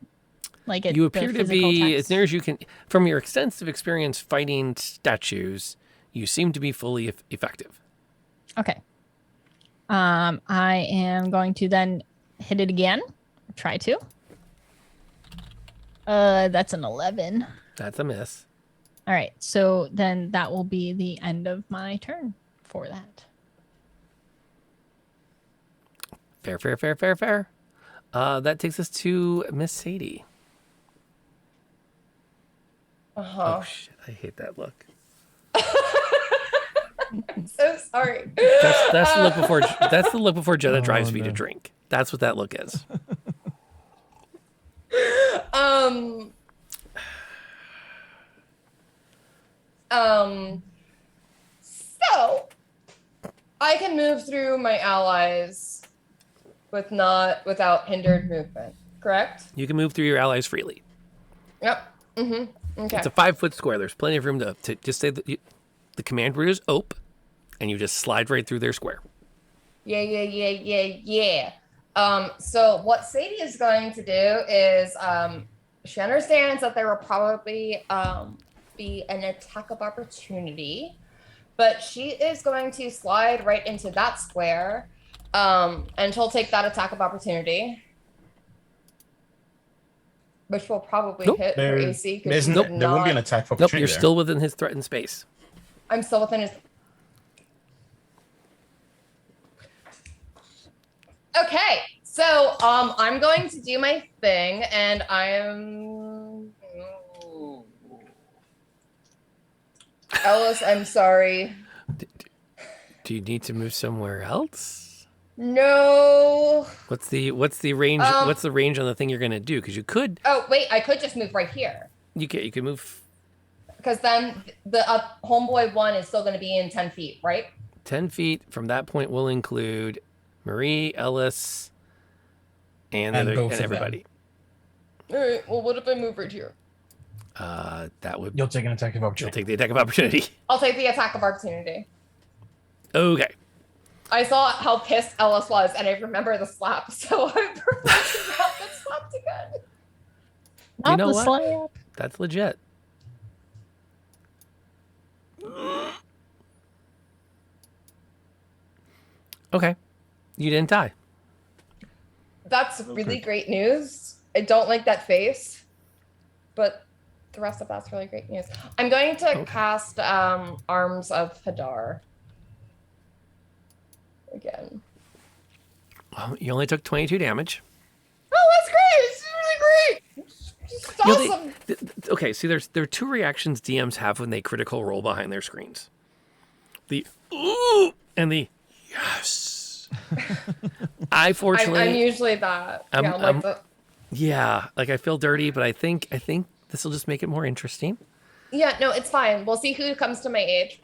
Like You appear to be, as near as you can, from your extensive experience fighting statues, you seem to be fully effective. Okay. I am going to then hit it again. Try to. That's an 11. That's a miss. All right. So then that will be the end of my turn for that. Fair. That takes us to Miss Sadie. Oh shit! I hate that look. I'm so sorry. That's the look before. That's the look before Jenna drives me to drink. That's what that look is. So I can move through my allies without hindered movement, correct? You can move through your allies freely. Yep. Okay. It's a 5-foot square. There's plenty of room to just say that the command word is "ope," and you just slide right through their square. Yeah. So what Sadie is going to do is she understands that there will probably be an attack of opportunity, but she is going to slide right into that square, and she'll take that attack of opportunity, which will probably hit her AC. There won't be an attack of opportunity. Nope, you're still within his threatened space. I'm still within his. Okay, so I'm going to do my thing, and Ellis, I'm sorry. Do you need to move somewhere else? No. What's the range? What's the range on the thing you're gonna do? Because you could. Oh wait, I could just move right here. You can move. Because then the homeboy one is still going to be in 10 feet, right? 10 feet from that point will include Marie, Ellis, and everybody. All right. Well, what if I move right here? That would. You'll take an attack of opportunity. You'll take the attack of opportunity. I'll take the attack of opportunity. Okay. I saw how pissed Ellis was, and I remember the slap, so I'm prepared to not get slapped again. You know what? That's legit. Okay. You didn't die. That's really great news. I don't like that face, but the rest of that's really great news. I'm going to cast Arms of Hadar again. Well, you only took 22 damage. Oh, that's great! It's really great. It's awesome. Okay, see, there are two reactions DMs have when they critical roll behind their screens. The ooh and the yes. I fortunately I'm usually that. Yeah, like I feel dirty, but I think this will just make it more interesting. Yeah, no, it's fine. We'll see who comes to my aid.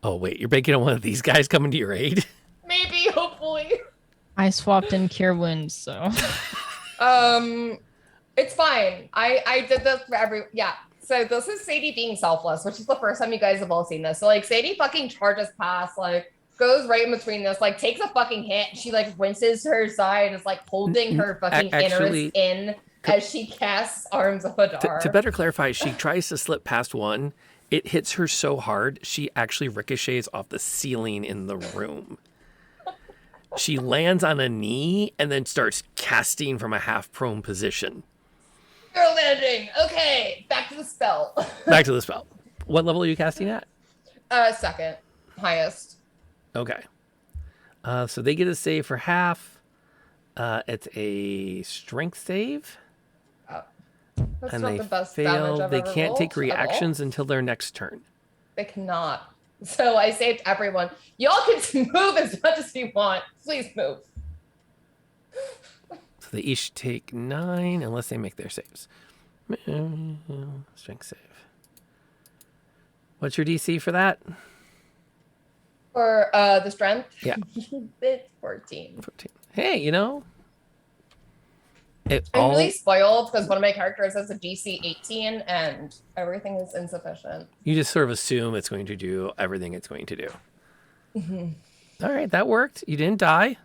Oh wait, you're banking on one of these guys coming to your aid? Maybe, hopefully. I swapped in Cure Wounds, so. It's fine. I did this for yeah. So this is Sadie being selfless, which is the first time you guys have all seen this. So like Sadie fucking charges past, like goes right in between this, like takes a fucking hit. She like winces to her side, is like holding her fucking innards in as she casts Arms of Hadar. To better clarify, she tries to slip past one. It hits her so hard, she actually ricochets off the ceiling in the room. She lands on a knee and then starts casting from a half prone position. You're landing. Okay, back to the spell. Back to the spell. What level are you casting at? Second highest. Okay. So they get a save for half. It's a strength save. That's and not they the best damage fail. I've They ever can't take rolled at all. reactions until their next turn. They cannot. So I saved everyone. Y'all can move as much as you want. Please move. So they each take 9 unless they make their saves. Strength save. What's your DC for that? For the strength? Yeah. It's 14. Hey, you know. I'm really spoiled because one of my characters has a DC 18 and everything is insufficient. You just sort of assume it's going to do everything it's going to do. Mhm. All right, that worked. You didn't die.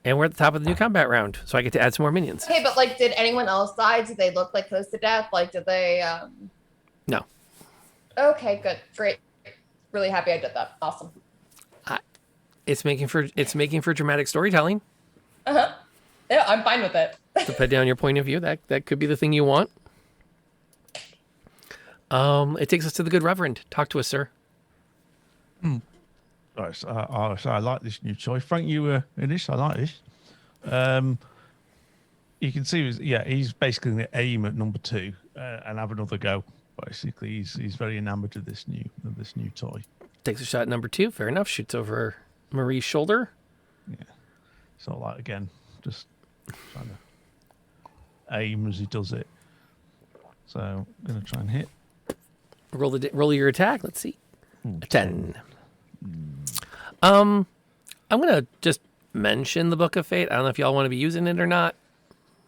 And we're at the top of the new combat round, so I get to add some more minions. Okay, but like, did anyone else die? Did they look like close to death? Like, did they? No. Okay, good, great. Really happy I did that. Awesome. It's making for dramatic storytelling. Yeah, I'm fine with it. Depending on your point of view, that could be the thing you want. It takes us to the good Reverend. Talk to us, sir. Right, so I like this new choice. Frank, you were in this. I like this. You can see, he's basically going to aim at number 2 and have another go. Basically, he's very enamored of this new toy. Takes a shot at number 2. Fair enough. Shoots over Marie's shoulder. Yeah. So like again, just trying to aim as he does it. So I'm gonna try and hit. Roll your attack. Let's see. 10. I'm gonna just mention the Book of Fate. I don't know if y'all want to be using it or not.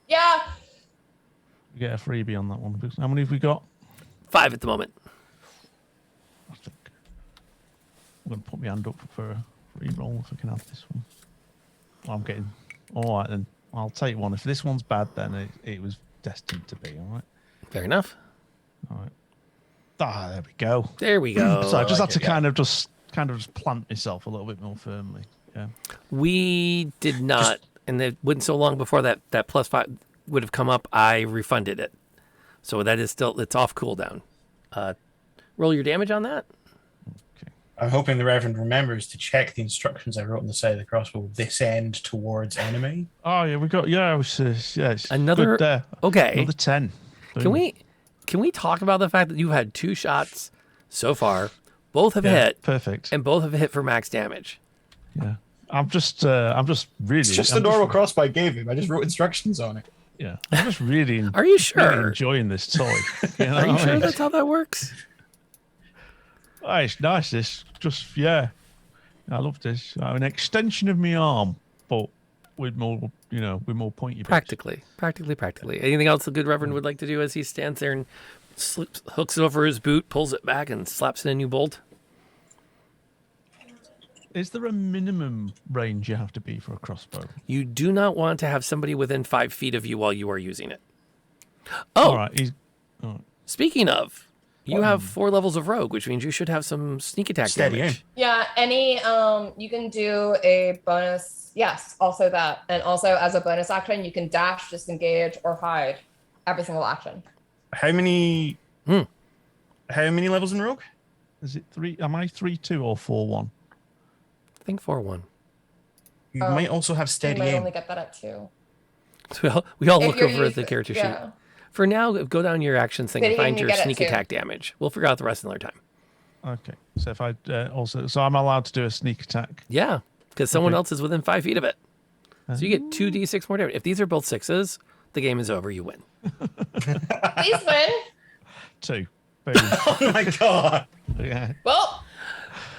Yeah. You get a freebie on that one. How many have we got? 5 at the moment. I'm gonna put my hand up for a re-roll if I can have this one. Well, I'm getting. All right then. I'll take one. If this one's bad, then it was destined to be. All right. Fair enough. All right. Ah, there we go. There we go. So I just had to kind of just plant myself a little bit more firmly. Yeah. We did not, and it wasn't so long before that +5 would have come up. I refunded it, so that is still it's off cooldown. Roll your damage on that. I'm hoping the Reverend remembers to check the instructions I wrote on the side of the crossbow. This end towards enemy. Oh yeah, we got it's Another good there. Okay. Another 10. Can we talk about the fact that you've had 2 shots so far? Both have hit. Perfect. And both have hit for max damage. Yeah. I'm just really. It's just the normal crossbow I gave him. I just wrote instructions on it. Yeah. I'm just really. Are you sure? Really enjoying this toy. You know Are you what I sure mean? that's how that works? Oh, it's nice. This just I love this. An extension of my arm, but with more, with more pointy bits. Practically. Anything else the good Reverend would like to do as he stands there and hooks it over his boot, pulls it back, and slaps in a new bolt? Is there a minimum range you have to be for a crossbow? You do not want to have somebody within 5 feet of you while you are using it. Oh, all right. Speaking of, you have 4 levels of rogue, which means you should have some sneak attack damage. Yeah, you can do a bonus. Yes, also that. And also as a bonus action, you can dash, disengage, or hide every single action. How many levels in rogue? Is it 3? Am I 3-2 or 4-1? I think 4-1. You might also have steady You might aim. only get that at 2. So we all If look you're over at the using- character yeah. sheet. For now, go down your actions thing and Steady aim, find you your get it sneak too. attack damage. We'll figure out the rest another time. Okay. So if I so I'm allowed to do a sneak attack. Yeah, because someone Okay. else is within 5 feet of it. So you get 2d6 more damage. If these are both 6s, the game is over. You win. Please win. 2. Oh my god. Yeah. Well,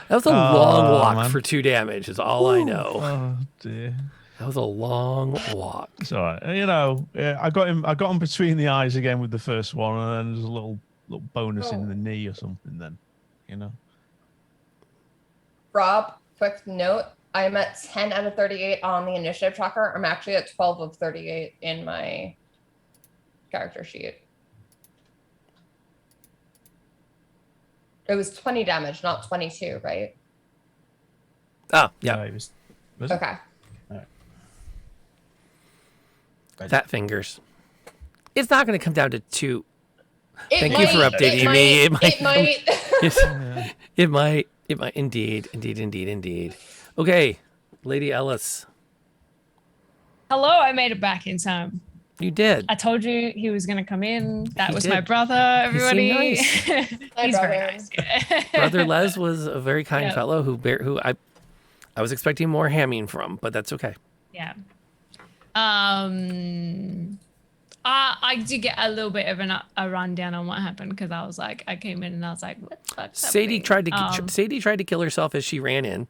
that was a long walk man. for 2 damage. Is all I know. Oh dear. That was a long walk. So I got him between the eyes again with the first one, and then there's a little bonus in the knee or something. Then, Rob, quick note. I'm at 10 out of 38 on the initiative tracker. I'm actually at 12 of 38 in my character sheet. It was 20 damage, not 22, right? Oh, yeah. Was okay. Fat fingers. It's not going to come down to 2. It Thank might, you for updating me. It might. It might. Indeed. Okay, Lady Ellis. Hello, I made it back in time. You did. I told you he was going to come in. That He was did. my brother, everybody. He seemed He's very nice. Brother Les was a very kind Yep. fellow who I was expecting more hamming from, but that's okay. Yeah. I did get a little bit of a rundown on what happened because I was like, I came in and I was like, what the fuck's Sadie happening? Sadie tried to kill herself as she ran in.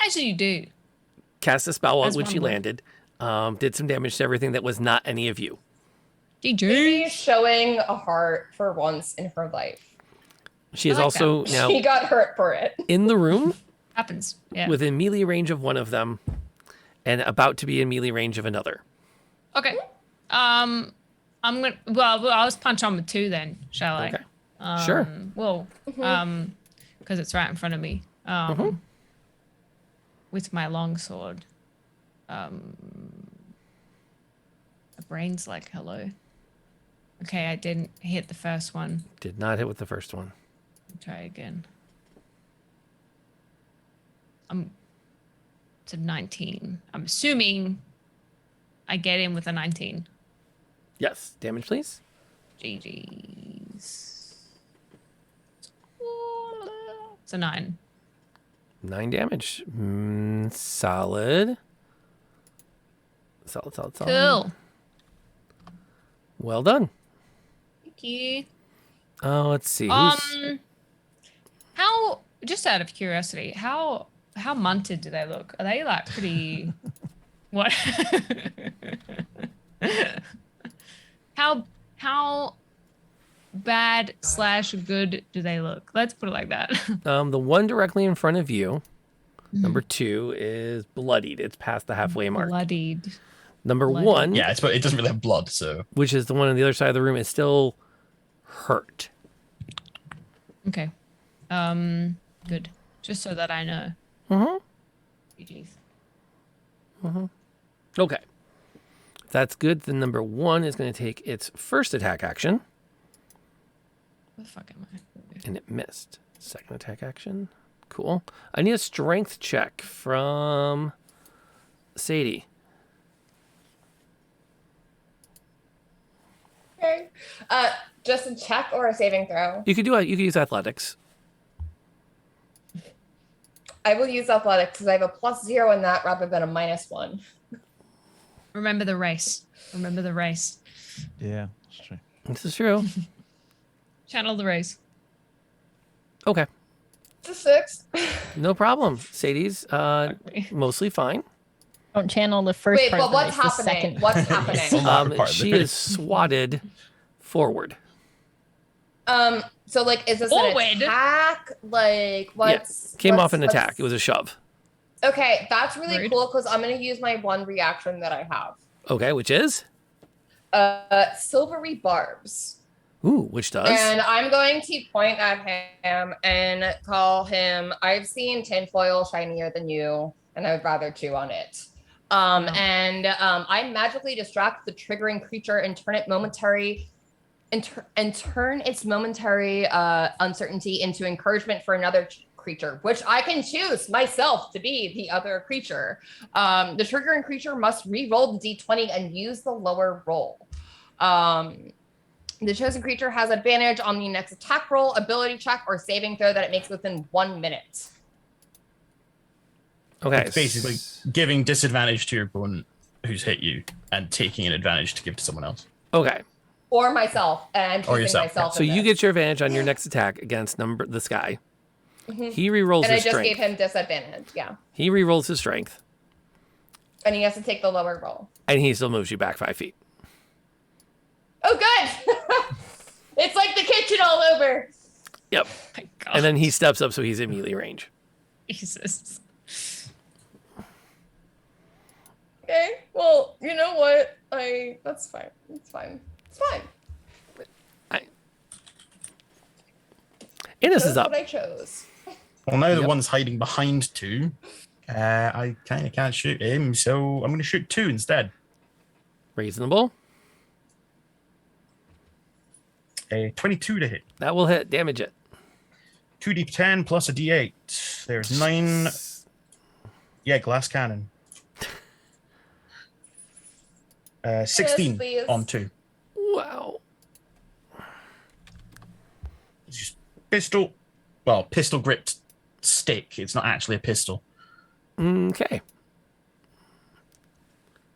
Actually, you do. Cast a spell That's when she one way. landed. Did some damage to everything that was not any of you. She's showing a heart for once in her life. She is like also that. now She got hurt for it. in the room Happens. Yeah. within melee range of one of them and about to be in melee range of another. Okay. I'm gonna. Well, I'll just punch on with 2 then, shall I? Okay. Sure. Well, because it's right in front of me. With my longsword. My brain's like, hello. Okay, I didn't hit the first one. Did not hit with the first one. Try again. It's a 19. I'm assuming I get in with a 19. Yes. Damage, please. GG's. It's a 9. 9 damage. Solid. Solid. Cool. Well done. Thank you. Oh, let's see. Who's... How? Just out of curiosity, how munted do they look? Are they like pretty? What? How bad / good do they look? Let's put it like that. The one directly in front of you, number 2, is bloodied. It's past the halfway mark. Bloodied. Number 1, Yeah, but it doesn't really have blood, so. which is the one on the other side of the room, is still hurt. Okay. Good. Just so that I know. GG's. Okay. If that's good, then number 1 is going to take its first attack action. Where the fuck am I? And it missed. Second attack action. Cool. I need a strength check from Sadie. Okay. Just a check or a saving throw? You could use athletics. I will use athletics because I have a +0 in that rather than a -1. Remember the race. Yeah, that's true. This is true. Channel the race. Okay. It's a 6. No problem. Sadie's mostly fine. Don't channel the first Wait, part. but of what's the race, the happening? second. What's happening? She is swatted forward. So like, is this an attack? Like, what's Came off an what's- attack. It was a shove. Okay, that's really Rude. cool because I'm gonna use my one reaction that I have. Okay, which is? Silvery barbs. Ooh, which does? And I'm going to point at him and call him, I've seen tinfoil shinier than you, and I would rather chew on it. I magically distract the triggering creature and turn its momentary uncertainty into encouragement for another creature, which I can choose myself to be the other creature. The triggering creature must re-roll the d20 and use the lower roll. The chosen creature has advantage on the next attack roll, ability check, or saving throw that it makes within 1 minute. Okay. It's basically giving disadvantage to your opponent who's hit you and taking an advantage to give to someone else. Okay. Or myself, and I'm Or choosing yourself. myself. So in you this. get your advantage on your next attack against this guy. Mhm. He re-rolls and I his just strength. gave him disadvantage. Yeah. He re-rolls his strength. And he has to take the lower roll. And he still moves you back 5 feet. Oh, good. It's like the kitchen all over. Yep. And then he steps up, so he's immediately range. Jesus. Okay. Well, you know what? That's fine. It's fine. It's fine. Innes Chose is up. what I chose. Well, now the one's hiding behind 2. I kind of can't shoot him, so I'm going to shoot 2 instead. Reasonable. 22 to hit. That will hit. Damage it. 2d10 plus a d8. There's 9. Yeah, glass cannon. 16 please. on 2. Wow. It's just pistol. Well, pistol gripped stick. It's not actually a pistol. Okay.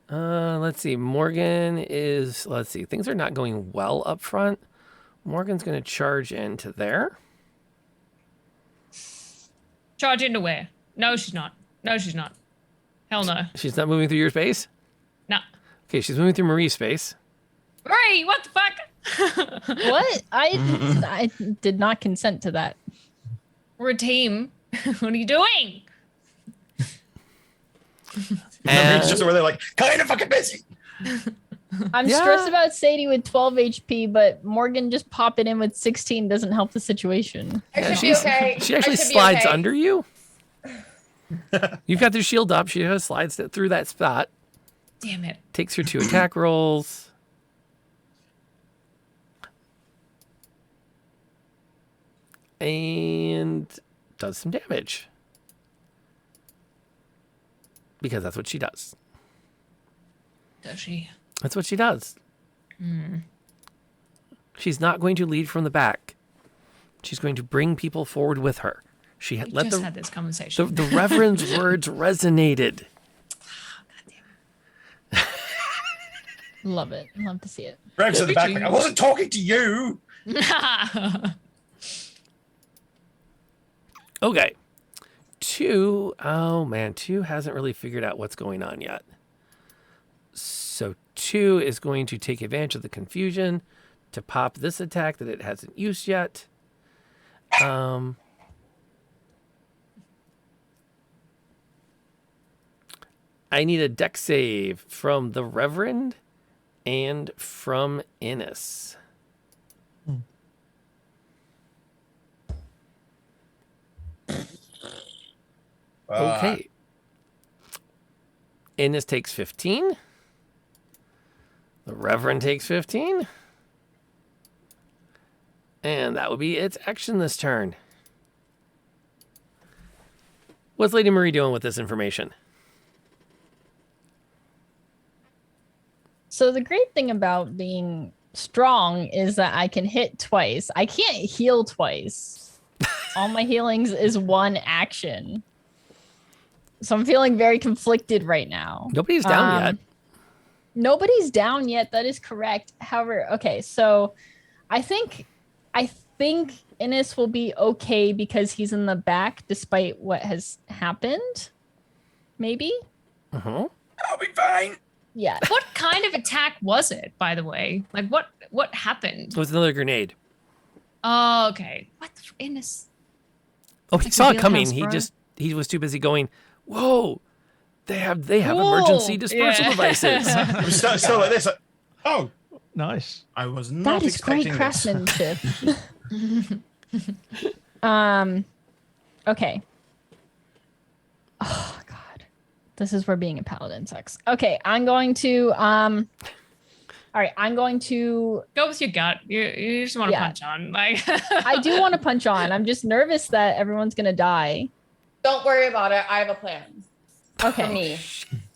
Let's see. Morgan is. Let's see. Things are not going well up front. Morgan's going to charge into there. Charge into where? No, she's not. No, she's not. Hell no. She's not moving through your space? No. Okay, she's moving through Marie's space. Marie, what the fuck? What? I did not consent to that. We're a team. What are you doing? It's just where they're like, kind of fucking busy. I'm stressed about Sadie with 12 HP, but Morgan just popping in with 16 doesn't help the situation. I should be okay. She actually I should be slides okay. under you. You've got the shield up. She just slides through that spot. Damn it. Takes her 2 attack rolls. And does some damage. Because that's what she does. Does she? That's what she does. She's not going to lead from the back. She's going to bring people forward with her. She had We just had this conversation. the Reverend's words resonated. Love it. Love to see it. Rev's in the back. Like, I wasn't talking to you. Okay. 2. Oh, man. 2 hasn't really figured out what's going on yet. So 2 is going to take advantage of the confusion to pop this attack that it hasn't used yet. I need a dex save from the Reverend and from Innes. Okay. Innes takes 15. The Reverend takes 15. And that would be its action this turn. What's Lady Marie doing with this information? So the great thing about being strong is that I can hit twice. I can't heal twice. All my healings is one action. So I'm feeling very conflicted right now. Nobody's down yet. Nobody's down yet. That is correct. However, okay, so I think Innes will be okay because he's in the back despite what has happened. Maybe? Uh-huh. I'll be fine. Yeah. What kind of attack was it, by the way? Like, what happened? It was another grenade. Oh, okay. What the in this? Oh, he Like saw a it coming. wheelhouse, He was too busy going, whoa, they have Whoa. emergency dispersal Yeah. devices. It was so like this. Like, oh, nice. I was not That is great expecting this. craftsmanship. Okay. Oh god. This is where being a paladin sucks. Okay, I'm going to all right, I'm going to Go with your gut. You just want to Yeah. punch on. Like I do want to punch on. I'm just nervous that everyone's gonna die. Don't worry about it. I have a plan. Okay. For me,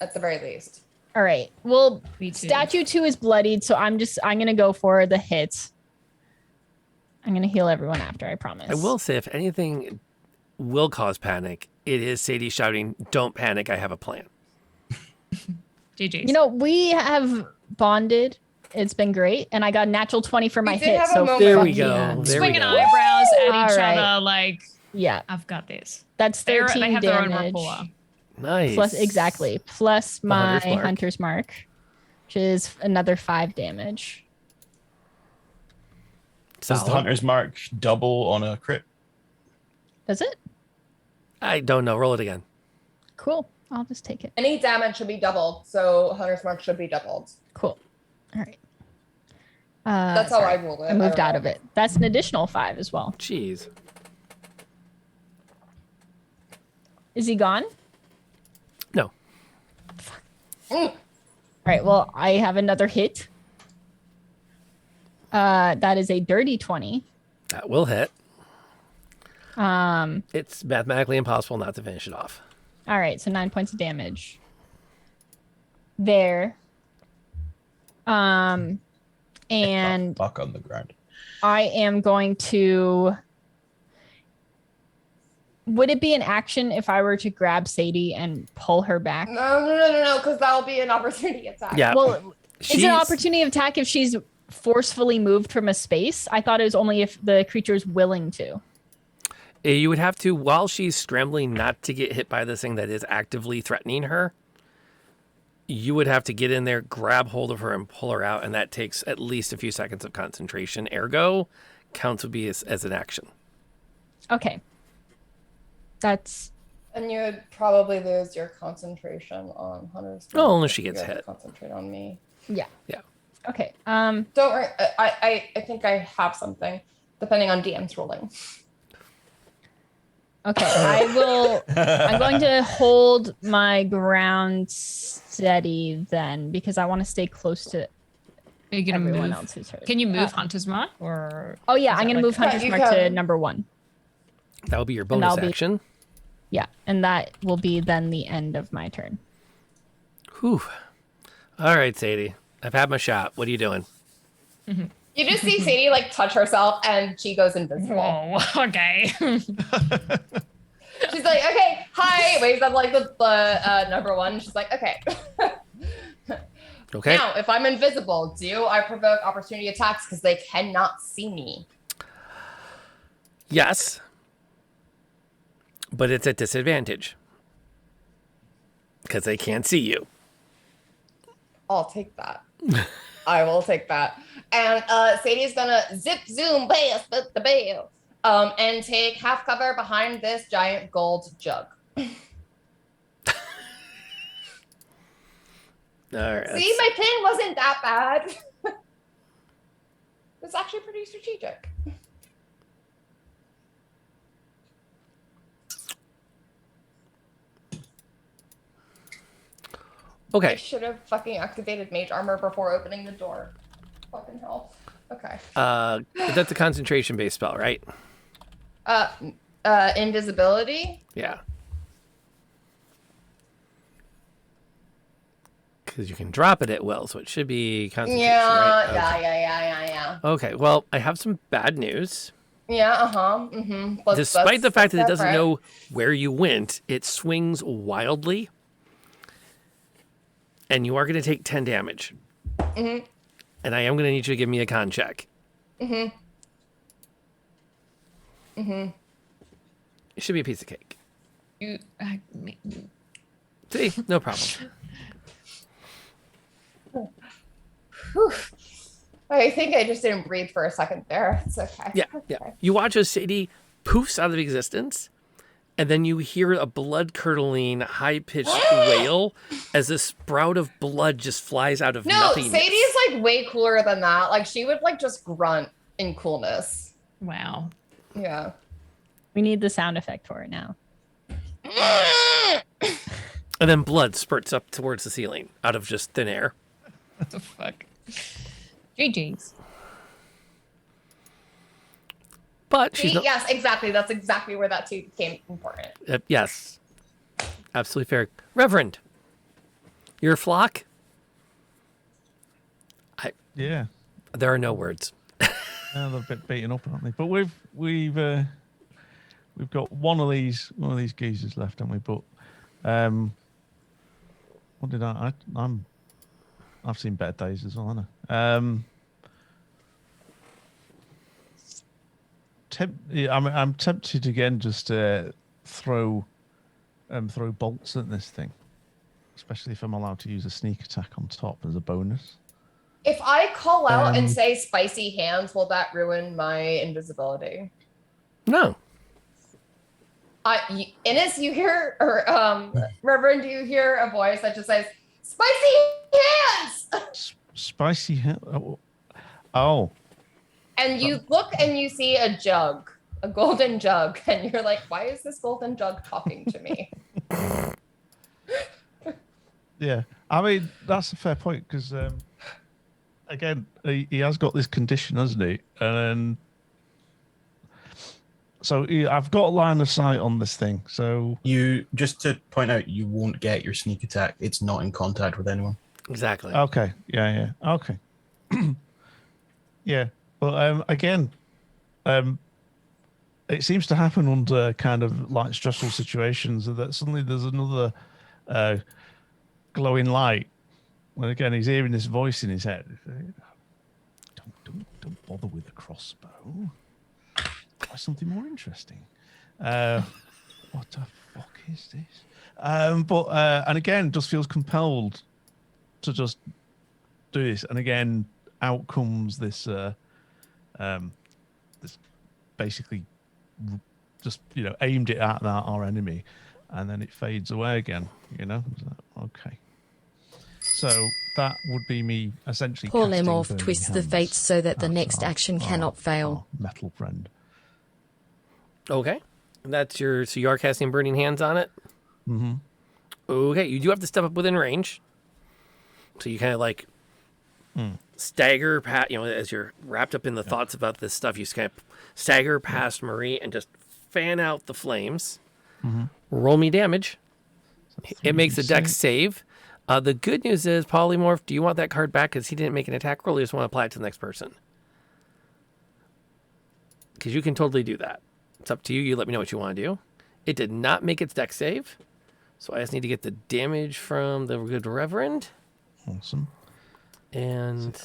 at the very least. All right. Well, Me too. statue 2 is bloodied, so I'm gonna go for the hit. I'm gonna heal everyone after, I promise. I will say, if anything will cause panic, it is Sadie shouting, "Don't panic, I have a plan." GG's. You know, we have bonded. It's been great, and I got a natural 20 for my did hit. have a So moment. There fuck we go. yeah. There we Swinging go. eyebrows at All each right. other, like Yeah, I've got this. that's They 13 have their own damage. rapport. Nice. Plus my hunter's mark. hunter's mark, which is another 5 damage. Does the Solid. hunter's mark double on a crit? Does it? I don't know. Roll it again. Cool. I'll just take it. Any damage should be doubled, so Hunter's Mark should be doubled. Cool. All right. That's how I ruled it. I moved out of it. That's an additional 5 as well. Jeez. Is he gone? No. All right. Well, I have another hit. That is a dirty 20. That will hit. Um. It's mathematically impossible not to finish it off. All right. So 9 points of damage. There. And Fuck on the ground. I am going to. Would it be an action if I were to grab Sadie and pull her back? No, because that'll be an opportunity attack. Yeah. Well, is it an opportunity attack if she's forcefully moved from a space? I thought it was only if the creature is willing to. You would have to, while she's scrambling not to get hit by this thing that is actively threatening her, you would have to get in there, grab hold of her, and pull her out, and that takes at least a few seconds of concentration. Ergo, counts would be as an action. Okay. That's... And you would probably lose your concentration on Hunter's Mark. Oh, unless she gets You have to hit. Concentrate on me. Yeah. Yeah. Okay. Don't worry. I think I have something, depending on DM's ruling. Okay, I will. I'm going to hold my ground steady then because I want to stay close to Are you gonna everyone move? else's turn. Can you move Hunter's Mark or? Oh yeah, is I'm that going to like- move Hunter's Mark to number 1. That will be your bonus that'll be- action. Yeah, and that will be then the end of my turn. Whew. All right, Sadie. I've had my shot. What are you doing? You just see Sadie like touch herself, and she goes invisible. Oh, okay. She's like, okay, hi. Waves up like the number 1. She's like, okay. Okay. Now, if I'm invisible, do I provoke opportunity attacks because they cannot see me? Yes. But it's at disadvantage. Because they can't see you. I'll take that. I will take that. And Sadie's gonna zip, zoom, bail, split the bail, and take half cover behind this giant gold jug. All right. See, my plan wasn't that bad. It's actually pretty strategic. I Okay. should have fucking activated mage armor before opening the door. Fucking hell. Okay. That's a concentration-based spell, right? Invisibility? Yeah. Because you can drop it at will, so it should be concentration, right? Okay. Yeah. Okay, well, I have some bad news. Yeah, mm-hmm. Despite the fact that it doesn't separate. know where you went, it swings wildly. And you are going to take 10 damage. Mm-hmm. And I am going to need you to give me a con check. Mm-hmm. It should be a piece of cake. You, See? No problem. Whew. I think I just didn't breathe for a second there. It's okay. Yeah. You watch as Sadie poofs out of existence, and then you hear a blood-curdling, high-pitched wail as a sprout of blood just flies out of No, nothingness. Sadie's like way cooler than that. Like she would like just grunt in coolness. Wow. Yeah. We need the sound effect for it now. And then blood spurts up towards the ceiling out of just thin air. What the fuck? GG's. But she's See, not... yes, exactly. That's exactly where that too became important. Yes. Absolutely fair. Reverend, your flock? Yeah. There are no words. They're a bit beaten up, aren't they? But we've got one of these geezers left, haven't we? But what did I've seen better days as well, haven't I? I'm tempted again just to throw throw bolts at this thing, especially if I'm allowed to use a sneak attack on top as a bonus. If I call out and say spicy hands, will that ruin my invisibility? No. Innes, you hear, or Reverend, do you hear a voice that just says, spicy hands? Spicy hands? Oh. And you look and you see a jug, a golden jug, and you're like, why is this golden jug talking to me? Yeah. I mean, that's a fair point, because, again, he has got this condition, hasn't he? And so I've got a line of sight on this thing. So you, just to point out, you won't get your sneak attack. It's not in contact with anyone. Exactly. Okay. Yeah. Okay. Yeah. But again, it seems to happen under kind of like stressful situations that suddenly there's another glowing light. Well, again, he's hearing this voice in his head. Don't bother with the crossbow. Try something more interesting. What the fuck is this? And again, just feels compelled to just do this. And again, out comes this this basically just aimed it at our enemy, and then it fades away again. Okay. So that would be me essentially. Pull him off, burning twist the hands. fates so that the That's next action cannot fail. Metal friend. Okay. That's so you are casting burning hands on it? Mm-hmm. Okay, you do have to step up within range. So you kind of like stagger, as you're wrapped up in the thoughts about this stuff, you just kind of stagger past Marie and just fan out the flames. Mm-hmm. Roll me damage. It makes a dex save. The good news is, Polymorph, do you want that card back because he didn't make an attack roll? You just want to apply it to the next person? Because you can totally do that. It's up to you. You let me know what you want to do. It did not make its dex save. So I just need to get the damage from the good Reverend. Awesome. And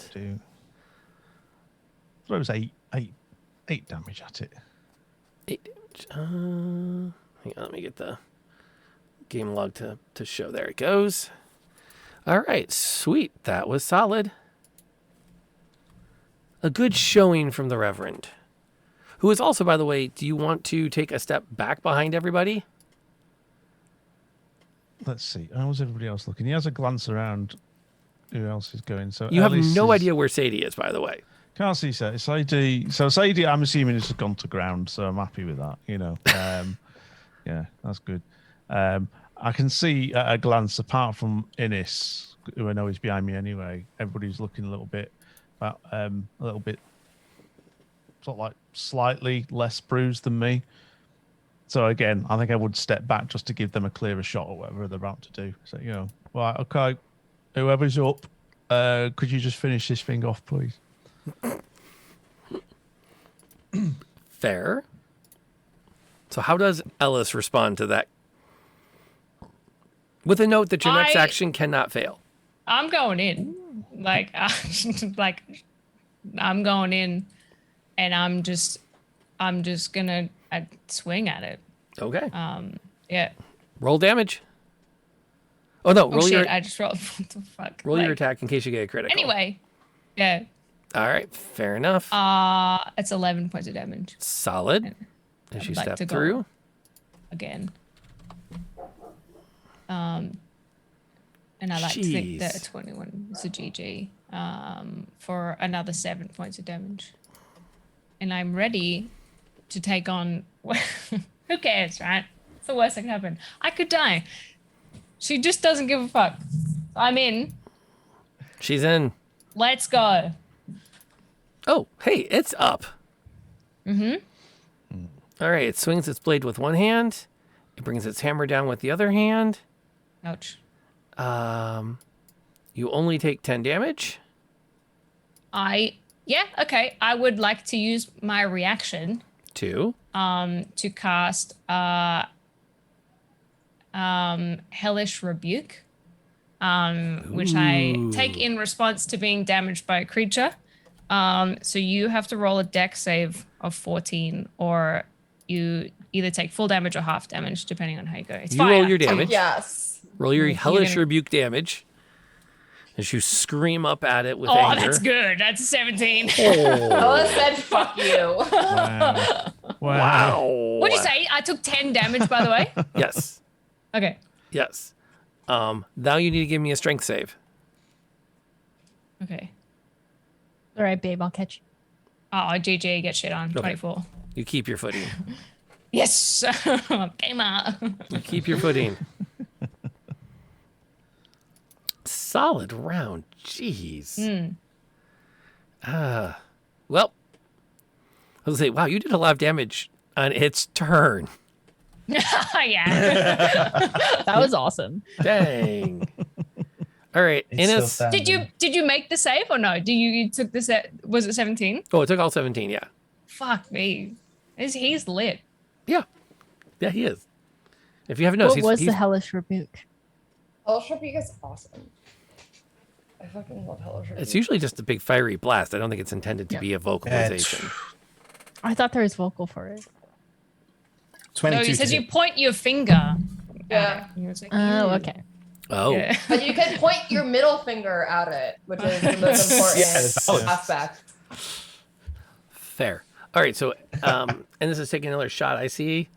throws eight damage at it. 8 damage. Hang on, let me get the game log to show. There it goes. All right, sweet. That was solid. A good showing from the Reverend. Who is also, by the way, do you want to take a step back behind everybody? Let's see. How's everybody else looking? He has a glance around. Who else is going? So You have Ellis no is- idea where Sadie is, by the way. Can't see Sadie. So Sadie, I'm assuming, has gone to ground, so I'm happy with that. Yeah, that's good. I can see at a glance, apart from Innes, who I know is behind me anyway, everybody's looking a little bit, sort of like slightly less bruised than me. So again, I think I would step back just to give them a clearer shot or whatever they're about to do. So right, okay, whoever's up, could you just finish this thing off, please? Fair. So how does Ellis respond to that? With a note that your next action cannot fail. I'm going in. I'm going in, and I'm just gonna swing at it. Okay. Yeah. Roll damage. Oh no! Roll your. I just rolled. What the fuck? Roll your attack in case you get a critical. Anyway. Yeah. All right. Fair enough. It's 11 points of damage. Solid. As you step through. Again. And I like to think that a 21 is a GG for another 7 points of damage. And I'm ready to take on... Who cares, right? It's the worst that can happen. I could die. She just doesn't give a fuck. I'm in. She's in. Let's go. Oh, hey, it's up. Mm-hmm. All right, it swings its blade with one hand. It brings its hammer down with the other hand. Ouch. You only take 10 damage. Yeah, okay. I would like to use my reaction to cast Hellish Rebuke, which I take in response to being damaged by a creature. So you have to roll a dex save of 14, or you either take full damage or half damage, depending on how you go. It's You fire. roll your damage. Yes. Roll your You're hellish gonna- rebuke damage. As you scream up at it with Oh, anger. that's good. That's 17. Ella said, "Fuck you." Wow. What'd you say? I took 10 damage, by the way. Yes. Okay. Yes. Now you need to give me a strength save. Okay. All right, babe, I'll catch you. Oh, GG, get shit on. Okay. 24. You keep your footing. Yes. Gamer. You keep your footing. Solid round. Jeez. Well, I was say, wow, you did a lot of damage on its turn. Yeah. That was awesome. Dang. All right, Innes. Did you make the save or no? You took the set? Was it 17? Oh, it took all 17. Yeah. Fuck me. He's lit. Yeah, he is. If you haven't noticed, What was he's the hellish rebuke? Hellish Rebuke is awesome. I fucking love Hellish Rebuke. It's usually just a big fiery blast. I don't think it's intended to be a vocalization. I thought there was vocal for it. No, he says you point your finger. Yeah. Oh, okay. Oh. Yeah. But you can point your middle finger at it, which is the most important aspect. Fair. All right, so and this is taking another shot. I see.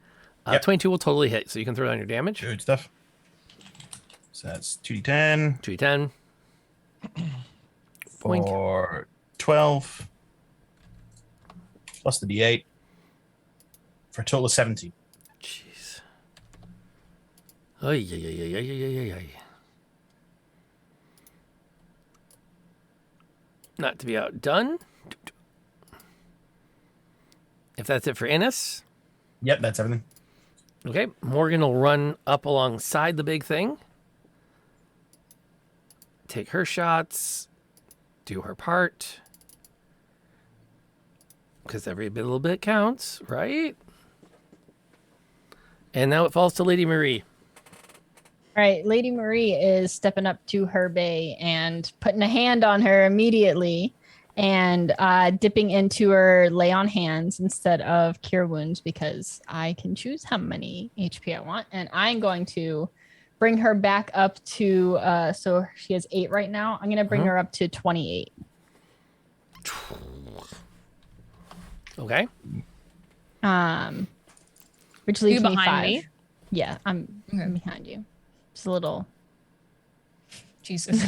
22 will totally hit, so you can throw down your damage. Good stuff. So that's 2d10. 2d10. For 12. Plus the d8. For a total of 17. Jeez. Ay. Not to be outdone. If that's it for Innes. Yep, that's everything. Okay, Morgan will run up alongside the big thing. Take her shots. Do her part. Because every little bit counts, right? And now it falls to Lady Marie. All right, Lady Marie is stepping up to her bay and putting a hand on her immediately and dipping into her lay on hands instead of cure wounds because I can choose how many HP I want. And I'm going to bring her back up to, so she has 8 right now. I'm going to bring her up to 28. Okay. Which leaves You me behind 5. me? Yeah, I'm behind you. Just a little. Jesus.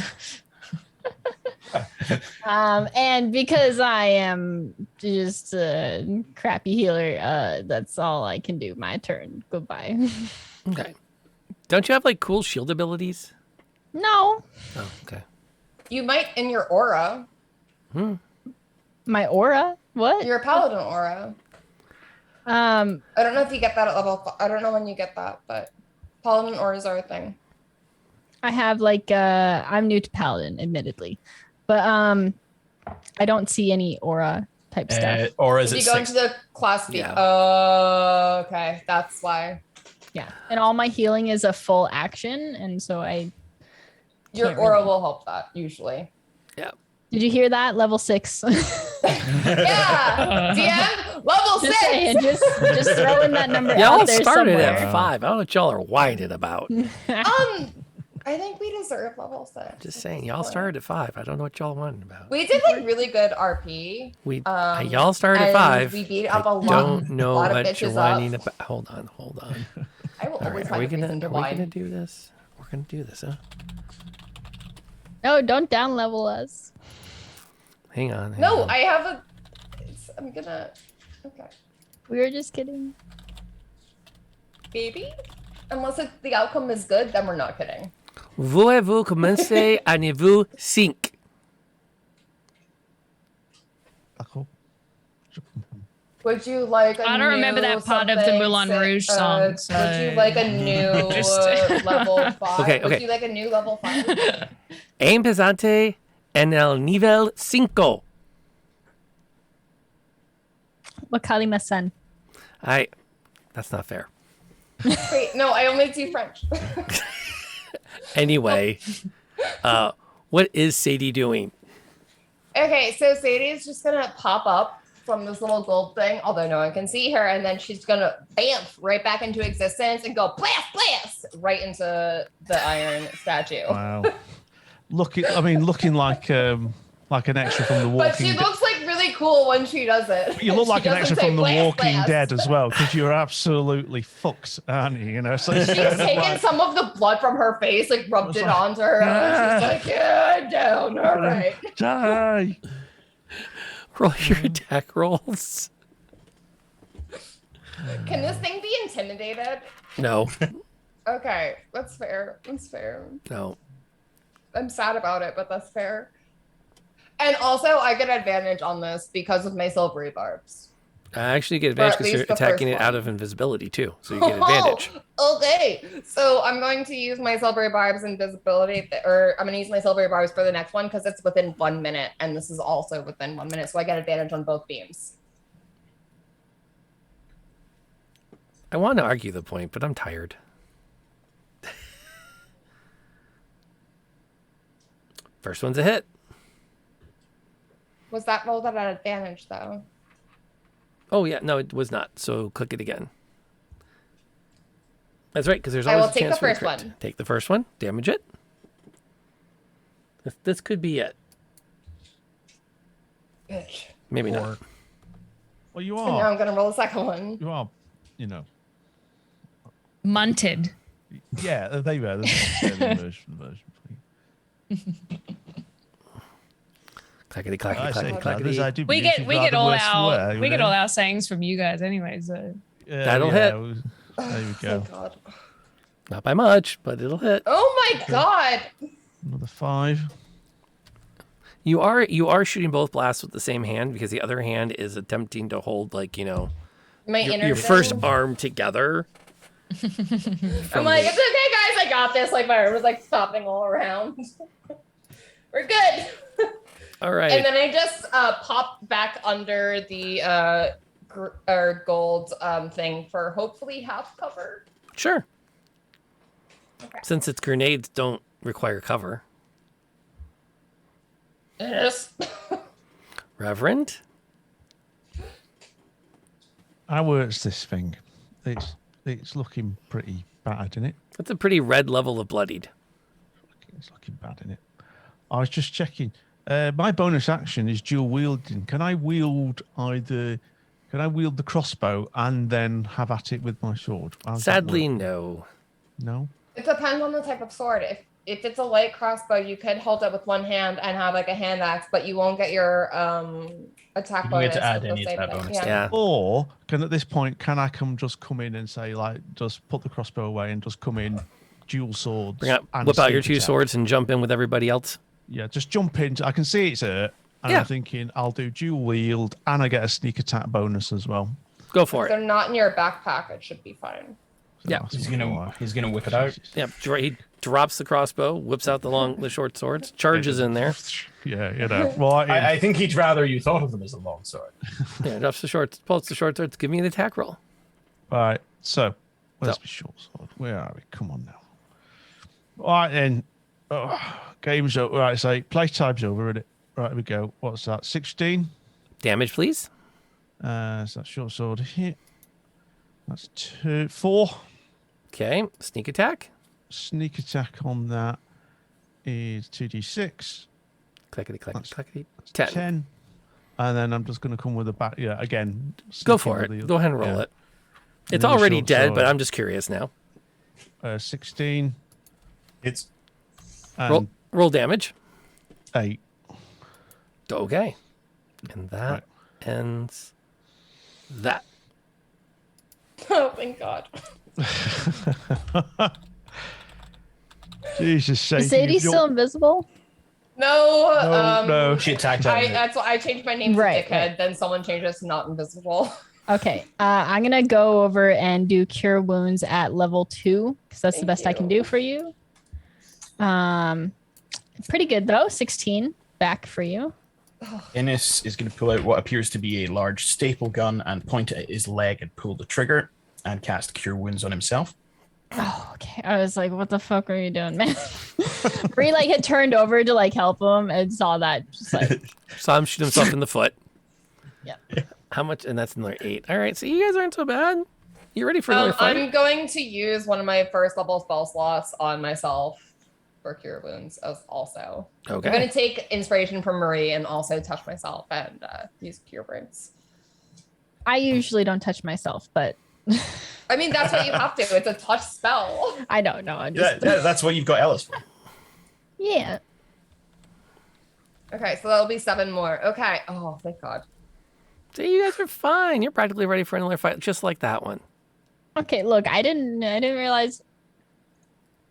And because I am just a crappy healer, that's all I can do. My turn. Goodbye. Okay. Don't you have like cool shield abilities? No. Oh, okay. You might in your aura. My aura? What? Your paladin aura. I don't know if you get that at level. I don't know when you get that, but paladin auras are a thing. I have like I'm new to paladin, admittedly, but I don't see any aura type stuff. Or is If it you go 6? into the class feat. Yeah. Oh, okay, that's why. Yeah, and all my healing is a full action, and so Your can't aura really- will help that usually. Yeah. Did you hear that? Level 6. Yeah, DM level Just 6. saying, just throwing that number Y'all out there started somewhere. at 5. I don't know what y'all are whining about. I think we deserve level 6. Just saying, y'all started at 5. I don't know what y'all whining about. We did like really good RP. Y'all started at and 5. We beat up a I lot. don't know lot of what you're bitches whining up. about. Hold on. I will All always right, are find we a reason to whine. gonna do this? We're gonna do this, huh? No, don't down level us. Hang on. No, I have a. I'm gonna. Okay. We were just kidding. Maybe? Unless the outcome is good, then we're not kidding. Voulez-vous commencer à niveau 5? Would you like a I don't remember new that part of the something, Moulin say, Rouge song, Would you like a new level 5? Okay, Would okay. you like a new level 5? Empezante en el nivel 5. Wakalimasen. That's not fair. Wait, no, I only do French. Anyway, what is Sadie doing? Okay, so Sadie is just gonna pop up from this little gold thing, although no one can see her, and then she's gonna bamf right back into existence and go blast, blast right into the iron statue. Wow. Looking like an extra from The Walking But she Dead. looks like really cool when she does it. You look She like an doesn't extra say from The blast, Walking blast. Dead as well, because you're absolutely fucked, aren't you? You know, so She's taken some of the blood from her face, like rubbed it onto her. And she's like, yeah, I'm down. All right. Die. Roll your attack rolls. Can this thing be intimidated? No, Okay, that's fair. That's fair. no. I'm sad about it, but that's fair. And also, I get advantage on this because of my silvery barbs. I actually get Or at advantage because you're least the attacking first it out one. of invisibility too, so you get advantage. Okay, so I'm going to use my silvery barbs invisibility, or I'm going to use my silvery barbs for the next one because it's within 1 minute, and this is also within 1 minute, so I get advantage on both beams. I want to argue the point, but I'm tired. First one's a hit. Was that rolled at an advantage, though? Oh yeah, no, it was not. So click it again. That's right, because there's I always will a take chance the for a first crit. one. Take the first one, damage it. This could be it. Bitch. Maybe not. Well, you And now are. I'm going to roll the second one. You are, you know. Munted. Yeah, there you go. There's a version. Clackety clackety I say, clackety Clackers, I clackety. do We believe get she'd we get rather all wear swear, our you we get know? all our sayings from you guys anyway. So That'll hit. There we go. Thank God. Not by much, but it'll hit. Oh my God! Another 5. You are shooting both blasts with the same hand because the other hand is attempting to hold My your energy. first arm together. I'm like, it's okay, guys. I got this. Like my arm was like stopping all around. We're good. All right. And then I just pop back under the gold thing for hopefully half cover. Sure. Okay. Since its grenades don't require cover. Yes. Reverend? How works this thing? It's looking pretty bad, isn't it? That's a pretty red level of bloodied. It's looking bad, isn't it? I was just checking. My bonus action is dual wielding. Can I wield the crossbow and then have at it with my sword? How does that Sadly, work? no. No. It depends on the type of sword. If it's a light crossbow, you could hold it with one hand and have like a hand axe, but you won't get your attack You don't bonus. get to add with the any to same that thing. bonus. Yeah. Or at this point, can I just come in and say like, just put the crossbow away and just come in, dual swords, and Whip out your sneak two attack? swords and jump in with everybody else. Yeah, just jump in. I can see it's hurt, and Yeah. I'm thinking I'll do dual wield, and I get a sneak attack bonus as well. Go If for they're it. not in your backpack, it should be fine. So Yeah. that's He's what gonna whip it out. Yep. He drops the crossbow, whips out the short swords, charges in there. Yeah, you know. Right. I think he'd rather you thought of them as a long sword. Yeah, drops the short, pulls the short swords. Give me an attack roll. Right. So, where's So. my short sword? Where are we? Come on now. All right then. Oh, game's over. Right, so playtime's over, isn't it? Right, here we go. What's that? 16. Damage, please. So that's short sword hit. That's 4. Okay. Sneak attack. Sneak attack on that is 2d6. Clackety clackety That's- clackety. That's 10. 10. And then I'm just going to come with a back. Yeah, again. Go sneak for in it. with Go ahead and roll yeah. it. And It's then the already short dead, but sword. I'm just curious now. 16. It's And Roll damage. 8. Okay. And that ends that. Oh, thank God. Jesus sake. Is Sadie still invisible? No, no. She attacked out. That's why I changed my name to Right, Dickhead. Then someone changed us to not invisible. Okay. I'm gonna go over and do cure wounds at level 2 because that's the Thank best I can do for you. Pretty good though. 16 back for you. Innes is going to pull out what appears to be a large staple gun and point it at his leg and pull the trigger and cast Cure Wounds on himself. Oh, okay. I was like, what the fuck are you doing, man? Bree like had turned over to like help him and saw that. Just like, Saw him shoot himself in the foot. yeah. How much? And that's another 8. All right, so you guys aren't so bad. You ready for another fight? I'm going to use one of my first level spell slots on myself for Cure Wounds also. Okay. I'm going to take inspiration from Marie and also touch myself and use Cure Wounds. I usually don't touch myself, but I mean, that's what you have to. It's a touch spell. I don't know. I'm just... Yeah, that's what you've got Ellis for. Yeah. Okay, so that'll be 7 more. Okay. Oh, thank God. See, you guys are fine. You're practically ready for another fight, just like that one. Okay, look, I didn't realize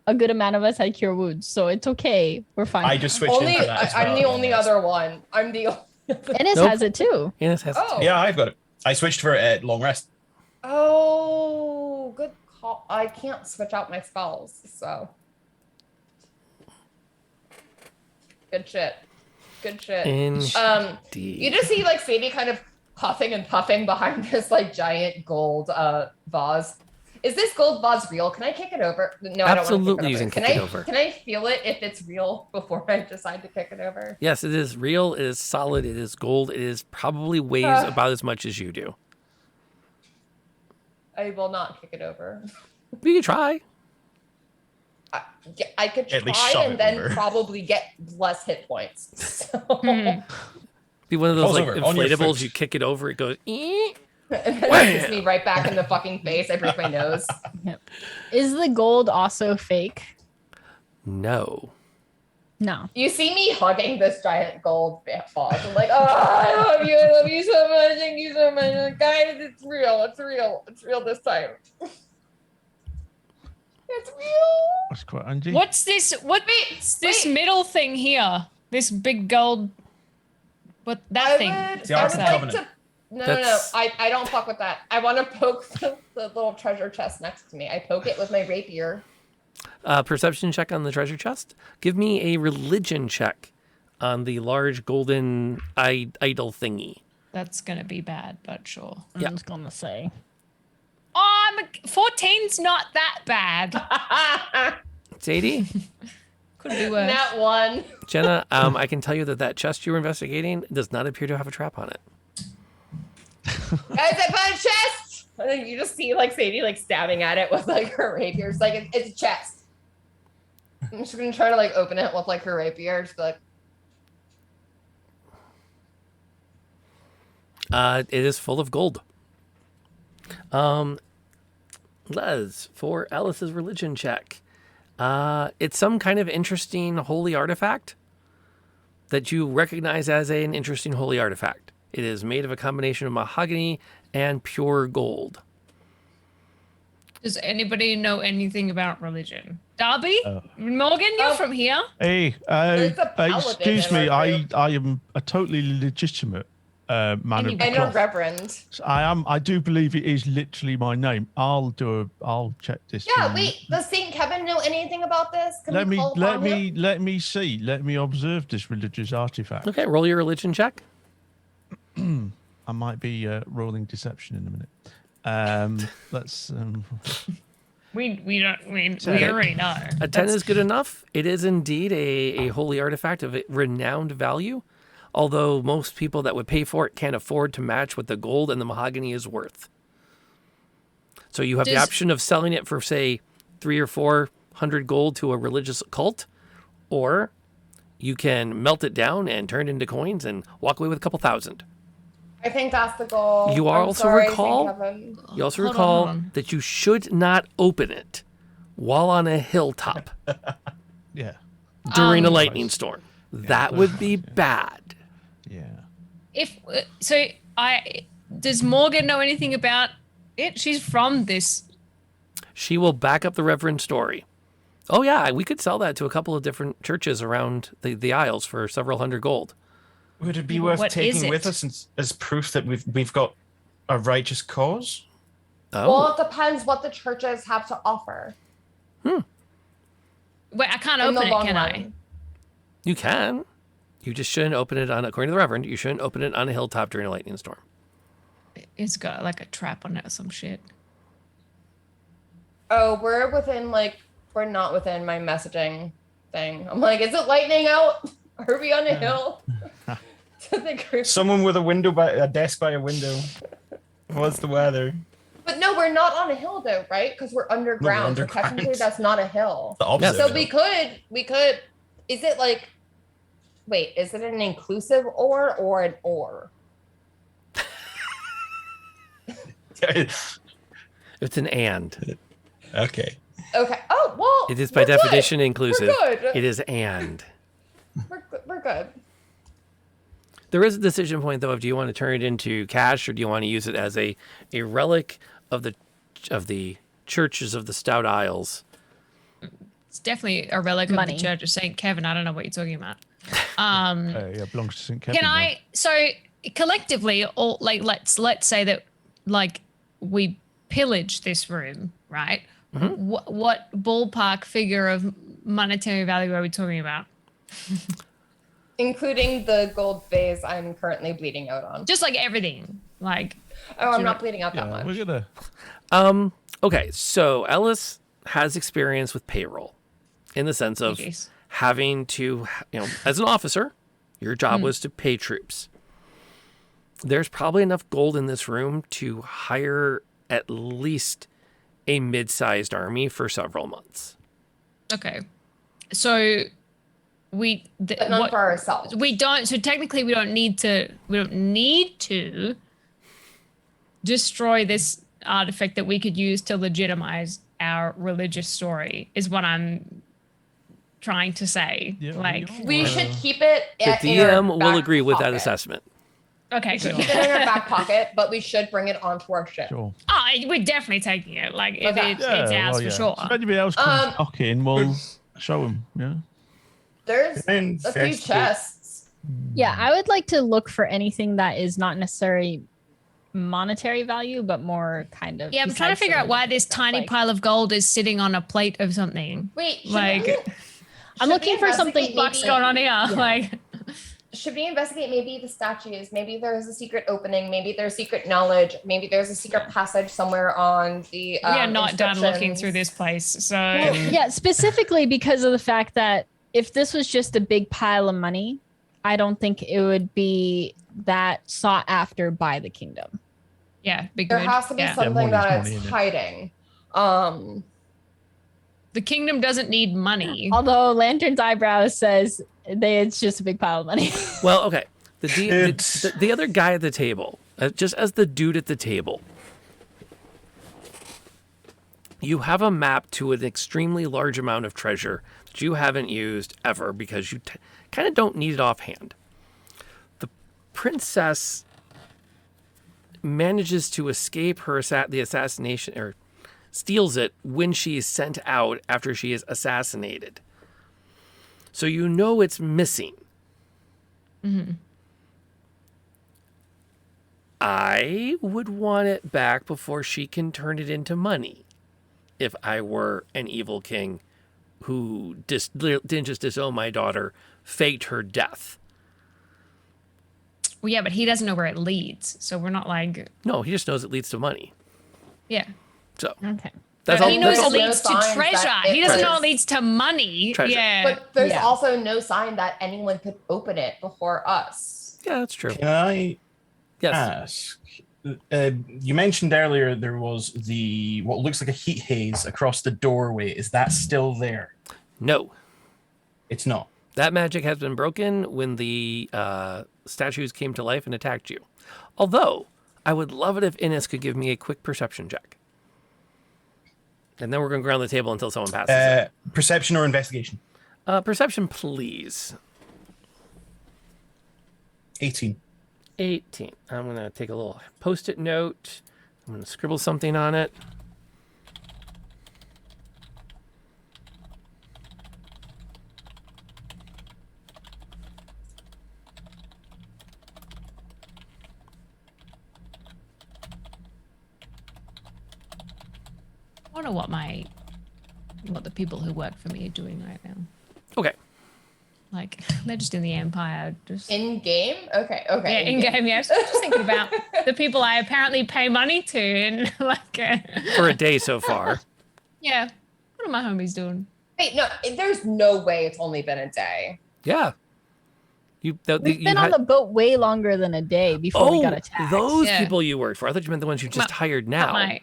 a good amount of us had Cure Wounds, so it's okay. We're fine. I just switched into that as well. I'm the only other one. Ennis has it too. Ennis has it too. Yeah, I've got it. I switched for long rest. Oh, good call. I can't switch out my spells, so. Good shit. Good shit. Indeed. You just see like Sadie kind of puffing and puffing behind this like giant gold vase. Is this gold vase real? Can I kick it over? No, Absolutely, I you don't want can to kick it over. Can I feel it if it's real before I decide to kick it over? Yes, it is real. It is solid. It is gold. It is probably weighs about as much as you do. I will not kick it over. You can try. Yeah, I could At least try shove and it then over. probably get less hit points. So. Be one of those Falls like over on your inflatables. foot. You kick it over, it goes. "Ee." And then it hits me right back in the fucking face. I break my nose. Is the gold also fake? No. No. You see me hugging this giant gold boss. I'm like, oh, I love you so much. Thank you so much. Guys, it's real. It's real. It's real this time. It's real. That's quite Angie. What's this? What's this middle thing here? This big gold. What that thing? I the Ark would of like Covenant. to. No. I don't fuck with that. I want to poke the little treasure chest next to me. I poke it with my rapier. Perception check on the treasure chest. Give me a religion check on the large golden idol thingy. That's gonna be bad, but sure. I'm just gonna say. Oh, 14's not that bad. Sadie? Could be worse. That one. Jenna, I can tell you that chest you were investigating does not appear to have a trap on it. Guys, I found a chest. And then you just see like Sadie like stabbing at it with like her rapier. It's like it's a chest. I'm just gonna try to like open it with like her rapier. Just be like. It is full of gold. Les, for Alice's religion check. It's some kind of interesting holy artifact that you recognize as an interesting holy artifact. It is made of a combination of mahogany and pure gold. Does anybody know anything about religion? Darby? Morgan, you're from here? Hey, There's a paladin excuse in me. our I am a totally legitimate man of the And a cloth. reverend. I am. I do believe it is literally my name. I'll check this. Yeah, thing. wait. Does Saint Kevin know anything about this? Can Let we me call upon him? let me see. Let me observe this religious artifact. Okay, roll your religion check. I might be rolling deception in a minute. Let's. We Okay. already know. A 10 is good enough. It is indeed a holy artifact of renowned value, although most people that would pay for it can't afford to match what the gold and the mahogany is worth. So you have the option of selling it for, say, 300 or 400 gold to a religious cult, or you can melt it down and turn it into coins and walk away with a couple thousand. I think that's the goal. You I'm also sorry, recall. Saint Kevin. You also Hold recall on. that you should not open it while on a hilltop Yeah. during a lightning storm. That would be bad. Yeah. If does Morgan know anything about it? She's from this. She will back up the Reverend story. Oh yeah, we could sell that to a couple of different churches around the Isles for several hundred gold. Would it be worth What is taking with it? us as proof that we've got a righteous cause? Oh, Well, it depends what the churches have to offer. Wait, I can't In the open it, long can I? run. you can. You just shouldn't open it on, according to the Reverend, you shouldn't open it on a hilltop during a lightning storm. It's got like a trap on it or some shit. Oh, we're not within my messaging thing. I'm like, is it lightning out? Are we on a hill? Someone with a desk by a window. What's the weather? But no, we're not on a hill though, right? Because we're underground. So underground. technically that's not a hill. The opposite So of a we could, is it like, wait, is it an inclusive or an or? It's an and. Okay. Okay. Oh, well. It is by we're good. definition inclusive. We're good. It is and. We're good. There is a decision point though of do you want to turn it into cash or do you want to use it as a relic of the churches of the Stout Isles? It's definitely a relic of the Church of St. Kevin. I don't know what you're talking about. Yeah, it belongs to St. Kevin. Can I? So collectively, all like let's say that like we pillage this room, right? Mm-hmm. What ballpark figure of monetary value are we talking about? Including the gold vase I'm currently bleeding out on. Just like everything, like. Oh, I'm not bleeding out that much. We're gonna. Okay, so Ellis has experience with payroll, in the sense of having to, as an officer, your job was to pay troops. There's probably enough gold in this room to hire at least a mid-sized army for several months. Okay, so but not for ourselves. We don't. So technically, we don't need to. We don't need to destroy this artifact that we could use to legitimize our religious story. Is what I'm trying to say. Yeah, like we should keep it. The in our DM will back agree with that pocket. assessment. Okay, We should good. keep it in our back pocket, but we should bring it onto our ship. Sure. Oh, we're definitely taking it. Like if Okay. it's ours for sure. If anybody else comes knocking, we'll show them. Yeah. There's a few chests. Yeah, I would like to look for anything that is not necessarily monetary value, but more kind of. Yeah, I'm trying to figure out why this tiny pile of gold is sitting on a plate of something. Wait, I'm looking for something. What's going on here? Like, should we investigate maybe the statues? Maybe there's a secret opening. Maybe there's secret knowledge. Maybe there's a secret passage somewhere on the. we are not done looking inscriptions. through this place. So Well, yeah, specifically because of the fact that if this was just a big pile of money, I don't think it would be that sought after by the kingdom. Yeah, big There good. has to be Yeah. something that money it's in it. hiding. The kingdom doesn't need money. Although Lantern's eyebrows says it's just a big pile of money. Well, okay. The other guy at the table, just as the dude at the table, you have a map to an extremely large amount of treasure that you haven't used ever because you kind of don't need it offhand. The princess manages to escape the assassination, or steals it when she is sent out after she is assassinated. So you know it's missing. Mm-hmm. I would want it back before she can turn it into money. If I were an evil king who didn't just disown my daughter, faked her death. Well, yeah, but he doesn't know where it leads, so we're not like. No, he just knows it leads to money. Yeah. So okay. That's He knows it no leads to signs treasure. that He doesn't know is. it leads to money. Treasure. Yeah. But there's also no sign that anyone could open it before us. Yeah, that's true. Can I ask? You mentioned earlier there was what looks like a heat haze across the doorway. Is that still there? No. It's not. That magic has been broken when the statues came to life and attacked you. Although, I would love it if Innes could give me a quick perception check. And then we're going to go around the table until someone passes. Perception or investigation? Perception, please. 18. 18. I'm going to take a little post-it note. I'm going to scribble something on it. I wonder what the people who work for me are doing right now. Okay. Like they're just in the Empire, just in game. Okay. Yeah, in game. Yes. Just thinking about the people I apparently pay money to, and like For a day so far. Yeah. What are my homies doing? Wait, no. There's no way it's only been a day. Yeah. We've been on the boat way longer than a day before we got attacked. Those people you worked for. I thought you meant the ones you just hired now.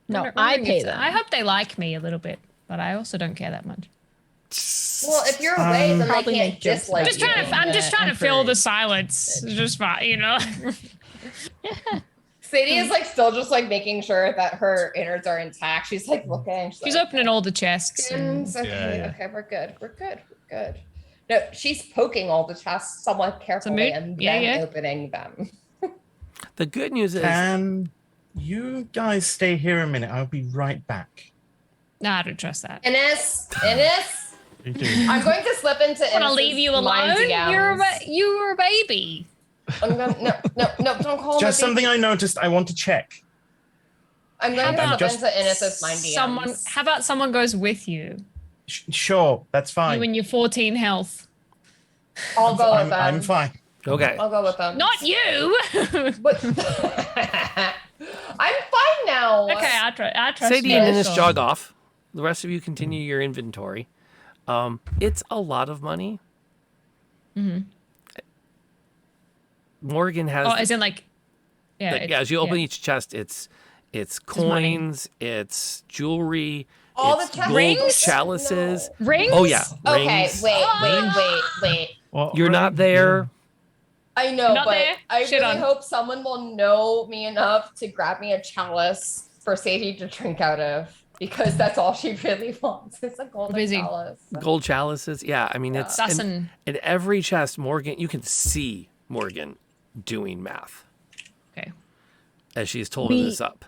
No, I pay them. I hope they like me a little bit, but I also don't care that much. Well, if you're away, then Probably they can't make jokes dislike Just you. I'm just trying to fill the silence. It's just fine, you know. Sadie is like still just like making sure that her innards are intact. She's like looking. She's opening all the chests. Okay, we're good. No, she's poking all the chests somewhat carefully and then opening them. The good news is, can you guys stay here a minute? I'll be right back. No, I don't trust that. Innes. You do. I'm going to slip into I want to leave you alone. You're a baby. I'm gonna, no, don't call me. Just something I noticed. I want to check. I'm going to slip into Innes's mind DMs. How about someone goes with you? Sure, that's fine. You and your 14 health. I'll go with them. I'm fine. Okay. I'll go with them. Not you. But I'm fine now. Okay, I trust Sadie you. and Innes jog off. The rest of you continue your inventory. It's a lot of money. Mm-hmm. Morgan has. Oh, as in like, yeah. As you open each chest, it's coins, it's jewelry, it's the gold rings? chalices, rings. Oh yeah, Okay, rings. wait. You're not there. I know, Not but there? I Shit really on. hope someone will know me enough to grab me a chalice for Sadie to drink out of, because that's all she really wants. It's a golden chalice. Gold chalices. Yeah, I mean it's in every chest. Morgan, you can see Morgan doing math. Okay. As she's told this up.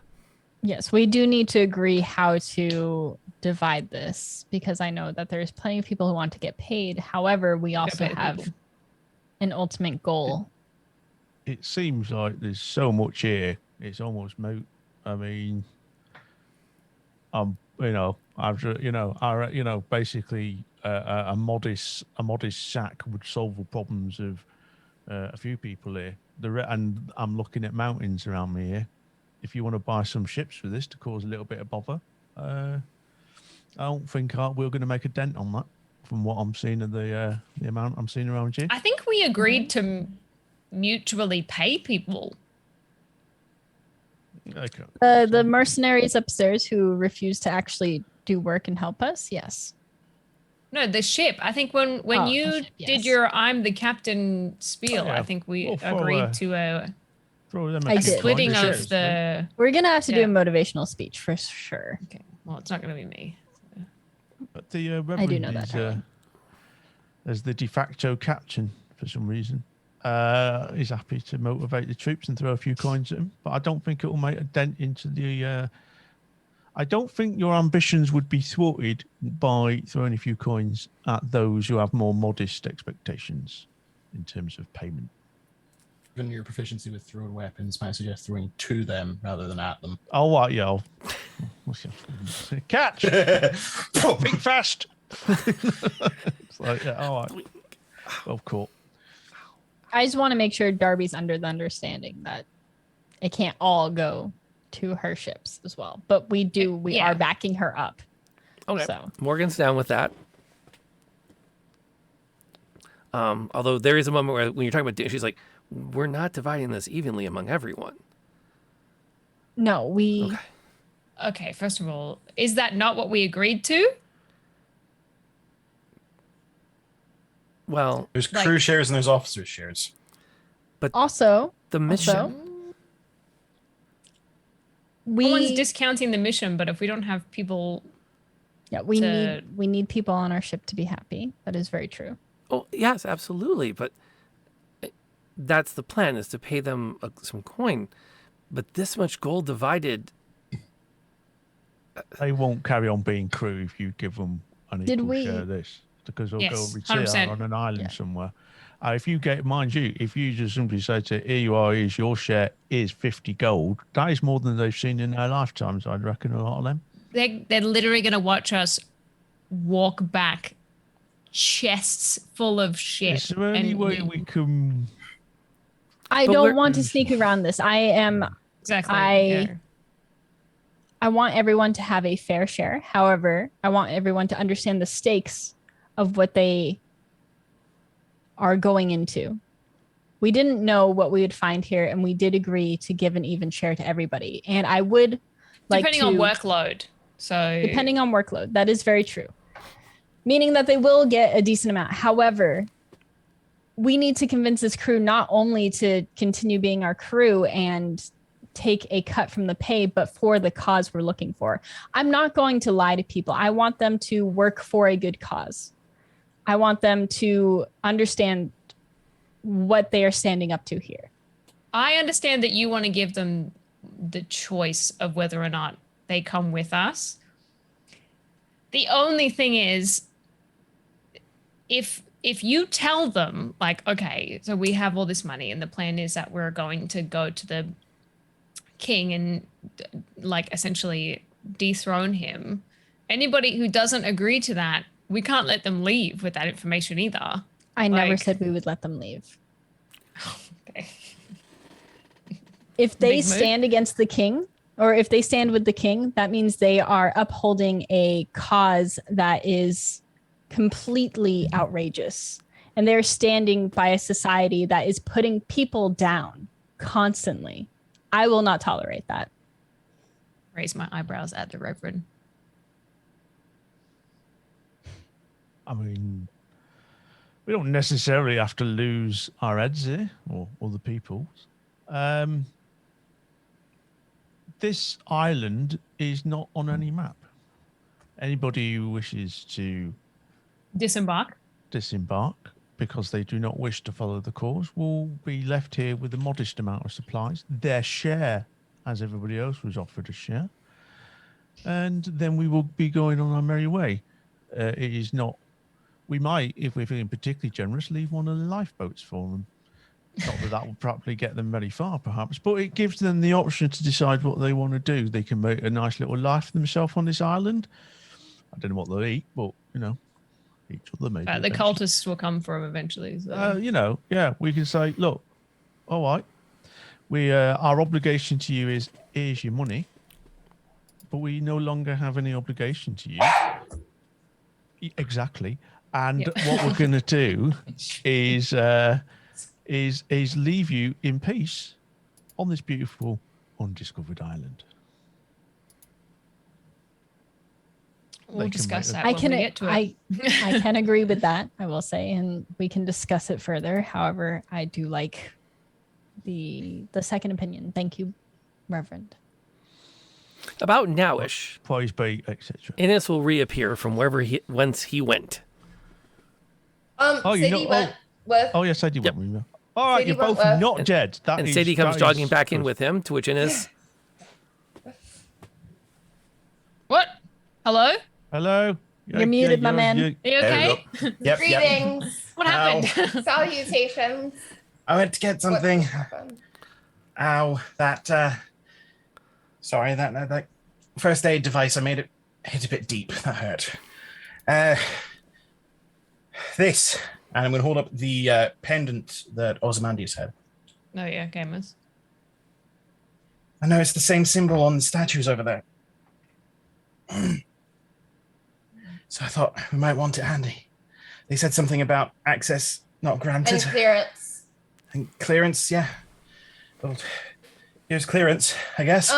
Yes, we do need to agree how to divide this, because I know that there's plenty of people who want to get paid. However, we also have an ultimate goal. It seems like there's so much here. It's almost moot. I mean, basically a modest sack would solve the problems of a few people here. And I'm looking at mountains around me here. If you want to buy some ships for this to cause a little bit of bother, I don't think we're going to make a dent on that. From what I'm seeing of the amount I'm seeing around here. I think we agreed to mutually pay people. Okay. The mercenaries upstairs who refused to actually do work and help us. Yes. No, the ship. I think when you did your "I'm the captain" spiel, I think we agreed to a splitting of the. We're gonna have to do a motivational speech for sure. Okay. Well, it's not gonna be me. But the I do know that. As the de facto captain, for some reason, is happy to motivate the troops and throw a few coins at him. But I don't think it will make a dent into the. I don't think your ambitions would be thwarted by throwing a few coins at those who have more modest expectations in terms of payment. Given your proficiency with thrown weapons, might I suggest throwing to them rather than at them. Oh, right, yeah. Catch! Think fast! It's like, yeah, all right. Well, cool. I just want to make sure Darby's under the understanding that it can't all go to her ships as well. But we are backing her up. Okay. So. Morgan's down with that. Although there is a moment where when you're talking about, she's like, we're not dividing this evenly among everyone. No, we. Okay, first of all, is that not what we agreed to? Well, there's crew shares and there's officer shares. But also the mission. No one's discounting the mission, but if we don't have people, we need people on our ship to be happy. That is very true. Oh yes, absolutely. But that's the plan: is to pay them some coin. But this much gold divided, they won't carry on being crew if you give them an equal share of this, because they'll go retire on an island somewhere. If you get, mind you, if you just simply say to, here you are, here's your share, is 50 gold, that is more than they've seen in their lifetimes, I'd reckon, a lot of them. They're literally going to watch us walk back chests full of shit. Is there any way we can... I don't want to sneak around this. I am... Exactly. I want everyone to have a fair share. However, I want everyone to understand the stakes of what they are going into. We didn't know what we would find here, and we did agree to give an even share to everybody. And I would like Depending on workload. So depending on workload, that is very true. Meaning that they will get a decent amount. However, we need to convince this crew not only to continue being our crew and take a cut from the pay, but for the cause we're looking for. I'm not going to lie to people. I want them to work for a good cause. I want them to understand what they are standing up to here. I understand that you want to give them the choice of whether or not they come with us. The only thing is, if you tell them, like, okay, so we have all this money and the plan is that we're going to go to the king and like essentially dethrone him, anybody who doesn't agree to that, we can't let them leave with that information either. I never said we would let them leave. Okay. If they Big move. stand against the king, or if they stand with the king, that means they are upholding a cause that is completely outrageous. And they're standing by a society that is putting people down constantly. I will not tolerate that. Raise my eyebrows at the Reverend. I mean, we don't necessarily have to lose our heads here, or other people's. This island is not on any map. Anybody who wishes to disembark because they do not wish to follow the cause will be left here with a modest amount of supplies, their share, as everybody else was offered a share. And then we will be going on our merry way. It is not, we might, if we're feeling particularly generous, leave one of the lifeboats for them. Not that that will probably get them very far, perhaps, but it gives them the option to decide what they want to do. They can make a nice little life for themselves on this island. I don't know what they'll eat, but, you know, each other maybe. The cultists will come for them eventually. So. You know, yeah, we can say, look, all right, our obligation to you is, here's your money, but we no longer have any obligation to you. Exactly. And what we're going to do is leave you in peace on this beautiful undiscovered island. We'll discuss that I when we get to it. I can agree with that, I will say, and we can discuss it further. However, I do like the second opinion. Thank you, Reverend. About nowish, Poise bait, etc. Innes will reappear from whence he went. Sadie went with. Oh yes, Sadie went with me. All right, Sadie you're both went with. not dead. And Sadie comes jogging back in with him, to which Innes. What? Hello? Hello? You're muted, my man. Are you okay? Yep. Greetings. What happened? Salutations. I went to get something. What happened? Ow, that that first aid device, I made it hit a bit deep. That hurt. This, and I'm going to hold up the pendant that Ozymandias had. Oh yeah, gamers. I know it's the same symbol on the statues over there. So I thought we might want it handy. They said something about access not granted. And clearance. And clearance, yeah. Well, here's clearance, I guess.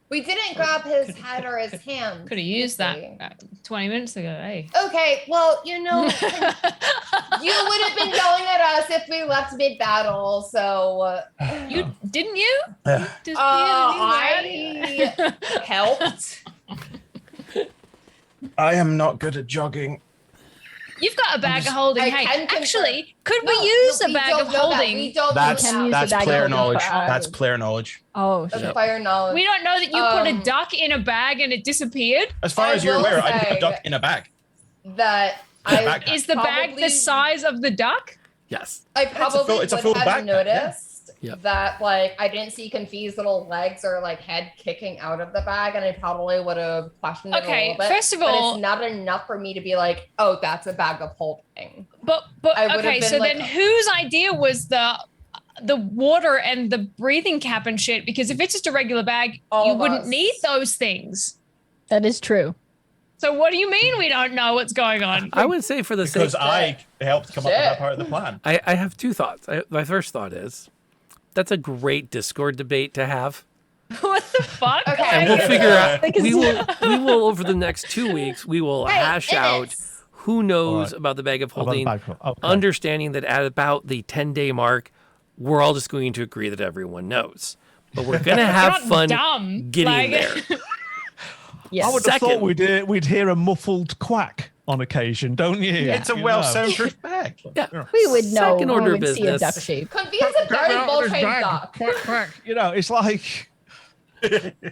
We didn't grab his head or his hand. Could have used that 20 minutes ago, hey. Okay, well, you know, you would have been yelling at us if we left mid-battle, so... You didn't you? I helped. I am not good at jogging. You've got a bag of holding. I Hey, can confirm- actually, could we use a bag of holding? That's player knowledge. That's player knowledge. Oh, That's fire knowledge. We don't know that you put a duck in a bag and it disappeared. As far as you're will aware, I put say a duck in a bag. That Is the bag the size of the duck? Yes. I probably it's a would full have backpack, noticed Yep. that, like, I didn't see Confused little legs or like head kicking out of the bag, and I probably would have questioned it a Okay, little bit. first of but all- it's not enough for me to be like, oh, that's a bag of holding. But I would have okay, been so like- then whose idea was the water and the breathing cap and shit? Because if it's just a regular bag, All you of wouldn't us. need those things. That is true. So what do you mean we don't know what's going on? I would say for the Because sake I helped come up with that part of the plan. I have two thoughts. My first thought is that's a great Discord debate to have. What the fuck? Okay. And we'll figure out. We will over the next 2 weeks. We will hash out who knows about the bag of holding, understanding that at about the 10-day mark, we're all just going to agree that everyone knows. But we're gonna have fun getting there. Yes. I would have thought we'd hear a muffled quack on occasion, don't you? Yeah, it's a well-soundproofed bag. Yeah, we would know Second when order we'd see a business. duck shape. Convenience of very bull-trained duck. You know, it's like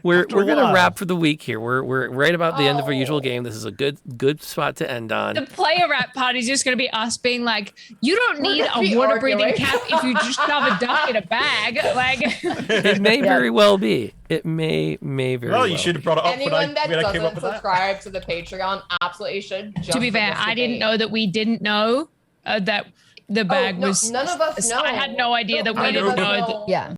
We're After a gonna while. wrap for the week here. We're right about the end of our usual game. This is a good spot to end on. The player rap party is just going to be us being like, you don't We're need gonna a be water breathing arguing. cat if you just shove a duck in a bag. Like, It may very well be. It may very well. Well, you should have brought it up Anyone that when I came up doesn't with that. subscribe to the Patreon absolutely should. Just to be for fair, this I didn't debate. know that we didn't know that the bag no, was. none of us know. I had no idea that we None of didn't us know. know. Yeah.